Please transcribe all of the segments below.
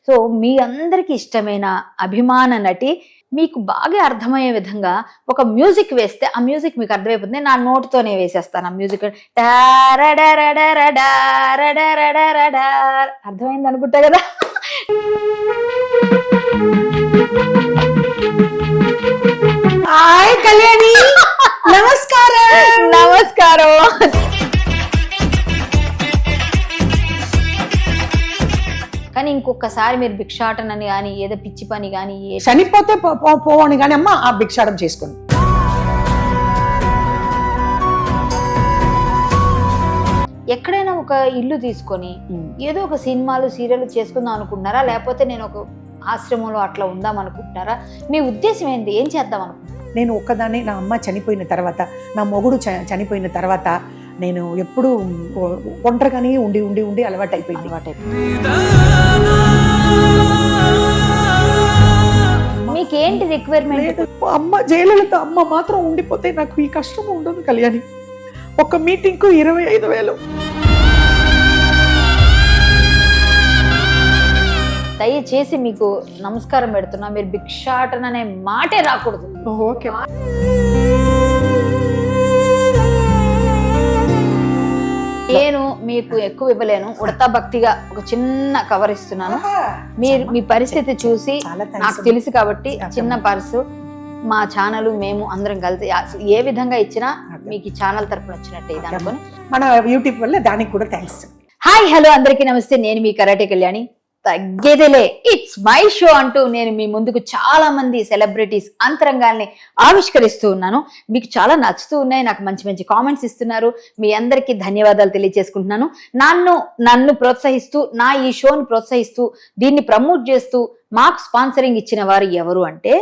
So మీ అందరికి ఇష్టమైన అభిమాన నటి మీకు బాగా అర్థమయ్యే విధంగా ఒక మ్యూజిక్ వేస్తే ఆ మ్యూజిక్ మీకు అర్థమైపోతుంది. నా నోటుతోనే వేసేస్తాను ఆ మ్యూజిక్. అర్థమైంది అనుకుంటా కదా. హాయ్ కళ్యాణి, నమస్కారం. నమస్కారం. కానీ ఇంకొకసారి మీరు భిక్షాటనని కానీ ఏదో పిచ్చి పని కానీ చనిపోతే పోవని కానీ అమ్మ ఆ భిక్షాటం చేసుకుని ఎక్కడైనా ఒక ఇల్లు తీసుకొని ఏదో ఒక సినిమాలు సీరియల్ చేసుకుందాం అనుకుంటున్నారా, లేకపోతే నేను ఒక ఆశ్రమంలో అట్లా ఉందాం అనుకుంటున్నారా? మీ ఉద్దేశం ఏంటి? ఏం చేద్దాం అనుకుంటున్నారా? నేను ఒక్కదాన్ని నా అమ్మ చనిపోయిన తర్వాత, నా మొగుడు చనిపోయిన తర్వాత నేను ఎప్పుడు ఒంటరిగానే ఉండి ఉండి ఉండి అలవాటు అయిపోయింది. మీకేంటి రిక్వైర్మెంట్? అమ్మ జయలలిత అమ్మ మాత్రం ఉండిపోతే నాకు ఈ కష్టం ఉండదు కళ్యాణి. ఒక మీటింగ్కు 25,000. దయచేసి మీకు నమస్కారం పెడుతున్నా, మీరు భిక్షాటన అనే మాటే రాకూడదు. ఓకే. నేను మీకు ఎక్కువ ఇవ్వలేను, ఉడతా భక్తిగా ఒక చిన్న కవర్ ఇస్తున్నాను. మీరు మీ పరిస్థితి చూసి నాకు తెలుసు కాబట్టి చిన్న పర్సు, మా ఛానల్ మేము అందరం కలిసి ఏ విధంగా ఇచ్చినా మీకు ఈ ఛానల్ తరపున వచ్చినట్టే ఇది అనుకోని మన యూట్యూబ్ వల్ల దానికి కూడా థ్యాంక్స్. హాయ్ హలో అందరికీ నమస్తే. నేను మీ కరాటే కళ్యాణి. తగ్గేదేలే ఇట్స్ మై షో అంటూ నేను మీ ముందుకు చాలా మంది సెలబ్రిటీస్ అంతరంగాల్ని ఆవిష్కరిస్తూ ఉన్నాను. మీకు చాలా నచ్చుతూ ఉన్నాయి, నాకు మంచి మంచి కామెంట్స్ ఇస్తున్నారు. మీ అందరికీ ధన్యవాదాలు తెలియజేసుకుంటున్నాను. నన్ను ప్రోత్సహిస్తూ, నా ఈ షోని ప్రోత్సహిస్తూ, దీన్ని ప్రమోట్ చేస్తూ మాకు స్పాన్సరింగ్ ఇచ్చిన వారు ఎవరు అంటే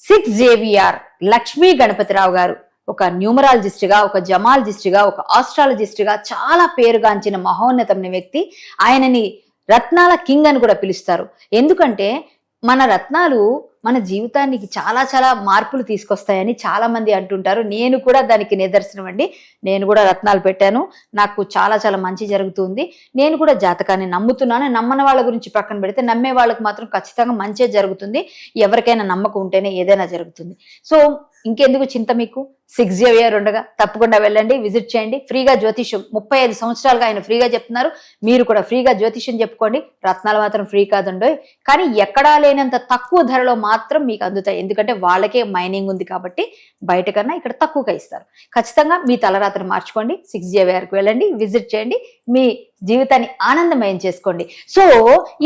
6 JVR లక్ష్మీ గణపతిరావు గారు. ఒక న్యూమరాలజిస్ట్ గా, ఒక జమాలజిస్ట్ గా, ఒక ఆస్ట్రాలజిస్ట్ గా చాలా పేరుగాంచిన మహోన్నతమైన వ్యక్తి. ఆయనని రత్నాల కింగ్ అని కూడా పిలుస్తారు. ఎందుకంటే మన రత్నాలు మన జీవితానికి చాలా చాలా మార్పులు తీసుకొస్తాయని చాలా మంది అంటుంటారు. నేను కూడా దానికి నిదర్శనం అండి. నేను కూడా రత్నాలు పెట్టాను, నాకు చాలా చాలా మంచి జరుగుతుంది. నేను కూడా జాతకాన్ని నమ్ముతున్నాను. నమ్మని వాళ్ళ గురించి పక్కన పెడితే నమ్మే వాళ్ళకి మాత్రం ఖచ్చితంగా మంచే జరుగుతుంది. ఎవరికైనా నమ్మకం ఉంటేనే ఏదైనా జరుగుతుంది. సో ఇంకెందుకు చింత మీకు? 6 JVR ఉండగా తప్పకుండా వెళ్ళండి, విజిట్ చేయండి. ఫ్రీగా జ్యోతిష్యం 35 సంవత్సరాలుగా ఆయన ఫ్రీగా చెప్తున్నారు. మీరు కూడా ఫ్రీగా జ్యోతిష్యం చెప్పుకోండి. రత్నాలు మాత్రం ఫ్రీ కాదండోయ్, కానీ ఎక్కడా లేనంత తక్కువ ధరలో మాత్రం మీకు అందుతాయి. ఎందుకంటే వాళ్ళకే మైనింగ్ ఉంది కాబట్టి బయట కన్నా ఇక్కడ తక్కువగా ఇస్తారు. ఖచ్చితంగా మీ తలరాత్రి మార్చుకోండి. 6 JVRకి వెళ్ళండి, విజిట్ చేయండి, మీ జీవితాన్ని ఆనందమయం చేసుకోండి. సో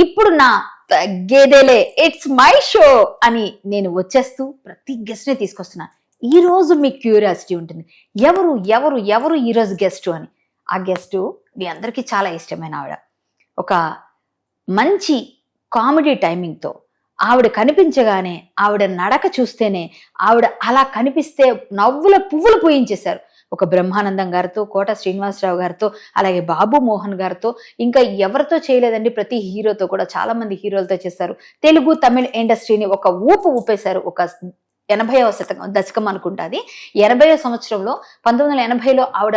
ఇప్పుడు నా తగ్గేదేలే ఇట్స్ మై షో అని నేను వచ్చేస్తూ ప్రతి గెస్ట్ ని తీసుకొస్తున్నాను. ఈ రోజు మీకు క్యూరియాసిటీ ఉంటుంది, ఎవరు ఎవరు ఎవరు ఈరోజు గెస్ట్ అని. ఆ గెస్ట్ మీ అందరికీ చాలా ఇష్టమైన ఆవిడ. ఒక మంచి కామెడీ టైమింగ్తో ఆవిడ కనిపించగానే, ఆవిడ నడక చూస్తేనే, ఆవిడ అలా కనిపిస్తే నవ్వుల పువ్వులు పూయించేశారు. ఒక బ్రహ్మానందం గారితో, కోట శ్రీనివాసరావు గారితో, అలాగే బాబు మోహన్ గారితో, ఇంకా ఎవరితో చేయలేదండి, ప్రతి హీరోతో కూడా చాలా మంది హీరోలతో చేశారు. తెలుగు తమిళ ఇండస్ట్రీని ఒక ఊపేశారు. ఒక 80వ దశకం అనుకుంటా అది. 80వ సంవత్సరంలో 1980లో ఆవిడ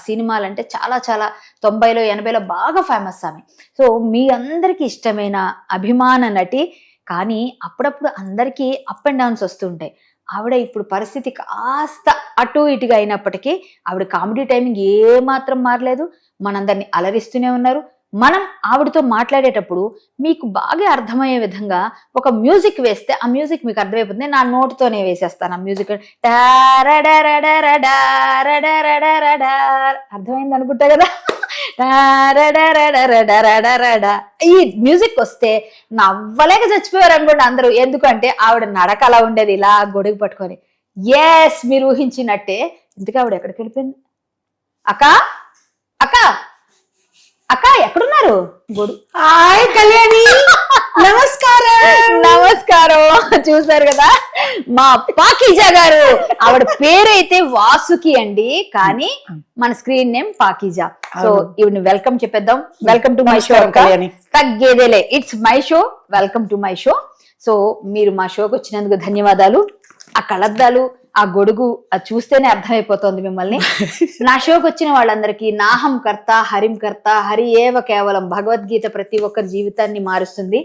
సినిమాలంటే చాలా చాలా 90లో 80లో బాగా ఫేమస్ ఆమె. సో మీ అందరికీ ఇష్టమైన అభిమాన నటి. కానీ అప్పుడప్పుడు అందరికీ అప్ అండ్ డౌన్స్ వస్తుంటాయి. ఆవిడ ఇప్పుడు పరిస్థితి కాస్త అటు ఇటుగా అయినప్పటికీ ఆవిడ కామెడీ టైమింగ్ ఏమాత్రం మారలేదు, మనందరినీ అలరిస్తూనే ఉన్నారు. మనం ఆవిడతో మాట్లాడేటప్పుడు మీకు బాగా అర్థమయ్యే విధంగా ఒక మ్యూజిక్ వేస్తే ఆ మ్యూజిక్ మీకు అర్థమైపోతుంది. నా నోటుతోనే వేసేస్తాను ఆ మ్యూజిక్. అర్థమైంది అనుకుంటా కదా. ఈ మ్యూజిక్ వస్తే నవ్వలేక చచ్చిపోయారు అనుకోండి అందరూ. ఎందుకంటే ఆవిడ నడక అలా ఉండేది, ఇలా గొడుగు పట్టుకొని. ఎస్, మీరు ఊహించినట్టే. ఎందుకు ఆవిడ ఎక్కడికి వెళ్ళిపోయింది? అక్క అక్క అక్క ఎక్కడున్నారు? హాయ్ కళ్యాణి, నమస్కారం. నమస్కారం. చూసారు కదా మా పాకీజా గారు. ఆవిడ పేరైతే వాసుకి అండి, కానీ మన స్క్రీన్ నేమ్ పాకీజా. సో ఈవిని వెల్కమ్ చెప్పేద్దాం. Welcome to my show. తగ్గేదేలే it's my show. Welcome to my show. So మీరు మా షోకి వచ్చినందుకు ధన్యవాదాలు. ఆ కళద్దాలు, ఆ గొడుగు అది చూస్తేనే అర్థమైపోతుంది మిమ్మల్ని. నా షోకి వచ్చిన వాళ్ళందరికీ నాహం కర్త హరిం కర్త హరి ఏవ కేవలం భగవద్గీత ప్రతి ఒక్కరి జీవితాన్ని మారుస్తుంది.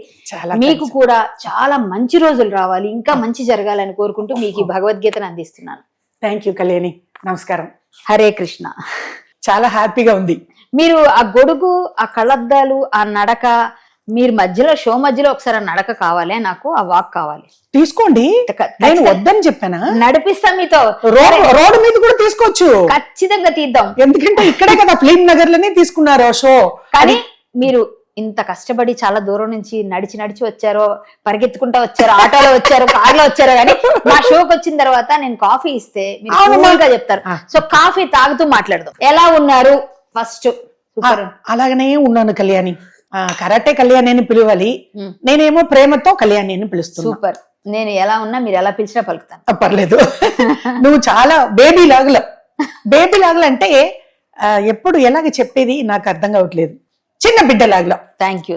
మీకు కూడా చాలా మంచి రోజులు రావాలి, ఇంకా మంచి జరగాలని కోరుకుంటూ మీకు ఈ భగవద్గీతను అందిస్తున్నాను. థ్యాంక్ యూ కళ్యాణి, నమస్కారం. హరే కృష్ణ. చాలా హ్యాపీగా ఉంది. మీరు ఆ గొడుగు, ఆ కళ్ళద్దాలు, ఆ నడక, మీరు మధ్యలో షో మధ్యలో ఒకసారి నడక కావాలి, నాకు ఆ వాక్ కావాలి. తీసుకోండి, నేను వద్దని చెప్పానా? నడిపిస్తా మీతో. రోడ్డు మీద కూడా తీసుకోవచ్చు, ఖచ్చితంగా తీద్దాం. ఎందుకంటే ఇక్కడే కదా ఫిలిం నగర్ లోనే తీసుకున్నారు షో. కానీ మీరు ఇంత కష్టపడి చాలా దూరం నుంచి నడిచి వచ్చారో, పరిగెత్తుకుంటా వచ్చారో, ఆటోలో వచ్చారో, కార్లో వచ్చారో, కానీ మా షోకి వచ్చిన తర్వాత నేను కాఫీ ఇస్తే మీరు చెప్తారు. సో కాఫీ తాగుతూ మాట్లాడదాం. ఎలా ఉన్నారు ఫస్ట్? అలాగనే ఉన్నాను కళ్యాణి. కరాటే కళ్యాణి అని పిలవాలి, నేనేమో ప్రేమతో కళ్యాణి అని పిలుస్తాను. సూపర్. నేను ఎలా ఉన్నా మీరు ఎలా పిలిచినా పలుకుతాను. పర్లేదు. నువ్వు చాలా బేబీ లాగుల. బేబీ లాగుల అంటే ఎప్పుడు ఎలాగ చెప్పేది నాకు అర్థం కావట్లేదు. చిన్న బిడ్డ లాగుల. Thank you.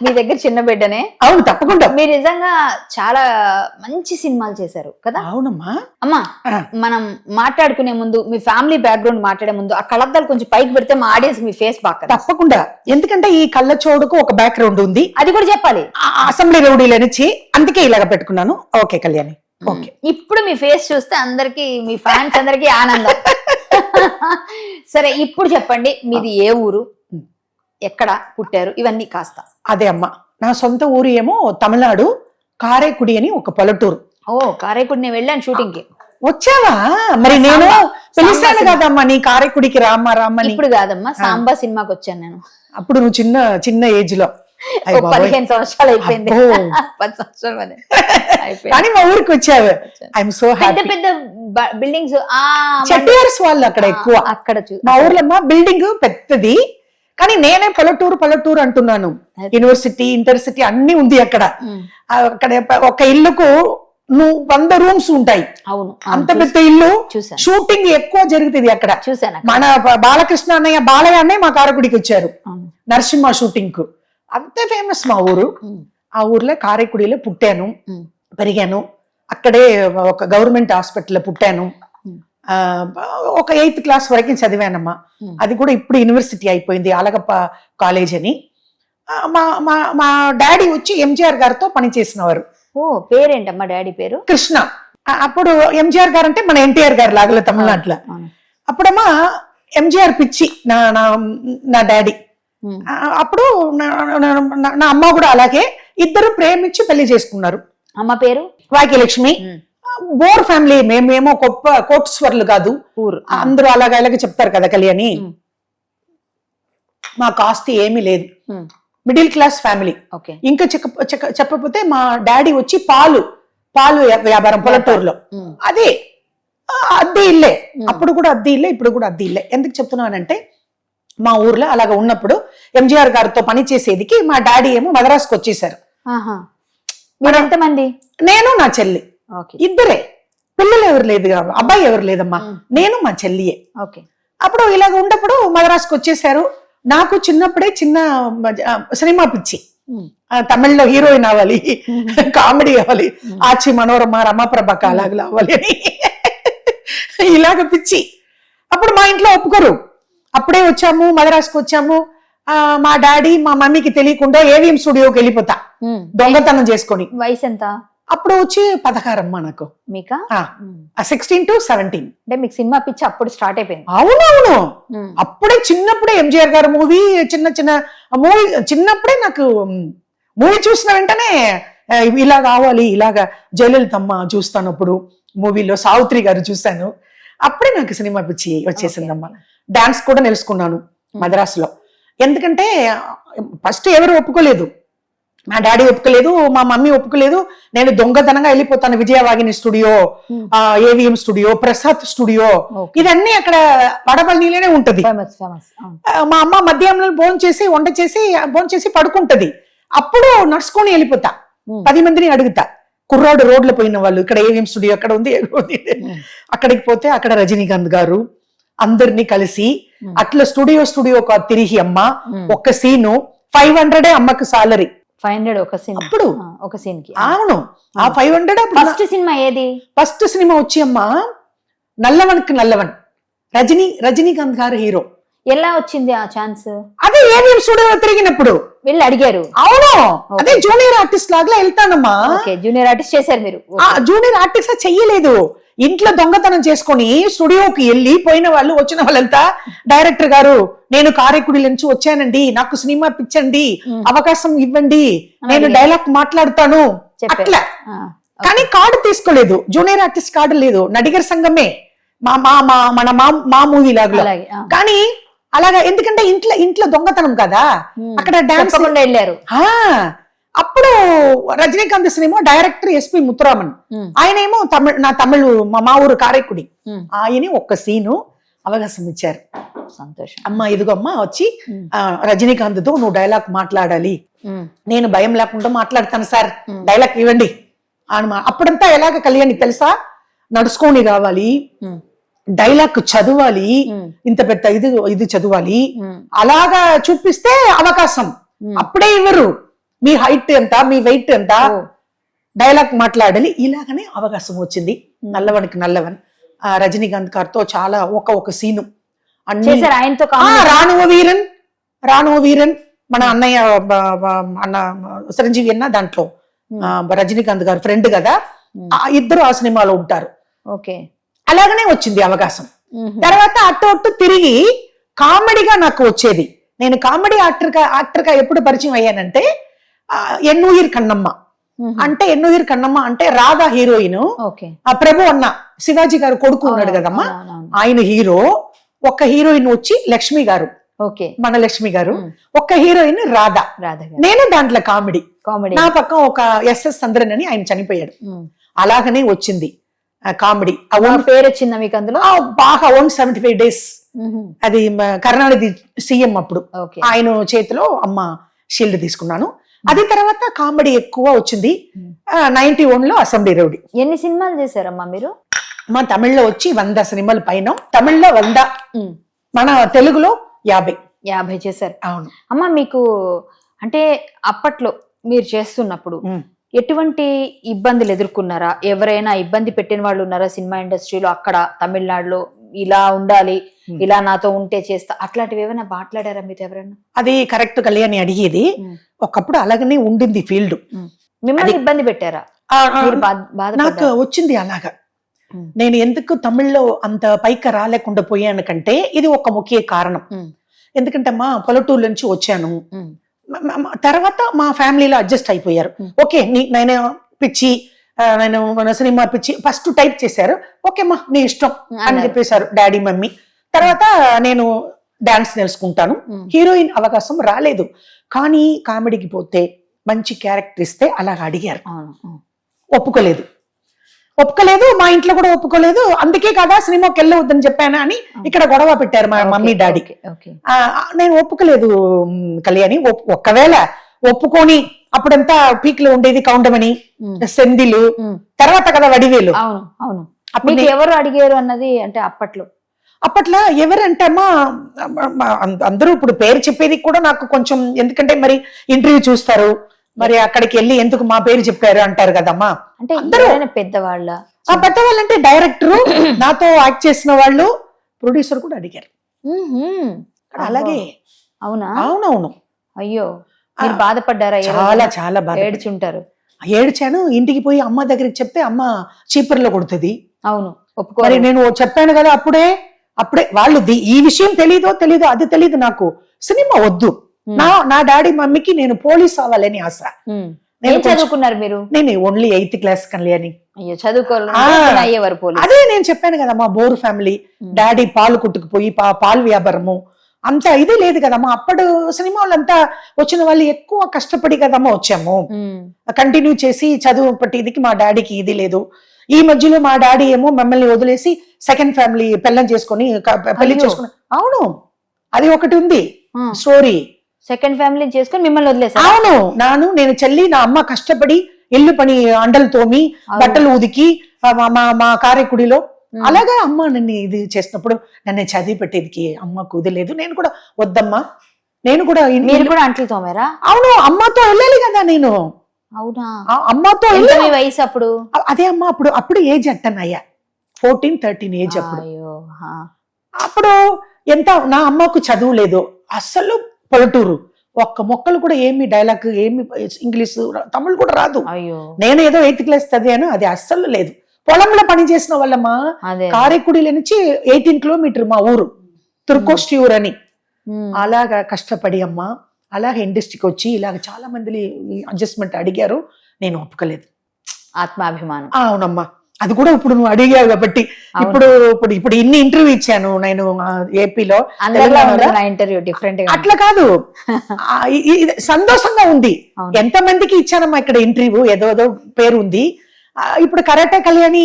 మీ దగ్గర చిన్న బిడ్డనే. అవును, తప్పకుండా. మీరు నిజంగా చాలా మంచి సినిమాలు చేశారు కదా. అవునమ్మా. అమ్మా, మనం మాట్లాడుకునే ముందు మీ ఫ్యామిలీ బ్యాక్గ్రౌండ్ మాట్లాడే ముందు ఆ కళ్ళద్దాలు కొంచెం పైకి పెడితే మా ఆడియన్స్ మీ ఫేస్ బాగా. తప్పకుండా, ఎందుకంటే ఈ కళ్ళ చోడుకు ఒక బ్యాక్గ్రౌండ్ ఉంది, అది కూడా చెప్పాలి. అసెంబ్లీ రౌడీలు నుంచి, అందుకే ఇలాగ పెట్టుకున్నాను. Okay Kalyani, okay. ఇప్పుడు మీ ఫేస్ చూస్తే అందరికి, మీ ఫ్యాన్స్ అందరికి ఆనందం. సరే, ఇప్పుడు చెప్పండి, మీది ఏ ఊరు, ఎక్కడ పుట్టారు, ఇవన్నీ కాస్త. అదే అమ్మా, నా సొంత ఊరు ఏమో తమిళనాడు, కారైకుడి అని ఒక పల్లెటూరు. ఓ, కారైకుడి నేను వెళ్ళాను షూటింగ్ కి. వచ్చావా? మరి నేను పిలిచాను కదమ్మా నీ కారైకుడికి రామ్మని. ఇప్పుడు కాదమ్మా, సాంబా సినిమాకి వచ్చాను నేను. అప్పుడు నువ్వు చిన్న ఏజ్ లో. 15 సంవత్సరాలు అయిపోయింది. 10 సంవత్సరాలు కానీ మా ఊరికి వచ్చావు. I'm so happy. పెద్ద పెద్ద బిల్డింగ్స్, చెట్టియార్స్ వాళ్ళు అక్కడ ఎక్కువ. అక్కడ మా ఊర్లో బిల్డింగ్ పెద్దది, కానీ నేనే పల్లెటూరు అంటున్నాను. యూనివర్సిటీ, ఇంటర్సిటీ అన్ని ఉంది అక్కడ. అక్కడ ఒక ఇల్లుకు 100 రూమ్స్ ఉంటాయి. అవును, అంత పెద్ద ఇల్లు. షూటింగ్ ఎక్కువ జరుగుతుంది అక్కడ. మన బాలకృష్ణ అన్నయ్య, బాలయ్య అన్నయ్య మా కారకుడికి వచ్చారు నరసింహ షూటింగ్ కు. అంతే ఫేమస్ మా ఊరు. ఆ ఊర్లో కారైకుడిలో పుట్టాను, పెరిగాను. అక్కడే ఒక గవర్నమెంట్ హాస్పిటల్లో పుట్టాను. ఒక 8th క్లాస్ వరకు చదివానమ్మా. అది కూడా ఇప్పుడు యూనివర్సిటీ అయిపోయింది, ఆలగప్ప కాలేజ్ అని. మా డాడీ వచ్చి ఎంజిఆర్ గారితో పనిచేసినవారు. ఓ, పేరేంటమ్మా డాడీ పేరు? కృష్ణ. అప్పుడు ఎంజిఆర్ గారు అంటే మన ఎన్టీఆర్ గారు లాగల తమిళనాడులో. అప్పుడమ్మా ఎంజిఆర్ పిచ్చి నా డాడీ. అప్పుడు నా అమ్మ కూడా అలాగే, ఇద్దరు ప్రేమించి పెళ్లి చేసుకున్నారు. అమ్మ పేరు వాక్యలక్ష్మి. బోర్ ఫ్యామిలీ, మేమేమో గొప్ప కోటేశ్వర్లు కాదు. అందరూ అలాగే చెప్తారు కదా కళ్యాణి. మాకు ఆస్తి ఏమీ లేదు, మిడిల్ క్లాస్ ఫ్యామిలీ. ఇంకా చెప్పకపోతే మా డాడీ వచ్చి పాలు వ్యాపారం పల్లెటూరులో. అదే అద్దె ఇల్లే, అప్పుడు కూడా అద్దె ఇల్లే, ఇప్పుడు కూడా అద్దె ఇల్లే. ఎందుకు చెప్తున్నానంటే మా ఊర్లో అలాగ ఉన్నప్పుడు ఎంజిఆర్ గారితో పని చేసేదికి మా డాడీ ఏమో మద్రాసుకు వచ్చేసారు. మీరు ఎంతమంది? నేను, నా చెల్లి, ఇద్దరే. పిల్లలు ఎవరు లేదు, అబ్బాయి ఎవరు లేదమ్మా, నేను మా చెల్లియే. అప్పుడు ఇలాగ ఉన్నప్పుడు మద్రాసుకు వచ్చేసారు. నాకు చిన్నప్పుడే చిన్న సినిమా పిచ్చి. తమిళ్లో హీరోయిన్ అవ్వాలి, కామెడీ అవ్వాలి, ఆచి మనోరమ, రమాప్రభ అలాగ అవ్వాలి అని ఇలాగ పిచ్చి. అప్పుడు మా ఇంట్లో ఒప్పుకోరు. అప్పుడే వచ్చాము, మద్రాసుకు వచ్చాము. మా డాడీ మా మమ్మీకి తెలియకుండా ఏవిఎం స్టూడియోకి వెళ్ళిపోతా దొంగతనం చేసుకొని. వయసు ఎంత అప్పుడు? వచ్చి 16 అమ్మా నాకు. మీకా? 16 to 17. అంటే మీకు సినిమా పిచ్చి అప్పుడు స్టార్ట్ అయిపోయింది? అవునవును, అప్పుడే చిన్నప్పుడే ఎంజిఆర్ గారు మూవీ, చిన్న మూవీ చిన్నప్పుడే నాకు మూవీ చూసిన వెంటనే ఇలా కావాలి, ఇలాగా జయలలితమ్మ చూస్తాను. అప్పుడు మూవీలో సావిత్రి గారు చూశాను. అప్పుడే నాకు సినిమా పిచ్చి వచ్చేసిందమ్మా. డాన్స్ కూడా నేర్చుకున్నాను మద్రాసులో. ఎందుకంటే ఫస్ట్ ఎవరు ఒప్పుకోలేదు, మా డాడీ ఒప్పుకోలేదు, మా మమ్మీ ఒప్పుకోలేదు. నేను దొంగతనంగా వెళ్ళిపోతాను విజయవాగిని studio, AVM studio, Prasad studio, ఇదన్నీ అక్కడ వడపల్లిలోనే ఉంటది. మా అమ్మ మధ్యాహ్నం వంట చేసి పడుకుంటది. అప్పుడు నడుచుకొని వెళ్ళిపోతా, 10 మందిని అడుగుతా. కుర్రాడు రోడ్లో పోయిన వాళ్ళు, ఇక్కడ ఏవిఎం స్టూడియో ఎక్కడ ఉంది, అక్కడికి పోతే అక్కడ రజనీకాంత్ గారు అందరినీ కలిసి అట్లా స్టూడియో తిరిగి అమ్మ ఒక్క సీను 500 అమ్మకు సాలరీ. 500 ఒక సీన్ అప్పుడు ఒక సీన్ కి. అవును, ఆ 500 ఫస్ట్ సినిమా ఏది? ఫస్ట్ సినిమా వచ్చి అమ్మా నల్లవన్కి నల్లవన్, రజనీకాంత్ గారు హీరో. ఎలా వచ్చింది ఆ ఛాన్స్? అదే ఏవిఎం స్టూడియో తిరిగినప్పుడు వెళ్ళి అడిగారు? అవును, అదే జూనియర్ ఆర్టిస్ట్ లాగా వెళ్తానమ్మా. జూనియర్ ఆర్టిస్ట్ చేశారు మీరు? జూనియర్ ఆర్టిస్ట్ చెయ్యలేదు, ఇంట్లో దొంగతనం చేసుకొని స్టూడియోకి వెళ్ళి పోయిన వాళ్ళు వచ్చిన వాళ్ళంతా డైరెక్టర్ గారు నేను కారైకుడి నుంచి వచ్చానండి, నాకు సినిమా పిచ్చండి, అవకాశం ఇవ్వండి, నేను డైలాగ్ మాట్లాడతాను అట్లా. కానీ కార్డు తీసుకోలేదు, జూనియర్ ఆర్టిస్ట్ కార్డు లేదు, నడిగర్ సంఘమే మా మూవీ లాగా. కానీ అలాగా ఎందుకంటే ఇంట్లో దొంగతనం కదా, అక్కడ డాన్స్ వెళ్ళారు. అప్పుడు Rajinikanth cinema director SP Muthuraman, ఆయన ఏమో నా తమిళ మా ఊరు కారైకుడి, ఆయన ఒక్క సీను అవకాశం ఇచ్చారు. సంతోషం. అమ్మ ఇదిగో అమ్మ వచ్చి రజనీకాంత్ తో నువ్వు డైలాగ్ మాట్లాడాలి, నేను భయం లేకుండా మాట్లాడతాను సార్, డైలాగ్ ఇవ్వండి అని. అప్పుడంతా ఎలాగ కళ్యాణి తెలుసా, నడుచుకొని రావాలి, డైలాగ్ చదవాలి, ఇంత పెద్ద ఇది చదవాలి, అలాగా చూపిస్తే అవకాశం. అప్పుడే ఇవ్వరు, మీ హైట్ ఎంత, మీ వెయిట్ ఎంత, డైలాగ్ మాట్లాడాలి. ఇలాగనే అవకాశం వచ్చింది. నల్లవన్కి నల్లవన్ రజనీకాంత్ గారితో చాలా ఒక సీను ఆయనతో. రానువ వీరన్ మన అన్నయ్య అన్న చిరంజీవి అన్న దాంట్లో రజనీకాంత్ గారు ఫ్రెండ్ కదా, ఇద్దరు ఆ సినిమాలో ఉంటారు. ఓకే, అలాగనే వచ్చింది అవకాశం. తర్వాత అటు తిరిగి కామెడీగా నాకు వచ్చేది. నేను కామెడీ యాక్టర్ గా ఎప్పుడు పరిచయం అయ్యానంటే ఎన్నుయిర్ కన్నమ్మ అంటే రాధా హీరోయిన్, ఆ ప్రభు అన్న శివాజీ గారు కొడుకు ఉన్నాడు కదమ్మా, ఆయన హీరో. ఒక్క హీరోయిన్ వచ్చి లక్ష్మి గారు, మన లక్ష్మి గారు, ఒక్క హీరోయిన్ రాధా. నేను దాంట్లో కామెడీ. నా పక్కన ఒక ఎస్ఎస్ చంద్రన్ అని ఆయన చనిపోయాడు. అలాగనే వచ్చింది కామెడీ. పేరు వచ్చిందా మీకు అందులో? బాగా 175 days, అది కరుణానిధి సీఎం అప్పుడు, ఆయన చేతిలో అమ్మ షీల్డ్ తీసుకున్నాను. అది తర్వాత కామెడీ ఎక్కువ వచ్చింది. 91 లో అసెంబ్లీ రౌడీ. ఎన్ని సినిమాలు చేశారమ్మా మీరు? మా తమిళ్లో వచ్చి 100 సినిమాలు పైన, తమిళ్లో 100, మన తెలుగులో 50 చేశారు. అవును అమ్మా. మీకు అంటే అప్పట్లో మీరు చేస్తున్నప్పుడు ఎటువంటి ఇబ్బందులు ఎదుర్కొన్నారా? ఎవరైనా ఇబ్బంది పెట్టిన వాళ్ళు ఉన్నారా సినిమా ఇండస్ట్రీలో? అక్కడ తమిళనాడులో ఇలా ఉండాలి, ఇలా నాతో ఉంటే చేస్తా, అట్లాంటివి ఏమైనా మాట్లాడారా మీరు ఎవరైనా? అది కరెక్ట్ కళ్యాణి అడిగేది. ఒకప్పుడు అలాగనే ఉండింది ఫీల్డ్. మిమ్మల్ని ఇబ్బంది పెట్టారా? నాకు వచ్చింది అలాగా. నేను ఎందుకు తమిళ్లో అంత పైకి రాలేకుండా పోయాను కంటే ఇది ఒక ముఖ్య కారణం. ఎందుకంటే మా పల్లెటూరు నుంచి వచ్చాను, తర్వాత మా ఫ్యామిలీలో అడ్జస్ట్ అయిపోయారు. ఓకే నేను పిచ్చి, నేను మన సినిమా పిచ్చి ఫస్ట్ టైప్ చేశారు. ఓకేమ్మా నీ ఇష్టం అని చెప్పేశారు డాడీ మమ్మీ. తర్వాత నేను డాన్స్ నేర్చుకుంటాను. హీరోయిన్ అవకాశం రాలేదు, కానీ కామెడీకి పోతే మంచి క్యారెక్టర్ ఇస్తే అలాగ అడిగారు. ఒప్పుకోలేదు, మా ఇంట్లో కూడా ఒప్పుకోలేదు. అందుకే కదా సినిమాకి వెళ్ళవద్దని చెప్పాను అని ఇక్కడ గొడవ పెట్టారు మా మమ్మీ డాడీ. నేను ఒప్పుకోలేదు కళ్యాణి. ఒక్కవేళ ఒప్పుకొని అప్పుడంతా పీక్ లో ఉండేది కౌండమని, సెందిలు, తర్వాత కదా వడివేలు. ఎవరు అడిగారు అన్నది అంటే అప్పట్లో ఎవరంటే అమ్మా అందరూ ఇప్పుడు పేరు చెప్పేది కూడా నాకు కొంచెం, ఎందుకంటే మరి ఇంటర్వ్యూ చూస్తారు, మరి అక్కడికి వెళ్ళి ఎందుకు మా పేరు చెప్పారు అంటారు కదమ్మా. అంటే పెద్దవాళ్ళ అంటే డైరెక్టర్, నాతో యాక్ట్ చేసిన వాళ్ళు, ప్రొడ్యూసర్ కూడా అడిగారు. అలాగే. అవునా? అవునవును. అయ్యో, మీరు బాధపడ్డారా? చాలా బాధ ఏడ్చుంటారు. ఏడ్చాను. ఇంటికి పోయి అమ్మ దగ్గరికి చెప్తే అమ్మ చీపర్లో కొడుతుంది. అవును, మరి నేను చెప్పాను కదా అప్పుడే వాళ్ళు ఈ విషయం తెలీదు అది తెలీదు నాకు, సినిమా వద్దు, నా డాడీ మమ్మీకి నేను పోలీస్ అవ్వాలని ఆశ. చదువుకున్నారు మీరు? నేను ఓన్లీ 8th క్లాస్ కళ్యాణి. అయ్యో, చదువుకోవాలి. అదే నేను చెప్పాను కదా, మా బోరు ఫ్యామిలీ, డాడీ పాలు కొట్టుకుపోయి పాలు వ్యాపారము, అంత ఇది లేదు కదమ్మా. అప్పుడు సినిమాలంతా వచ్చిన వాళ్ళు ఎక్కువ కష్టపడి కదమ్మా వచ్చాము, కంటిన్యూ చేసి చదువు పట్టి ఇదికి మా డాడీకి ఇది లేదు. ఈ మధ్యలో మా డాడీ ఏమో మమ్మల్ని వదిలేసి సెకండ్ ఫ్యామిలీ పెళ్ళం చేసుకుని పెళ్లి చేసుకుని. అవును, అది ఒకటి ఉంది స్టోరీ. సెకండ్ ఫ్యామిలీ చేసుకుని మిమ్మల్ని వదిలేసి. అవును, నేను చెల్లి నా అమ్మ కష్టపడి ఇల్లు పని అండలు తోమి బట్టలు ఉదికి మా కారైకుడిలో అలాగా అమ్మ నన్ను ఇది చేసినప్పుడు నన్ను చదివి పెట్టేదికి అమ్మ కుదలేదు. నేను కూడా వద్దమ్మా నేను కూడా మీరు కూడా అంట్లు తోమారా? అవును, అమ్మతో వెళ్ళాలి కదా నేను. అవునా? అమ్మతో మీ వయసు అప్పుడు? అదే అమ్మ, అప్పుడు ఏజ్ అయ్యా 14-13 ఏజ్ అప్పుడు. అప్పుడు ఎంత నా అమ్మకు చదువు లేదు, అస్సలు పల్లెటూరు, ఒక్క మొక్కలు కూడా ఏమి డైలాగ్ ఏమి ఇంగ్లీషు తమిళ్ కూడా రాదు. నేను ఏదో 8th క్లాస్ చదివాను, అది అస్సలు లేదు. పొలంలో పని చేసిన వాళ్ళమ్మా. కారైకుడిల నుంచి 18 కిలోమీటర్ మా ఊరు, తుర్కోస్టియూర్ అని. అలాగా కష్టపడి అమ్మా, అలాగే ఇండస్ట్రీకి వచ్చి ఇలాగ చాలా మంది అడ్జస్ట్మెంట్ అడిగారు, నేను ఒప్పుకోలేదు. ఆత్మాభిమానం. అవునమ్మా, అది కూడా ఇప్పుడు నువ్వు అడిగావు కాబట్టి ఇప్పుడు ఇన్ని ఇంటర్వ్యూ ఇచ్చాను నేను ఏపీలో. ఇంటర్వ్యూ డిఫరెంట్ అట్లా కాదు, సంతోషంగా ఉంది. ఎంత మందికి ఇచ్చానమ్మా ఇక్కడ ఇంటర్వ్యూ, ఏదో పేరు ఉంది. ఇప్పుడు కరాటే కళ్యాణి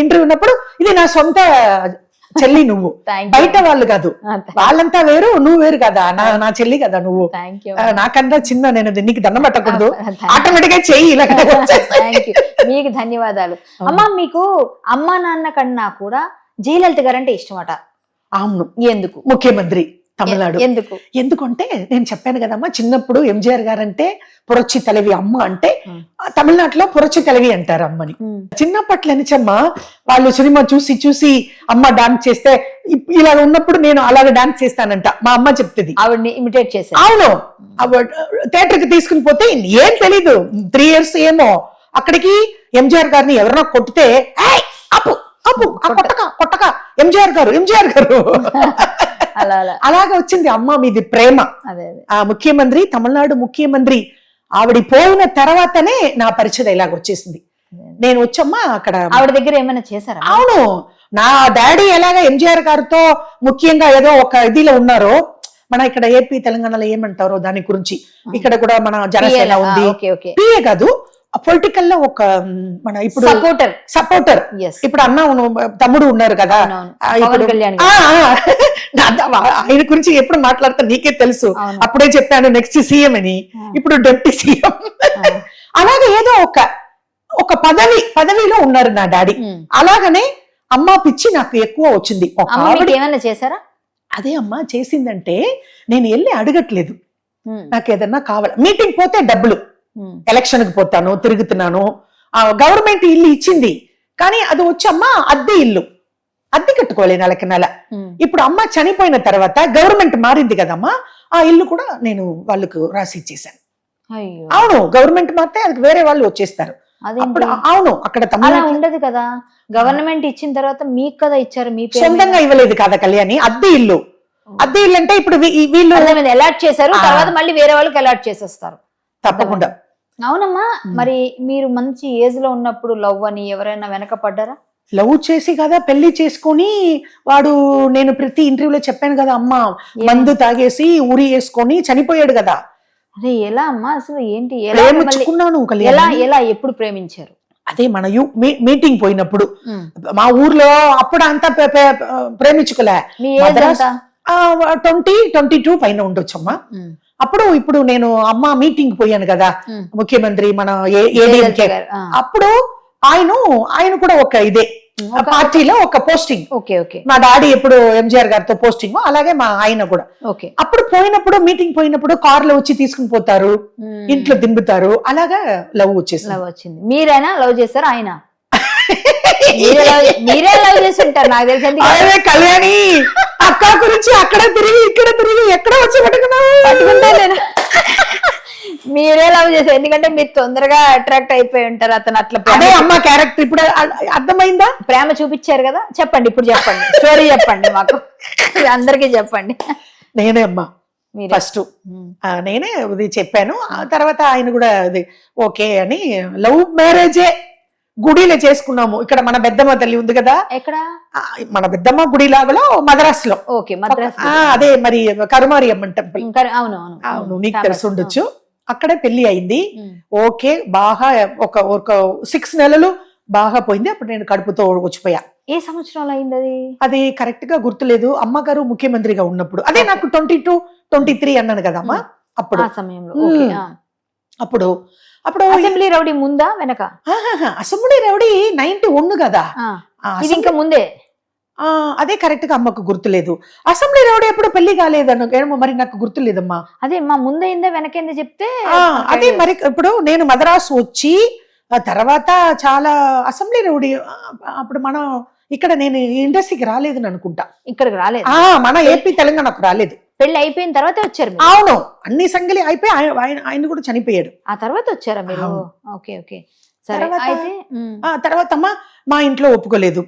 ఇంటర్వ్యూ ఉన్నప్పుడు ఇది నా సొంత చెల్లి, నువ్వు బయట వాళ్ళు కాదు, వాళ్ళంతా వేరు, నువ్వు వేరు కదా, నా చెల్లి కదా నువ్వు. నాకన్నా చిన్న, నేను నీకు దండం పెట్టకూడదు, ఆటోమేటిక్ గా చెయ్యి. మీకు ధన్యవాదాలు అమ్మా. మీకు అమ్మా నాన్న కన్నా కూడా జయలలిత గారు అంటే ఇష్టమట. అవును. ఎందుకు? ముఖ్యమంత్రి తమిళనాడు. ఎందుకంటే నేను చెప్పాను కదమ్మా, చిన్నప్పుడు ఎంజీఆర్ గారు అంటే పురొచ్చి తలవి, అమ్మ అంటే తమిళనాడులో పురొచ్చి తలవి అంటారు అమ్మని. చిన్నప్పట్లో నిజమ్మా, వాళ్ళు సినిమా చూసి చూసి అమ్మ డాన్స్ చేస్తే ఇలా ఉన్నప్పుడు నేను అలాగే డాన్స్ చేస్తానంట, మా అమ్మ చెప్తుంది. ఆవిడని ఇమిటేట్ చేసి. అవును, థియేటర్ కి తీసుకుని పోతే ఏం తెలీదు, 3 years ఏమో, అక్కడికి ఎంజీఆర్ గారిని ఎవరైనా కొట్టితే అప్పు అప్పు కొట్టక ఎంజీఆర్ గారు అలాగే వచ్చింది అమ్మ మీది ప్రేమ. ఆ ముఖ్యమంత్రి, తమిళనాడు ముఖ్యమంత్రి ఆవిడ పోయిన తర్వాతనే నా పరిచయం ఇలాగ వచ్చేసింది. నేను వచ్చమ్మా అక్కడ ఆవిడ దగ్గర ఏమైనా చేశారా? అవును, నా డాడీ ఎలాగ ఎంజీఆర్ గారితో ముఖ్యంగా ఏదో ఒక ఇదిలో ఉన్నారో, మన ఇక్కడ ఏపీ తెలంగాణలో ఏమంటారో దాని గురించి, ఇక్కడ కూడా మన జనసేన ఉంది, పిఏ కాదు, పొలిటికల్ లో ఒక మన ఇప్పుడు సపోర్టర్. ఇప్పుడు అన్న తమ్ముడు ఉన్నారు కదా, ఆయన గురించి ఎప్పుడు మాట్లాడతా నీకే తెలుసు, అప్పుడే చెప్పాను నెక్స్ట్ సీఎం అని, ఇప్పుడు డిప్యూటీ సీఎం. అలాగే ఏదో ఒక పదవిలో ఉన్నారు నా డాడీ. అలాగనే అమ్మ పిచ్చి నాకు ఎక్కువ వచ్చింది. ఏమైనా చేశారా? అదే అమ్మ చేసిందంటే నేను వెళ్ళి అడగట్లేదు, నాకు ఏదన్నా కావాలి, మీటింగ్ పోతే డబ్బులు, ఎలక్షన్ కి పోతాను, తిరుగుతున్నాను. గవర్నమెంట్ ఇల్లు ఇచ్చింది కానీ అది వచ్చమ్మా అద్దె ఇల్లు, అద్దె కట్టుకోలే నెలకి నెల. ఇప్పుడు అమ్మ చనిపోయిన తర్వాత గవర్నమెంట్ మారింది కదమ్మా, ఆ ఇల్లు కూడా నేను వాళ్ళకు రాసి ఇచ్చేసాను. అవును, గవర్నమెంట్ మారితే అది వేరే వాళ్ళు వచ్చేస్తారు. అవును, అక్కడ తమిళనాడు ఉండదు కదా, గవర్నమెంట్ ఇచ్చిన తర్వాత మీకు కదా ఇచ్చారు, మీ సొంతంగా ఇవ్వలేదు కదా కళ్యాణి. అద్దె ఇల్లు అంటే ఇప్పుడు వీళ్ళు అలాట్ చేశారు, తర్వాత మళ్ళీ వేరే వాళ్ళకి అలాట్ చేసేస్తారు. తప్పకుండా. అవునమ్మా, మరి మీరు మంచి ఏజ్ లో ఉన్నప్పుడు లవ్ అని ఎవరైనా వెనక పడ్డారా? లవ్ చేసి కదా పెళ్లి చేసుకొని వాడు, నేను ప్రతి ఇంటర్వ్యూలో చెప్పాను కదా అమ్మ, మందు తాగేసి ఉరి వేసుకొని చనిపోయాడు కదా. అదే ఎలా అమ్మా, అసలు ఏంటి, ప్రేమించుకున్నాను. ఎలా ఎప్పుడు ప్రేమించారు? అదే మన మీటింగ్ పోయినప్పుడు మా ఊర్లో, అప్పుడు అంతా ప్రేమించుకోలే. 20-22 పైన ఉండొచ్చమ్మా. ఇప్పుడు నేను అమ్మ మీటింగ్ పోయాను కదా, ముఖ్యమంత్రి మన ఏడీఎంకే, అప్పుడు ఆయన కూడా ఒక ఇదే పార్టీలో ఒక పోస్టింగ్. మా డాడీ ఎప్పుడు ఎంజీఆర్ గారితో పోస్టింగ్, అలాగే మా ఆయన కూడా. అప్పుడు పోయినప్పుడు మీటింగ్ పోయినప్పుడు కార్లో వచ్చి తీసుకుని పోతారు, ఇంట్లో దింపుతారు, అలాగా లవ్ వచ్చింది. మీరైనా లవ్ చేశారు? ఆయన మీరే లవ్ చేసి ఉంటారు నాకు తెలిసి. కళ్యాణి అక్క గురించి అక్కడ తిరిగి ఇక్కడ తిరిగి ఎక్కడ వచ్చి పట్టుకుంటా నేను. మీరే లవ్ చేశారు, ఎందుకంటే మీరు తొందరగా అట్రాక్ట్ అయిపోయి ఉంటారు అతను. అట్లా అదే అమ్మ క్యారెక్టర్ ఇప్పుడు అర్థమైందా? ప్రేమ చూపించారు కదా, చెప్పండి ఇప్పుడు, చెప్పండి స్టోరీ చెప్పండి మాకు, అందరికి చెప్పండి. నేనే అమ్మా ఫస్ట్, నేనే ఇది చెప్పాను. ఆ తర్వాత ఆయన కూడా అది ఓకే అని, లవ్ మ్యారేజే గుడిలో చేసుకున్నాము. ఇక్కడ మన పెద్దమ్మ తల్లి ఉంది కదా, ఎక్కడ మన పెద్దమ్మ గుడి లాగలో మద్రాసులో. అదే మరి కరుమారి అమ్మన్ టెంపుల్. అవును, నీకు తెలిసి ఉండొచ్చు. అక్కడే పెళ్లి అయింది. ఓకే, బాగా ఒక 6 నెలలు బాగా పోయింది. అప్పుడు నేను కడుపుతో వచ్చిపోయా. ఏ సంవత్సరాలు అయింది అది కరెక్ట్ గా గుర్తులేదు. అమ్మగారు ముఖ్యమంత్రిగా ఉన్నప్పుడు, అదే నాకు 22-23 అన్నాను కదమ్మా. అప్పుడు అప్పుడు అసెంబ్లీ రౌడీ ముందా వెనక? అసెంబ్లీ రౌడీ 91 కదా, ఇంకా ముందే. అదే కరెక్ట్ గా అమ్మకు గుర్తులేదు. అసెంబ్లీ రౌడీ ఎప్పుడు పెళ్లి కాలేదను ఏమో మరి నాకు గుర్తులేదమ్మా. అదే మా ముందైందా వెనకైందా చెప్తే. అదే మరి ఇప్పుడు నేను మద్రాసు వచ్చి తర్వాత చాలా అసెంబ్లీ రౌడీ అప్పుడు మనం ఇక్కడ నేను ఇండస్ట్రీకి రాలేదని అనుకుంటా. ఇక్కడికి రాలేదు, మన ఏపీ తెలంగాణకు రాలేదు. పెళ్లి అయిపోయిన తర్వాత వచ్చారు. అవును, అన్ని సంగలి అయిపోయి ఆయన కూడా చనిపోయాడు. ఆ తర్వాత వచ్చారా మీరు? ఓకే ఓకే సరే. అయితే తర్వాత అమ్మ మా ఇంట్లో ఒప్పుకోలేదు.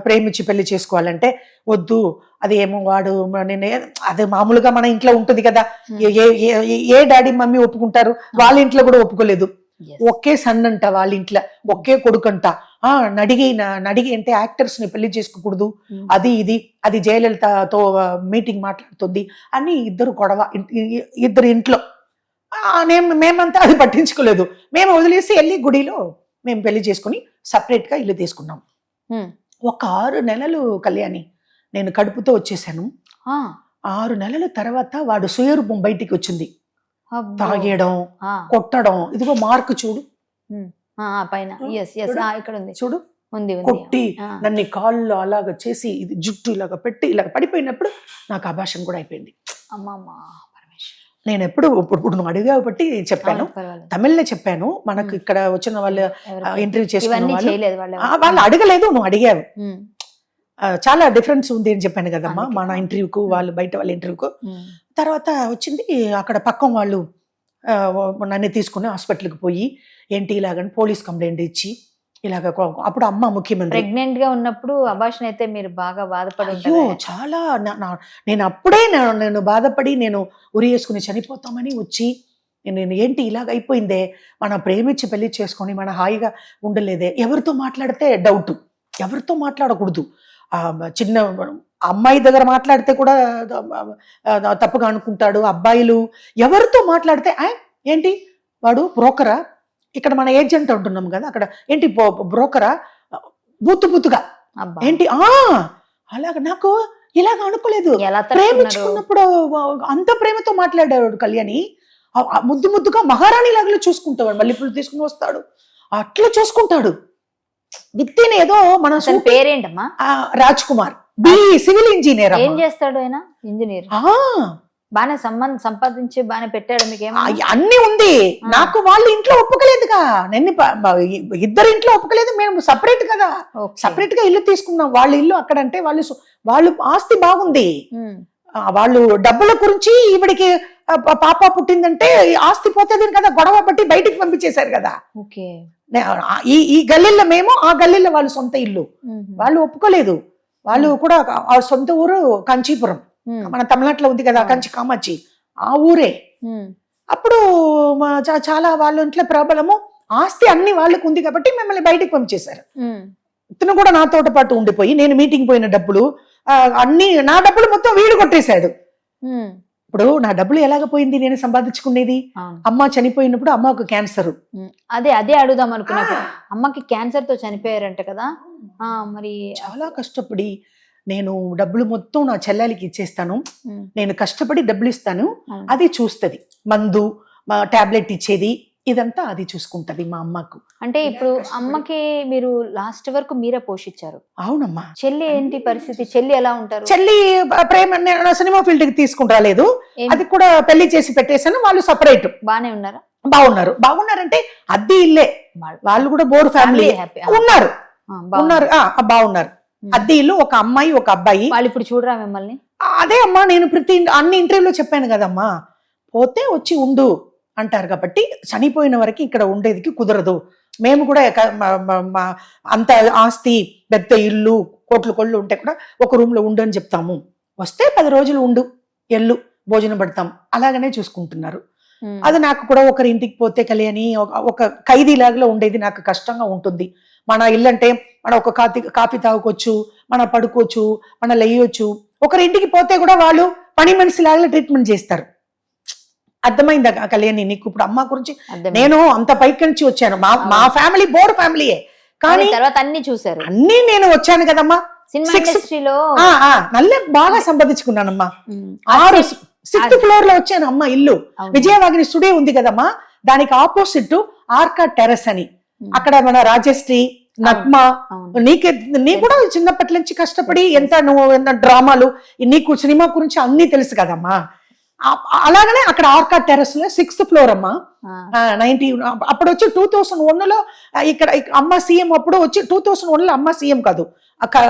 ప్రేమించి పెళ్లి చేసుకోవాలంటే వద్దు, అది ఏమో వాడు నేను అదే మామూలుగా మన ఇంట్లో ఉంటుంది కదా, ఏ డాడీ మమ్మీ ఒప్పుకుంటారు, వాళ్ళ ఇంట్లో కూడా ఒప్పుకోలేదు. ఒకే సన్ అంట వాళ్ళ ఇంట్లో, ఒకే కొడుకంట. నడిగి అంటే యాక్టర్స్ ని పెళ్లి చేసుకోకూడదు, అది ఇది, అది జయలలితతో మీటింగ్ మాట్లాడుతుంది అని ఇద్దరు గొడవ, ఇద్దరు ఇంట్లో. మేమంతా అది పట్టించుకోలేదు. మేము వదిలేసి వెళ్ళి గుడిలో మేము పెళ్లి చేసుకుని సపరేట్ గా ఇల్లు తీసుకున్నాం. ఒక 6 నెలలు కళ్యాణి నేను కడుపుతో వచ్చేసాను. 6 నెలల తర్వాత వాడు సుయరూపం బయటికి వచ్చింది. తాగేయడం, కొట్టడం, ఇదిగో మార్క్ చూడు పైన, ఇక్కడ ఉంది చూడు, కొట్టి నన్ను కాళ్ళు అలాగ చేసి ఇది జుట్టు ఇలాగ పెట్టి ఇలాగ పడిపోయినప్పుడు నాకు అభాషణ కూడా అయిపోయింది. నేను ఎప్పుడు ఇప్పుడు నువ్వు అడిగావు బట్టి చెప్పాను, తమిళ్లో చెప్పాను. మనకు ఇక్కడ వచ్చిన వాళ్ళు ఇంటర్వ్యూ చేసుకున్న వాళ్ళు అడగలేదు, నువ్వు అడిగావు. చాలా డిఫరెన్స్ ఉంది అని చెప్పాను కదమ్మా మన ఇంటర్వ్యూకు వాళ్ళు బయట వాళ్ళ ఇంటర్వ్యూకు. తర్వాత వచ్చింది అక్కడ పక్కన వాళ్ళు నన్ను తీసుకుని హాస్పిటల్కి పోయి ఏంటి ఇలాగని పోలీస్ కంప్లైంట్ ఇచ్చి ఇలాగ. అప్పుడు అమ్మ ముఖ్యమంత్రి ప్రెగ్నెంట్ గా ఉన్నప్పుడు అభాషణ అయితే మీరు బాగా బాధపడి చాలా. నేను అప్పుడే నేను బాధపడి నేను ఉరి వేసుకుని చనిపోతామని వచ్చి నేను ఏంటి ఇలాగ అయిపోయిందే, మనం ప్రేమించి పెళ్లి చేసుకొని మన హాయిగా ఉండలేదే. ఎవరితో మాట్లాడితే డౌట్, ఎవరితో మాట్లాడకూడదు. చిన్న అమ్మాయి దగ్గర మాట్లాడితే కూడా తప్పుగా అనుకుంటాడు. అబ్బాయిలు ఎవరితో మాట్లాడితే ఏంటి వాడు బ్రోకరా, ఇక్కడ మన ఏజెంట్ అంటున్నాం కదా, అక్కడ ఏంటి బ్రోకరా, బూతుగా ఏంటి అలాగ. నాకు ఇలాగ అనుకోలేదు. ప్రేమించుకున్నప్పుడు అంత ప్రేమతో మాట్లాడాడు కళ్యాణి. ముద్దుగా మహారాణి లాగా చూసుకుంటాడు, మళ్ళీ ఇప్పుడు తీసుకుని వస్తాడు, అట్లా చూసుకుంటాడు. విత్తిని ఏదో మన పేరేంటమ్మా? Raj Kumar, civil engineer. ఏం చేస్తాడు ఆయన? ఇంజనీర్. బానే సంపాదించి బానే పెట్టాడు మీకేమో? అన్ని ఉంది. నాకు వాళ్ళ ఇంట్లో ఒప్పుకోలేదుగా, నేను ఇద్దరు ఇంట్లో ఒప్పుకోలేదు, మేము సపరేట్ కదా, సపరేట్ గా ఇల్లు తీసుకున్నాం. వాళ్ళ ఇల్లు అక్కడ అంటే వాళ్ళు ఆస్తి బాగుంది, వాళ్ళు డబ్బుల గురించి ఈవిడికి పాప పుట్టిందంటే ఆస్తి పోతుంది కదా, గొడవ పట్టి బయటికి పంపించేశారు కదా. ఈ గల్లీలో మేము, ఆ గల్లీలో వాళ్ళు సొంత ఇల్లు, వాళ్ళు ఒప్పుకోలేదు. వాళ్ళు కూడా ఆ సొంత ఊరు కంచీపురం, మన తమిళనాడులో ఉంది కదా కంచి కామాచి, ఆ ఊరే. అప్పుడు చాలా వాళ్ళ ఇంట్లో ప్రాబ్లము, ఆస్తి అన్ని వాళ్ళకు ఉంది కాబట్టి మిమ్మల్ని బయటికి పంపించేశారు. ఇతను కూడా నాతో పాటు ఉండిపోయి నేను మీటింగ్ పోయిన డబ్బులు అన్ని, నా డబ్బులు మొత్తం వీడు కొట్టేశాడు. ఇప్పుడు నా డబ్బులు ఎలాగపోయింది, నేను సంపాదించుకునేది. అమ్మ చనిపోయినప్పుడు అమ్మకు క్యాన్సర్. అదే అడుగుదాం అనుకున్నా. అమ్మకి క్యాన్సర్ తో చనిపోయారంట కదా, మరి చాలా కష్టపడి నేను డబ్బులు మొత్తం నా చెల్లెలికి ఇచ్చేస్తాను, నేను కష్టపడి డబ్బులు ఇస్తాను, అది చూస్తుంది. మందు టాబ్లెట్ ఇచ్చేది ఇదంతా అది చూసుకుంటది మా అమ్మకు. అంటే ఇప్పుడు అమ్మకి మీరు లాస్ట్ వరకు మీరే పోషించారు? అవునమ్మా. చెల్లి ఏంటి పరిస్థితి? చెల్లి ఎలా ఉంటారు? చెల్లి ప్రేమ సినిమా ఫీల్డ్ కి తీసుకుంటా లేదు, అది కూడా పెళ్లి చేసి పెట్టేశాను. వాళ్ళు సపరేట్. బానే ఉన్నారా? బాగున్నారంటే అద్దె ఇల్లే, వాళ్ళు కూడా బోర్ ఫ్యామిలీ ఉన్నారు. బాగున్నారు. అద్దె ఇల్లు, ఒక అమ్మాయి ఒక అబ్బాయి. వాళ్ళు ఇప్పుడు చూడరా మిమ్మల్ని? అదే అమ్మా, నేను అన్ని ఇంటర్వ్యూలో చెప్పాను కదమ్మా, పోతే వచ్చి ఉండు అంటారు కాబట్టి చనిపోయిన వరకు ఇక్కడ ఉండేదికి కుదరదు. మేము కూడా అంత ఆస్తి, పెద్ద ఇల్లు, కోట్లు ఉంటే కూడా ఒక రూమ్ లో ఉండు అని చెప్తాము. వస్తే 10 రోజులు ఉండు, ఎల్లు, భోజనం పెడతాం, అలాగనే చూసుకుంటున్నారు. అది నాకు కూడా ఒకరి ఇంటికి పోతే కళ్యాణి ఒక ఖైదీలాగా ఉండేది, నాకు కష్టంగా ఉంటుంది. మన ఇల్లు అంటే మనం ఒక కాఫీ తాగుకోవచ్చు, మనం పడుకోవచ్చు, మనం లేయొచ్చు. ఒకరి ఇంటికి పోతే కూడా వాళ్ళు పని మనిషి లాగా ట్రీట్మెంట్ చేస్తారు. అర్థమైందా కళ్యాణి నీకు? ఇప్పుడు అమ్మ గురించి నేను అంత పైకి నుంచి వచ్చాను, మా ఫ్యామిలీ బోర్ ఫ్యామిలీయే, కానీ తర్వాత అన్ని చూసారు. అన్ని నేను వచ్చాను కదమ్మా, నల్ల బాగా సంపాదించుకున్నానమ్మా. 6th ఫ్లోర్ లో వచ్చాను అమ్మ ఇల్లు. విజయవాగిని స్టూడియో ఉంది కదమ్మా, దానికి ఆపోజిట్ ఆర్కా టెర్రస్ అని, అక్కడ మన రాజశ్రీ, నగ్మ, నీ కూడా చిన్నప్పటి నుంచి కష్టపడి ఎంత డ్రామాలు, నీకు సినిమా గురించి అన్ని తెలుసు కదమ్మా. అలాగనే అక్కడ ఆర్కాడ్ టెర్రస్ లో 6th ఫ్లోర్ అమ్మా. 90 అప్పుడు వచ్చి 2001 లో ఇక్కడ అమ్మ సీఎం, అప్పుడు వచ్చి 2001 లో అమ్మ సీఎం కాదు,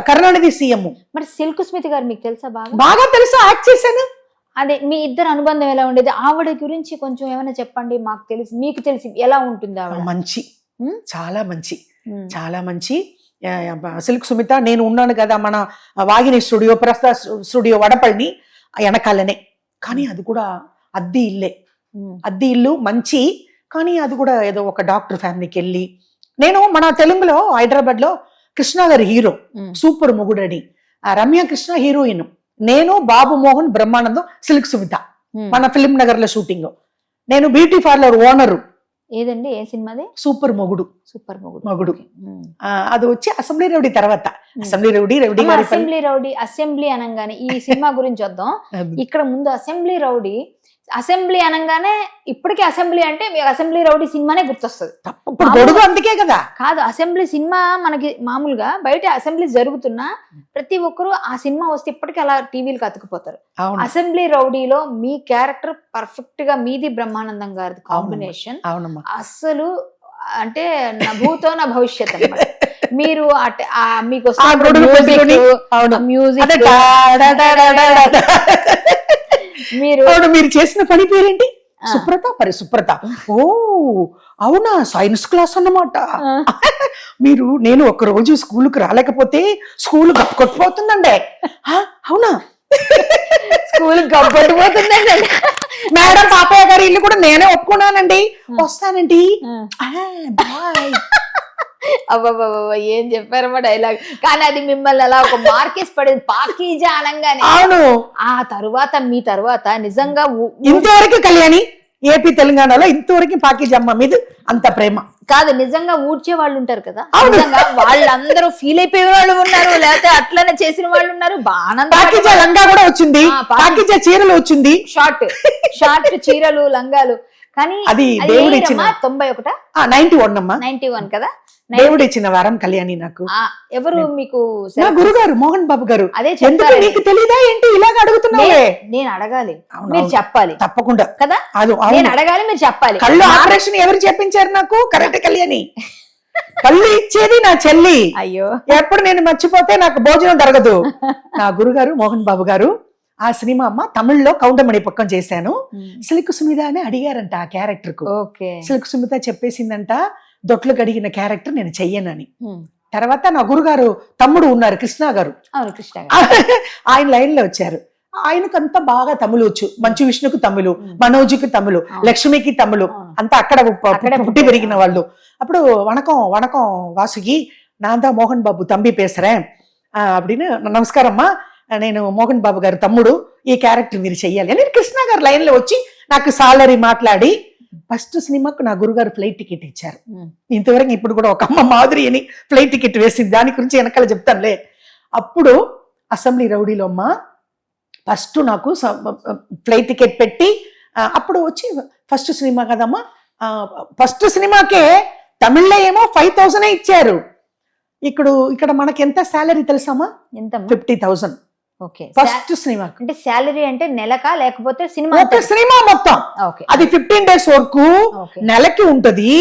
కరుణానిధి సీఎం. మరి సిల్క్ స్మిత్ గారు మీకు తెలుసా? బాగా తెలుసా, యాక్ట్ చేశాను. అదే మీ ఇద్దరు అనుబంధం ఎలా ఉండేది? ఆవిడ గురించి కొంచెం ఏమైనా చెప్పండి, మాకు తెలిసి మీకు తెలిసి ఎలా ఉంటుంది ఆవిడ? మంచి, చాలా మంచి, చాలా మంచి. సిల్క్ సుమిత నేను ఉన్నాను కదా మన వాగిని స్టూడియో, ప్రసాద్ స్టూడియో వడపల్ని వెనకాలనే. కానీ అది కూడా అద్దె ఇల్లే, అద్దె ఇల్లు మంచి. కానీ అది కూడా ఏదో ఒక డాక్టర్ ఫ్యామిలీకి వెళ్ళి, నేను మన తెలుగులో హైదరాబాద్ లో కృష్ణ గారి హీరో, సూపర్ మొగుడని, రమ్య కృష్ణ హీరోయిన్, నేను బాబు మోహన్ బ్రహ్మానందం, సిల్క్ సుమిత మన ఫిలిం నగర్ లో షూటింగ్. నేను బ్యూటీ పార్లర్ ఓనరు. ఏదండి, ఏ సినిమాది? సూపర్ మొగుడు. సూపర్ మొగుడు అది వచ్చి అసెంబ్లీ రౌడీ తర్వాత. Assembly rowdy assembly rowdy, assembly అనగానే ఈ సినిమా గురించి వద్దాం. ఇక్కడ ముందు అసెంబ్లీ రౌడీ, అసెంబ్లీ అనగానే ఇప్పటికీ అసెంబ్లీ అంటే మీకు అసెంబ్లీ రౌడీ సినిమానే గుర్తొస్తుంది. అందుకే కదా. కాదు, అసెంబ్లీ సినిమా మనకి మామూలుగా బయట అసెంబ్లీ జరుగుతున్నా ప్రతి ఒక్కరు ఆ సినిమా వస్తే ఇప్పటికీ అలా టీవీలకు అతుకుపోతారు. అసెంబ్లీ రౌడీలో మీ క్యారెక్టర్ పర్ఫెక్ట్ గా మీది బ్రహ్మానందం గారి కాంబినేషన్ అసలు అంటే నా భూతో నా భవిష్యత్ అన్నమాట. మీరు మీకు మ్యూజిక్, మీరు చేసిన పని పేరేంటి? సుప్రత, పరిశుభ్రత. ఓ అవునా, సైన్స్ క్లాస్ అన్నమాట. నేను ఒక రోజు స్కూల్కి రాలేకపోతే స్కూల్ గప్పకొట్టిపోతుందండి. అవునా, స్కూల్ గప్పట్టిపోతుందండి. మేడం పాపయ్య గారి ఇల్లు కూడా నేనే ఒప్పుకున్నానండి, వస్తానండి. అబ్బాబా ఏం చెప్పారమ్మా డైలాగ్. కానీ అది మిమ్మల్ని అలా ఒక మార్కేసి పడేది పాకీజా అనగానే. అవును, ఆ తరువాత మీ తర్వాత నిజంగా ఇంతవరకు కళ్యాణి ఏపీ తెలంగాణలో ఇంతవరకు పాకీజమ్మ మీద అంత ప్రేమ కాదు, నిజంగా ఊడ్చే వాళ్ళు ఉంటారు కదా, నిజంగా వాళ్ళందరూ ఫీల్ అయిపోయే వాళ్ళు ఉన్నారు, లేకపోతే అట్లనే చేసిన వాళ్ళు ఉన్నారు. పాకీజా లంగా కూడా వచ్చింది, పాకీజా చీరలు వచ్చింది, షార్ట్ చీరలు లంగాలు. కానీ అది దేవుడు ఇచ్చిన 91 అమ్మా, 91 కదా, దేవుడు ఇచ్చిన వరం కళ్యాణి నాకు. ఎవరు మీకు? నా గురుగారు మోహన్ బాబు గారు. అదే నీకు తెలీదా ఏంటి ఇలాగ అడుగుతున్నావే? నేను అడగాలి, మీరు చెప్పాలి. తప్పకుండా కదా, నేను అడగాలి, మీరు చెప్పాలి. కళ్ళు ఆపరేషన్ ఎవరు చెప్పించారు నాకు? కరెక్ట్ కళ్యాణి. కళ్ళు ఇచ్చేది నా చెల్లి. అయ్యో, ఎప్పుడు నేను మర్చిపోతే నాకు భోజనం జరగదు. నా గురుగారు మోహన్ బాబు గారు. ఆ సినిమా అమ్మ తమిళ్లో కౌంటమణి పక్కన చేశాను. సిల్క్ సుమిత అని అడిగారంట ఆ క్యారెక్టర్ కు. సిల్క్ సుమిత చెప్పేసిందంట, దొట్లు గడిగిన క్యారెక్టర్ నేను చెయ్యనని. తర్వాత నా గురుగారు తమ్ముడు ఉన్నారు, కృష్ణ గారు. ఆయన లైన్ లో వచ్చారు. ఆయనకంతా బాగా తమిళ వచ్చు. మంచు విష్ణుకు తమిళు, మనోజ్కి తమిళు, లక్ష్మికి తమిళు, అంతా అక్కడ పుట్టి పెరిగిన వాళ్ళు. అప్పుడు వణకం వణకం వాసుకి, నాందా మోహన్ బాబు తంబి పేసరే அப்படின்னு, నమస్కారమ్మా, నేను మోహన్ బాబు గారు తమ్ముడు, ఈ క్యారెక్టర్ మీరు చెయ్యాలి అని కృష్ణ గారు లైన్ లో వచ్చి నాకు సాలరీ మాట్లాడి ఫస్ట్ సినిమాకు నా గురుగారు ఫ్లైట్ టికెట్ ఇచ్చారు. ఇంతవరకు ఇప్పుడు కూడా ఒక అమ్మ మాధురి అని ఫ్లైట్ టికెట్ వేసింది, దాని గురించి వెనకాల చెప్తానులే. అప్పుడు అసెంబ్లీ రౌడీలో అమ్మ ఫస్ట్ నాకు ఫ్లైట్ టికెట్ పెట్టి, అప్పుడు వచ్చి ఫస్ట్ సినిమా కదమ్మా, ఫస్ట్ సినిమాకే తమిళ్లో ఏమో 5,000 ఇచ్చారు. ఇక్కడ మనకి ఎంత శాలరీ తెలుసామా? ఎంత? 50,000. ఫస్ట్ సినిమా అంటే శాలరీ అంటే నెలకా లేకపోతే సినిమా? ఒక సినిమా మొత్తం అది 15 days వరకు నెలకి ఉంటది.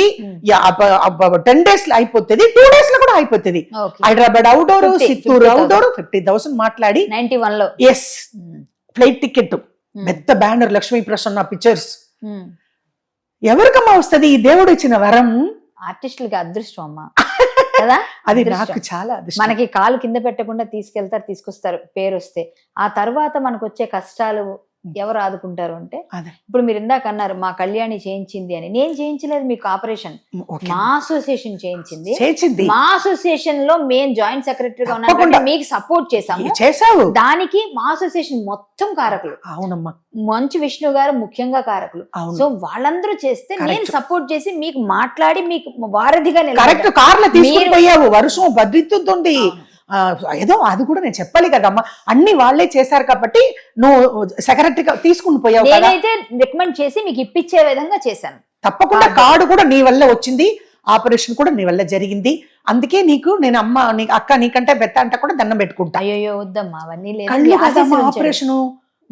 10 days లో అయిపోతుంది, 2 days లో కూడా అయిపోతుంది. Hyderabad outdoor, Chittoor outdoor. 50,000 మాట్లాడి 91 లో ఎస్ ఫ్లైట్ టికెట్, పెద్ద బ్యానర్, లక్ష్మీ ప్రసన్న పిక్చర్స్. ఎవరికమ్మా వస్తుంది ఈ దేవుడు ఇచ్చిన వరం? ఆర్టిస్టులకి అదృష్టం అమ్మా కదా. అది నాకు చాలా మనకి కాలు కింద పెట్టకుండా తీసుకెళ్తారు, తీసుకొస్తారు పేరు వస్తే. ఆ తర్వాత మనకు వచ్చే కష్టాలు ఎవరు ఆదుకుంటారు అంటే, ఇప్పుడు మీరు ఇందాక అన్నారు మా కళ్యాణి చేయించింది అని. నేను చేయించలేదు, మీకు ఆపరేషన్ మా అసోసియేషన్ చేయించింది. మా అసోసియేషన్ లో మేము జాయింట్ సెక్రటరీగా ఉన్నాం, మీకు సపోర్ట్ చేసాము. దానికి మా అసోసియేషన్ మొత్తం కారకులు. అవునమ్మా, మంచు విష్ణు గారు ముఖ్యంగా కారకులు. సో వాళ్ళందరూ చేస్తే నేను సపోర్ట్ చేసి మీకు మాట్లాడి మీకు వారధిగా వర్షం భద్రతుంది. ఏదో అది కూడా నేను చెప్పాలి కదమ్మా, అన్ని వాళ్ళే చేశారు కాబట్టి నువ్వు సెక్రటరీగా తీసుకుని పోయావు. నేనైతే రికమెండ్ చేసి మీకు ఇప్పించే విధంగా చేశాను. తప్పకుండా కార్డు కూడా నీ వల్ల వచ్చింది. ఆపరేషన్ కూడా నీ వల్ల జరిగింది. అందుకే నేను అమ్మ అక్క నీకంటే బెత్త అంటే కూడా దండం పెట్టుకుంటా. అయ్యో వద్దమ్మా అవన్నీ కళ్ళు కదమ్మా ఆపరేషను,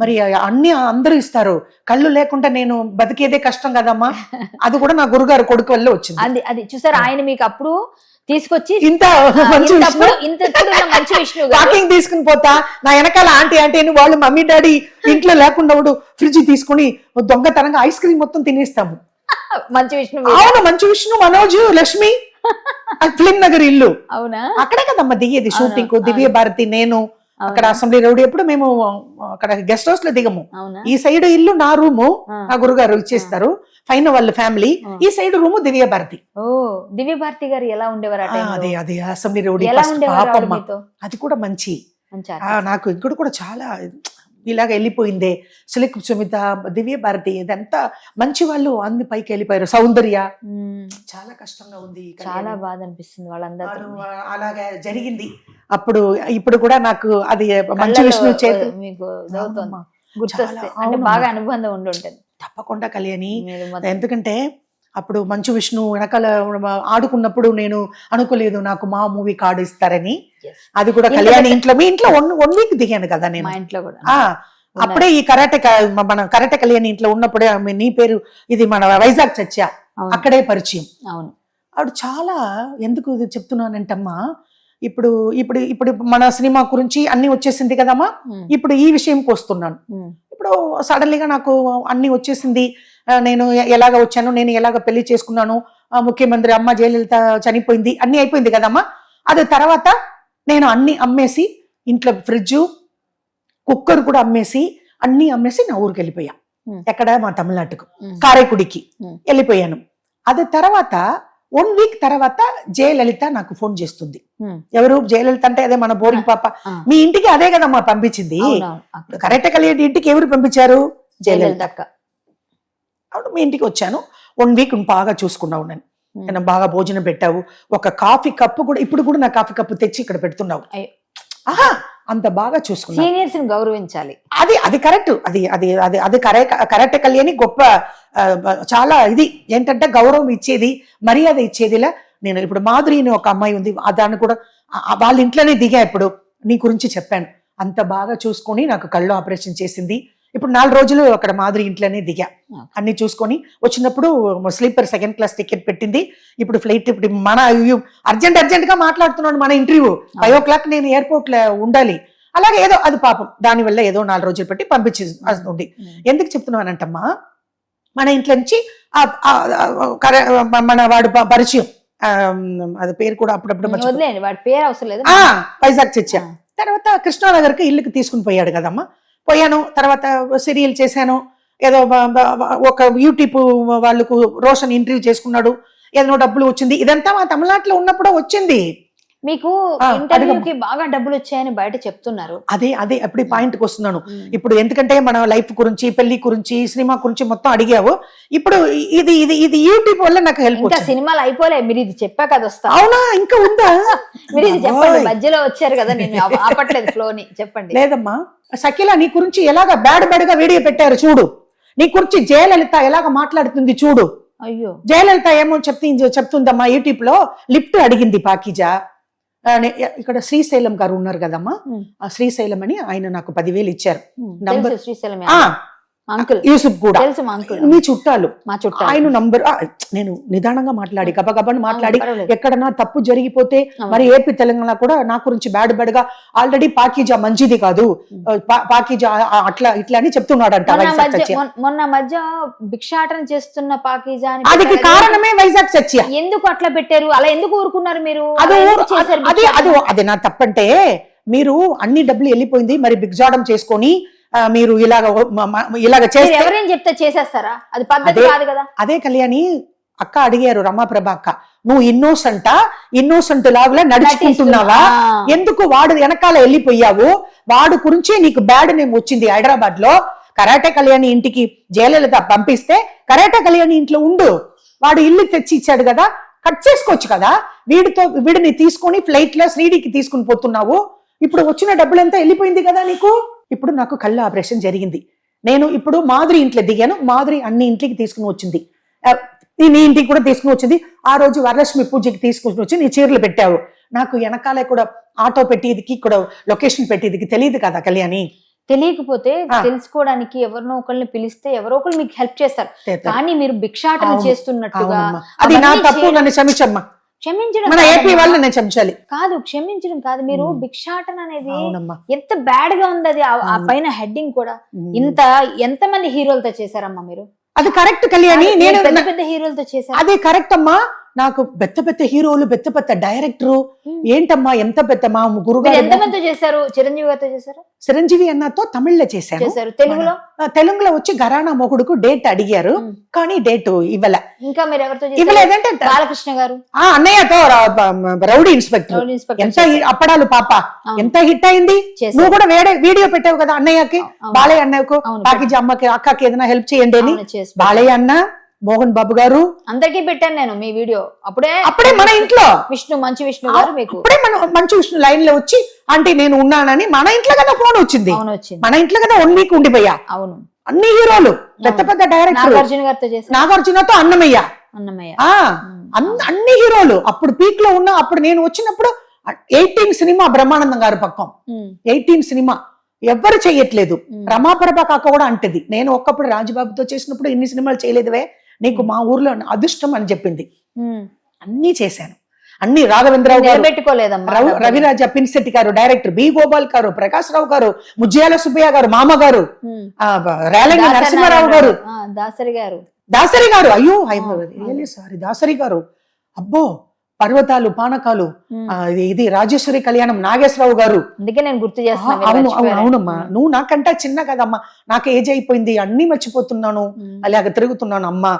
మరి అన్ని అందరూ ఇస్తారు, కళ్ళు లేకుండా నేను బతికేదే కష్టం కదమ్మా. అది కూడా నా గురుగారు కొడుకు వల్ల వచ్చింది. అది చూసారు ఆయన మీకు అప్పుడు తీసుకొచ్చి ఇంత మంచి విష్ణు వాకింగ్ తీసుకుని పోతా, నా వెనకాల ఆంటీ అని వాళ్ళు మమ్మీ డాడీ ఇంట్లో లేకుండా ఫ్రిడ్జ్ తీసుకుని దొంగతనంగా ఐస్ క్రీమ్ మొత్తం తినేస్తాము. మంచి విష్ణు. అవును మంచి విష్ణు, మనోజ్, లక్ష్మి, ఫిలిం నగర్ ఇల్లు. అవునా? అక్కడే కదమ్మా దిగేది షూటింగ్. దివ్య భారతి, నేను అక్కడ అసెంబ్లీ రౌడీ ఎప్పుడు మేము అక్కడ గెస్ట్ హౌస్ లో దిగము. ఈ సైడ్ ఇల్లు నా రూము, నా గురుగారు ఇచ్చేస్తారు, పైన వాళ్ళ ఫ్యామిలీ, ఈ సైడ్ రూము దివ్య భారతి. ఓ దివ్య భారతి గారు ఎలా ఉండేవారు? అదే అసెంబ్లీ రౌడీ. అది కూడా మంచి. నాకు ఇక్కడ కూడా చాలా ఇలాగ వెళ్ళిపోయిందే. సిలిక్ సుమిత, దివ్య భారతి, ఇదంతా మంచి వాళ్ళు అన్ని పైకి వెళ్ళిపోయారు. సౌందర్య చాలా కష్టంగా ఉంది, చాలా బాధ అనిపిస్తుంది వాళ్ళందరూ. అలాగా జరిగింది అప్పుడు. ఇప్పుడు కూడా నాకు అది మంచి విష్ణు చేతి మీకు అంటే బాగా అనుబంధం ఉండుంటది. తప్పకుండా కళ్యాణి. ఎందుకంటే అప్పుడు మంచు విష్ణు వెనకాల ఆడుకున్నప్పుడు నేను అనుకోలేదు నాకు మా మూవీ కార్డు ఇస్తారని. అది కూడా కళ్యాణి ఇంట్లో, మీ ఇంట్లో 1 వీక్ దిగాను కదా నేను. మా ఇంట్లో కూడా అప్పుడే ఈ మన కరాటే కళ్యాణి ఇంట్లో ఉన్నప్పుడే నీ పేరు ఇది మన వైజాగ్ చర్చ అక్కడే పరిచయం. అవును. ఆవిడ చాలా, ఎందుకు చెప్తున్నానంటమ్మా, ఇప్పుడు ఇప్పుడు ఇప్పుడు మన సినిమా గురించి అన్ని వచ్చేసింది కదమ్మా. ఇప్పుడు ఈ విషయంకి వస్తున్నాను. ఇప్పుడు సడన్లీగా నాకు అన్ని వచ్చేసింది. నేను ఎలాగ వచ్చాను, నేను ఎలాగ పెళ్లి చేసుకున్నాను, ముఖ్యమంత్రి అమ్మ జయలలిత చనిపోయింది, అన్ని అయిపోయింది కదమ్మా. అది తర్వాత నేను అన్ని అమ్మేసి, ఇంట్లో ఫ్రిడ్జ్, కుక్కర్ కూడా అమ్మేసి, అన్ని అమ్మేసి నా ఊరికి వెళ్ళిపోయా. ఎక్కడ? మా తమిళనాడుకు, కారైకుడికి వెళ్ళిపోయాను. అది తర్వాత 1 వీక్ తర్వాత జయలలిత నాకు ఫోన్ చేస్తుంది. ఎవరు? జయలలిత అంటే అదే మన బోరింగ్ పాప. మీ ఇంటికి అదే కదమ్మా పంపించింది. కరెక్ట్ కళ్యాణి ఇంటికి ఎవరు పంపించారు? జయలలిత. అప్పుడు మీ ఇంటికి వచ్చాను. 1 వీక్ బాగా చూసుకున్నావు నన్ను, బాగా భోజనం పెట్టావు. ఒక కాఫీ కప్పు కూడా, ఇప్పుడు కూడా నా కాఫీ కప్పు తెచ్చి ఇక్కడ పెడుతున్నావు. ఆహా, అంత బాగా చూసుకున్నావు. సీనియర్స్ ని గౌరవించాలి. అది కరెక్ట్. అది కరెక్ట్ కళ్యాణి గొప్ప, చాలా ఇది ఏంటంటే గౌరవం ఇచ్చేది, మర్యాద ఇచ్చేదిలా. నేను ఇప్పుడు మాధురి అని ఒక అమ్మాయి ఉంది, దాన్ని కూడా వాళ్ళ ఇంట్లోనే దిగా. ఇప్పుడు నీ గురించి చెప్పాను, అంత బాగా చూసుకొని నాకు కళ్ళు ఆపరేషన్ చేసింది. ఇప్పుడు 4 రోజులు అక్కడ మాధురి ఇంట్లోనే దిగా, అన్ని చూసుకొని వచ్చినప్పుడు స్లీపర్ 2nd క్లాస్ టికెట్ పెట్టింది. ఇప్పుడు ఫ్లైట్, ఇప్పుడు మన అర్జెంట్ గా మాట్లాడుతున్నాను, మన ఇంటర్వ్యూ 5 o'clock నేను ఎయిర్పోర్ట్ లో ఉండాలి. అలాగే ఏదో అది పాపం దానివల్ల ఏదో 4 రోజులు పెట్టి పంపించేస్తుంది. ఎందుకు చెప్తున్నానంటమ్మా, మన ఇంట్లో నుంచి మన వాడు పరిచయం, అది పేరు కూడా అప్పుడప్పుడు వైజాగ్ చర్చ. తర్వాత కృష్ణానగర్కి ఇల్లుకి తీసుకుని పోయాడు కదమ్మా. పోయాను, తర్వాత సీరియల్ చేశాను. ఏదో ఒక యూట్యూబ్ వాళ్ళకు రోషన్ ఇంటర్వ్యూ చేసుకున్నాడు, ఏదో డబ్బులు వచ్చింది. ఇదంతా మా తమిళనాడులో ఉన్నప్పుడు వచ్చింది. మీకు ఇంటర్వ్యూకి బాగా డబ్బులు వచ్చాయని బయట చెప్తున్నారు. అదే అప్పుడు పాయింట్కి వస్తున్నాను. ఇప్పుడు ఎందుకంటే మన లైఫ్ గురించి, పెళ్లి గురించి, సినిమా గురించి మొత్తం అడిగావు. ఇప్పుడు ఇది యూట్యూబ్ వల్ల నాకు హెల్ప్. ఇంకా సినిమాలు అయిపోలే, మీరు ఇది చెప్పాక అది వస్తా. అవునా? ఇంకా ఉందా? మీరు ఇది చెప్పండి, మధ్యలో వచ్చారు కదా, నేను ఆపట్లేదు ఫ్లోని. చెప్పండి. లేదమ్మా, సకిల నీ గురించి ఎలాగ బ్యాడ్ గా వీడియో పెట్టారు చూడు. నీ గురించి జయలలిత ఎలాగ మాట్లాడుతుంది చూడు. అయ్యో, జయలలిత ఏమో చెప్తుందమ్మా, యూట్యూబ్ లో లిఫ్ట్ అడిగింది పాకిజా. ఇక్కడ శ్రీశైలం గారు ఉన్నారు కదమ్మా, ఆ శ్రీశైలం అని ఆయన నాకు 10,000 ఇచ్చారు. నంబర్ యూసుఫ్ కూడా మీ చుట్టాలు, ఆయన నంబర్. నేను నిదానంగా మాట్లాడి గబగబని మాట్లాడి, ఎక్కడన్నా తప్పు జరిగిపోతే మరి ఏపీ తెలంగాణ కూడా నా గురించి బ్యాడ్ గా ఆల్రెడీ పాకిజా మంచిది కాదు, పాకిజా అట్లా ఇట్లా అని చెప్తున్నాడంట. మొన్న మధ్య భిక్షాటన చేస్తున్న పాకిజా, అది కారణమే వైజాగ్ చర్చ. ఎందుకు అట్లా పెట్టారు? అలా ఎందుకు ఊరుకున్నారు మీరు? అది నా తప్పంటే, మీరు అన్ని డబ్బులు వెళ్ళిపోయింది, మరి భిక్షాటం చేసుకొని మీరు ఇలాగ చేస్తే ఎవరేం చెప్తే చేసేస్తారా? అది పద్ధతి కాదు కదా. అదే కళ్యాణి అక్క అడిగారు, రమాప్రభ అక్క, నువ్వు ఇన్నోసెంట్ లాగా నడుచుకుంటున్నావా? ఎందుకు వాడు వెనకాల వెళ్ళిపోయావు? వాడు గురించే నీకు బ్యాడ్ నేమ్ వచ్చింది. హైదరాబాద్ లో కరాటే కళ్యాణి ఇంటికి జయలలిత పంపిస్తే కరాటే కళ్యాణి ఇంట్లో ఉండు, వాడు ఇల్లు తెచ్చి ఇచ్చాడు కదా, కట్ చేసుకోవచ్చు కదా. వీడిని తీసుకొని ఫ్లైట్ లో శ్రీడికి తీసుకుని పోతున్నావు. ఇప్పుడు వచ్చిన డబ్బులంతా వెళ్ళిపోయింది కదా నీకు. ఇప్పుడు నాకు కళ్ళ ఆపరేషన్ జరిగింది. నేను ఇప్పుడు మాధురి ఇంట్లో దిగాను, మాధురి అన్ని ఇంట్లోకి తీసుకుని వచ్చింది. నీ ఇంటికి కూడా తీసుకుని వచ్చింది. ఆ రోజు వరలక్ష్మి పూజకి తీసుకుని వచ్చి నీ చీరలు పెట్టావు. నాకు వెనకాలే కూడా ఆటో పెట్టేదికి కూడా లొకేషన్ పెట్టేదికి తెలియదు కదా కళ్యాణి. తెలియకపోతే తెలుసుకోవడానికి ఎవరినో ఒకరిని పిలిస్తే ఎవరో ఒకరు మీకు హెల్ప్ చేస్తారు. కానీ మీరు భిక్షాటన చేస్తున్నట్టుగా అది నా తప్పు, నన్ను క్షమించమ్మా. క్షమించడం మన ఏపీ వాళ్ళు నేను క్షమించాలి కాదు, క్షమించడం కాదు. మీరు భిక్షాటన అనేది ఎంత బ్యాడ్ గా ఉంది. అది ఆ పైన హెడ్డింగ్ కూడా ఎంతమంది హీరోలతో చేశారమ్మా మీరు? అది కరెక్ట్ కళ్యాణి, నేను పెద్ద పెద్ద హీరోలతో చేశారు. అదే కరెక్ట్ అమ్మా. నాకు పెద్ద పెద్ద హీరోలు, పెద్ద పెద్ద డైరెక్టర్ ఏంటమ్మా, ఎంత పెద్ద మా గురుగారు. ఎంతమందితో చేశారు? చిరంజీవి గారితో చేశారు. చిరంజీవి అన్నతో తమిళ్లో చేశారు. తెలుగులో వచ్చి ఘరానా మొగుడుకు డేట్ అడిగారు, కానీ డేట్ ఇవ్వలే. ఇంకా మీరు ఎవరితో ఇవ్వలేదంటే బాలకృష్ణ గారు అన్నయ్యతో రౌడీ ఇన్స్పెక్టర్. ఎంత అప్పడాలు పాప ఎంత హిట్ అయింది. నువ్వు కూడా వీడియో పెట్టావు కదా అన్నయ్యకి, బాలయ్య అన్నయ్యకు, పాకిజీ అమ్మకి, అక్కకి ఏదైనా హెల్ప్ చేయండి అని. బాలయ్య అన్న, మోహన్ బాబు గారు అందరికీ పెట్టాను నేను మీ వీడియో. అప్పుడే మన ఇంట్లో మంచి విష్ణు గారు మీకు అప్పుడే మంచి విష్ణు లైన్ లో వచ్చి అంటే నేను ఉన్నానని మన ఇంట్లో కదా ఫోన్ వచ్చింది. మన ఇంట్లో కదా 1 వీక్ ఉండిపోయా. అవును, అన్ని హీరోలు, పెద్ద పెద్ద డైరెక్టర్, నాగార్జునతో అన్నమయ్య అన్ని హీరోలు అప్పుడు పీక్ లో ఉన్నా. అప్పుడు నేను వచ్చినప్పుడు 18 సినిమా బ్రహ్మానందం గారు పక్కం 18 సినిమా ఎవ్వరు చెయ్యట్లేదు. రమాప్రభ కాక కూడా అంటది, నేను ఒక్కప్పుడు రాజబాబుతో చేసినప్పుడు ఇన్ని సినిమాలు చేయలేదువే, నీకు మా ఊర్లో అదృష్టం అని చెప్పింది. అన్ని చేశాను, అన్ని. రాఘవేంద్రరావు గారు పెట్టుకోలేదమ్మా, రవిరాజ పిన్సెట్టి గారు డైరెక్టర్, బి గోపాల్ గారు, ప్రకాశ్ రావు గారు, ముజ్జయాల సుబ్బయ్య గారు, మామ గారు, రేలంగి నరసింహారావు గారు, దాసరి గారు, అయ్యో సారీ దాసరి గారు, అబ్బో పర్వతాలు పానకాలు, ఇది రాజేశ్వరి కళ్యాణం, నాగేశ్వరరావు గారు. అందుకే నేను గుర్తు చేస్తాను. అవునమ్మా, నువ్వు నాకంటే చిన్న కదమ్మా, నాకు ఏజ్ అయిపోయింది, అన్ని మర్చిపోతున్నాను, అలాగ తిరుగుతున్నాను అమ్మా.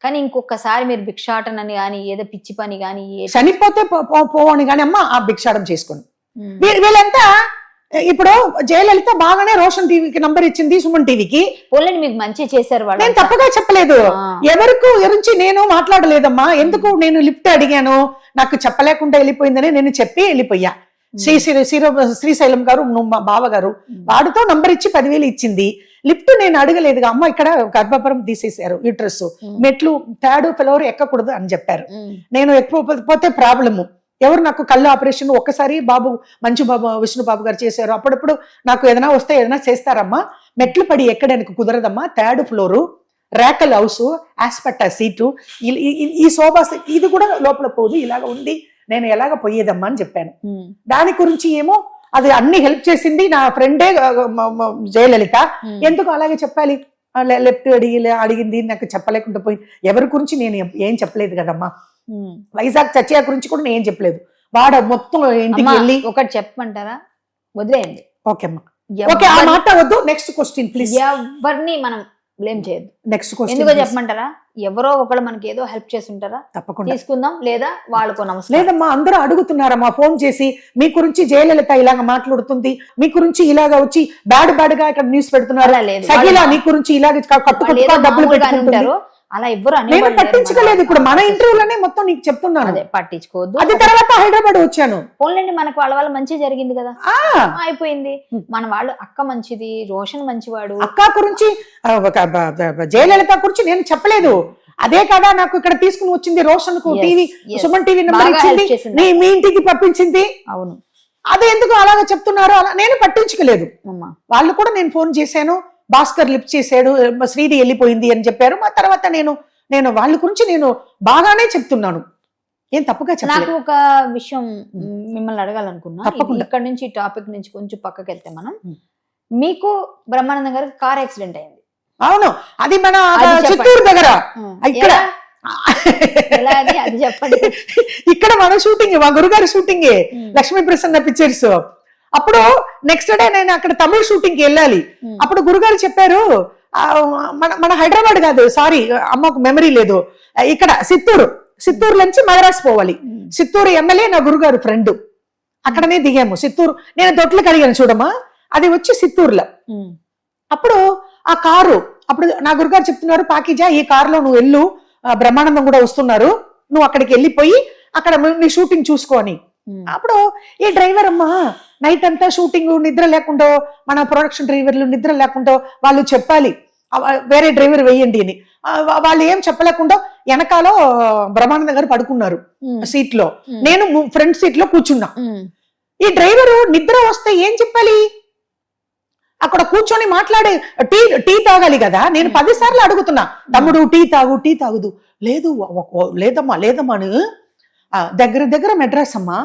కానీ ఇంకొకసారి మీరు భిక్షాటనని గాని ఏదో పిచ్చి పని గాని చనిపోతే పోవని గాని అమ్మా ఆ భిక్షాటం చేసుకోండి. వీళ్ళంతా ఇప్పుడు జయలలిత బాగానే రోషన్ టీవీకి నంబర్ ఇచ్చింది, సుమన్ టీవీకి. మీకు మంచి చేశారు వాళ్ళు, నేను తప్పగా చెప్పలేదు. ఎవరికి గురించి నేను మాట్లాడలేదమ్మా. ఎందుకు నేను లిఫ్ట్ అడిగాను, నాకు చెప్పలేకుండా వెళ్ళిపోయిందని నేను చెప్పి వెళ్ళిపోయా. శ్రీశైలం గారు, మా బావ గారు, వాడితో నంబర్ ఇచ్చి 10,000 ఇచ్చింది. లిఫ్ట్ నేను అడగలేదుగా. అమ్మ ఇక్కడ గర్భపురం తీసేశారు, యూట్రస్, మెట్లు 3rd ఫ్లోర్ ఎక్కకూడదు అని చెప్పారు. నేను ఎక్కకపోతే ప్రాబ్లము. ఎవరు నాకు కళ్ళు ఆపరేషన్ ఒక్కసారి బాబు మంచు బాబు విష్ణు బాబు గారు చేశారు. అప్పుడప్పుడు నాకు ఏదైనా వస్తే ఏదైనా చేస్తారమ్మా. మెట్లు పడి ఎక్కడానికి కుదరదమ్మా. 3rd ఫ్లోరు, రేకల్ హౌస్, ఆస్పెక్టా సీటు, ఈ సోఫా ఇది కూడా లోపల పోదు, ఇలాగ ఉంది, నేను ఎలాగ పోయేదమ్మా అని చెప్పాను. దాని గురించి ఏమో అది అన్ని హెల్ప్ చేసింది నా ఫ్రెండే జయలలిత. ఎందుకు అలాగే చెప్పాలి, లెఫ్ట్ అడిగింది నాకు చెప్పలేకుండా పోయి. ఎవరి గురించి నేను ఏం చెప్పలేదు కదమ్మా. వైజాగ్ చచ్చయ్య గురించి కూడా నేను ఏం చెప్పలేదు. వాడ మొత్తం ఇంటికి వెళ్ళి ఒకటి చెప్పమంటారా? వదిలేయండి. ఓకే అమ్మా, ఓకే, ఆ మాట వద్దు. Next question please. ఎవరిని మనం బ్లేమ్ చేయొద్దు. నెక్స్ట్ క్వశ్చన్ ఎందుకో చెప్పమంటారా? ఎవరో ఒకళ్ళు మనకి ఏదో హెల్ప్ చేస్తుంటారా, తప్పకుండా తీసుకుందాం. లేదా వాళ్ళకు నమస్కారం. లేదమ్మా, అందరూ అడుగుతున్నారమ్మా ఫోన్ చేసి, మీ గురించి జయలలిత ఇలాగ మాట్లాడుతుంది, మీ గురించి ఇలాగ వచ్చి బ్యాడ్ గా ఇక్కడ న్యూస్ పెడుతున్నారు, సగిలా నీ గురించి ఇలాగ కట్టుకుంటా డబ్బులు పెట్టుకుంటారు. అలా ఎవరు నేను పట్టించుకోలేదు. ఇప్పుడు మన ఇంటర్వ్యూలోనే మొత్తం నీకు చెప్తున్నాను, అదే పట్టించుకోవద్దు. అది తర్వాత హైదరాబాద్ వచ్చాను. పోన్లేండి, మనకు వాళ్ళ మంచి జరిగింది కదా, అయిపోయింది. మన వాళ్ళు అక్క మంచిది, రోషన్ మంచివాడు. అక్క గురించి జయలలిత గురించి నేను చెప్పలేదు. అదే కదా నాకు ఇక్కడ తీసుకుని వచ్చింది, రోషన్ కు టీవీ, సుమన్ టీవీ నెంబర్ ఇచ్చింది, మీ ఇంటికి పంపించింది. అవును, అదే ఎందుకు అలాగ చెప్తున్నారు? అలా నేను పట్టించుకోలేదు. వాళ్ళు కూడా నేను ఫోన్ చేశాను, భాస్కర్ లిఫ్ట్ చేశాడు, శ్రీది వెళ్ళిపోయింది అని చెప్పారు. మా తర్వాత నేను వాళ్ళ గురించి నేను బాగానే చెప్తున్నాను, ఏం తప్పుగా చెప్పలేదు. నాకు ఒక విషయం మిమ్మల్ని అడగాలనుకున్నా. ఇక్కడ నుంచి ఈ టాపిక్ నుంచి కొంచెం పక్కకి వెళ్తే, మనం మీకు బ్రహ్మానందం గారికి కార్ యాక్సిడెంట్ అయింది. అవును, అది మన చిత్తూరు దగ్గర. ఇక్కడ అది చెప్పండి. ఇక్కడ మన షూటింగ్, మా గురుగారి షూటింగ్, లక్ష్మీ ప్రసన్న పిక్చర్స్. అప్పుడు నెక్స్ట్ డే నేను అక్కడ తమిళ షూటింగ్ కి వెళ్ళాలి. అప్పుడు గురుగారు చెప్పారు, మన హైదరాబాద్ కాదు, సారీ అమ్మకు మెమరీ లేదు, ఇక్కడ చిత్తూరు నుంచి మద్రాసు పోవాలి. చిత్తూరు ఎమ్మెల్యే నా గురుగారు ఫ్రెండ్, అక్కడనే దిగాము. చిత్తూరు నేను దొట్లకు అడిగాను చూడమ్మా, అది వచ్చి చిత్తూరులో. అప్పుడు ఆ కారు, అప్పుడు నా గురుగారు చెప్తున్నారు, పాకిజా ఈ కారులో నువ్వు వెళ్ళు, బ్రహ్మానందం కూడా వస్తున్నారు, నువ్వు అక్కడికి వెళ్ళిపోయి అక్కడ నీ షూటింగ్ చూసుకోని. అప్పుడు ఈ డ్రైవర్ అమ్మా నైట్ అంతా షూటింగ్, నిద్ర లేకుండా, మన ప్రొడక్షన్ డ్రైవర్లు నిద్ర లేకుండా వాళ్ళు చెప్పాలి వేరే డ్రైవర్ వేయండి అని. వాళ్ళు ఏం చెప్పలేకుండా వెనకాల బ్రహ్మానంద గారు పడుకున్నారు సీట్ లో, నేను ఫ్రంట్ సీట్ లో కూర్చున్నా. ఈ డ్రైవరు నిద్ర వస్తే ఏం చెప్పాలి, అక్కడ కూర్చొని మాట్లాడే టీ తాగాలి కదా. నేను 10 సార్లు అడుగుతున్నా, తమ్ముడు టీ తాగుదు. లేదమ్మా అని. దగ్గర మెడ్రాస్ అమ్మా,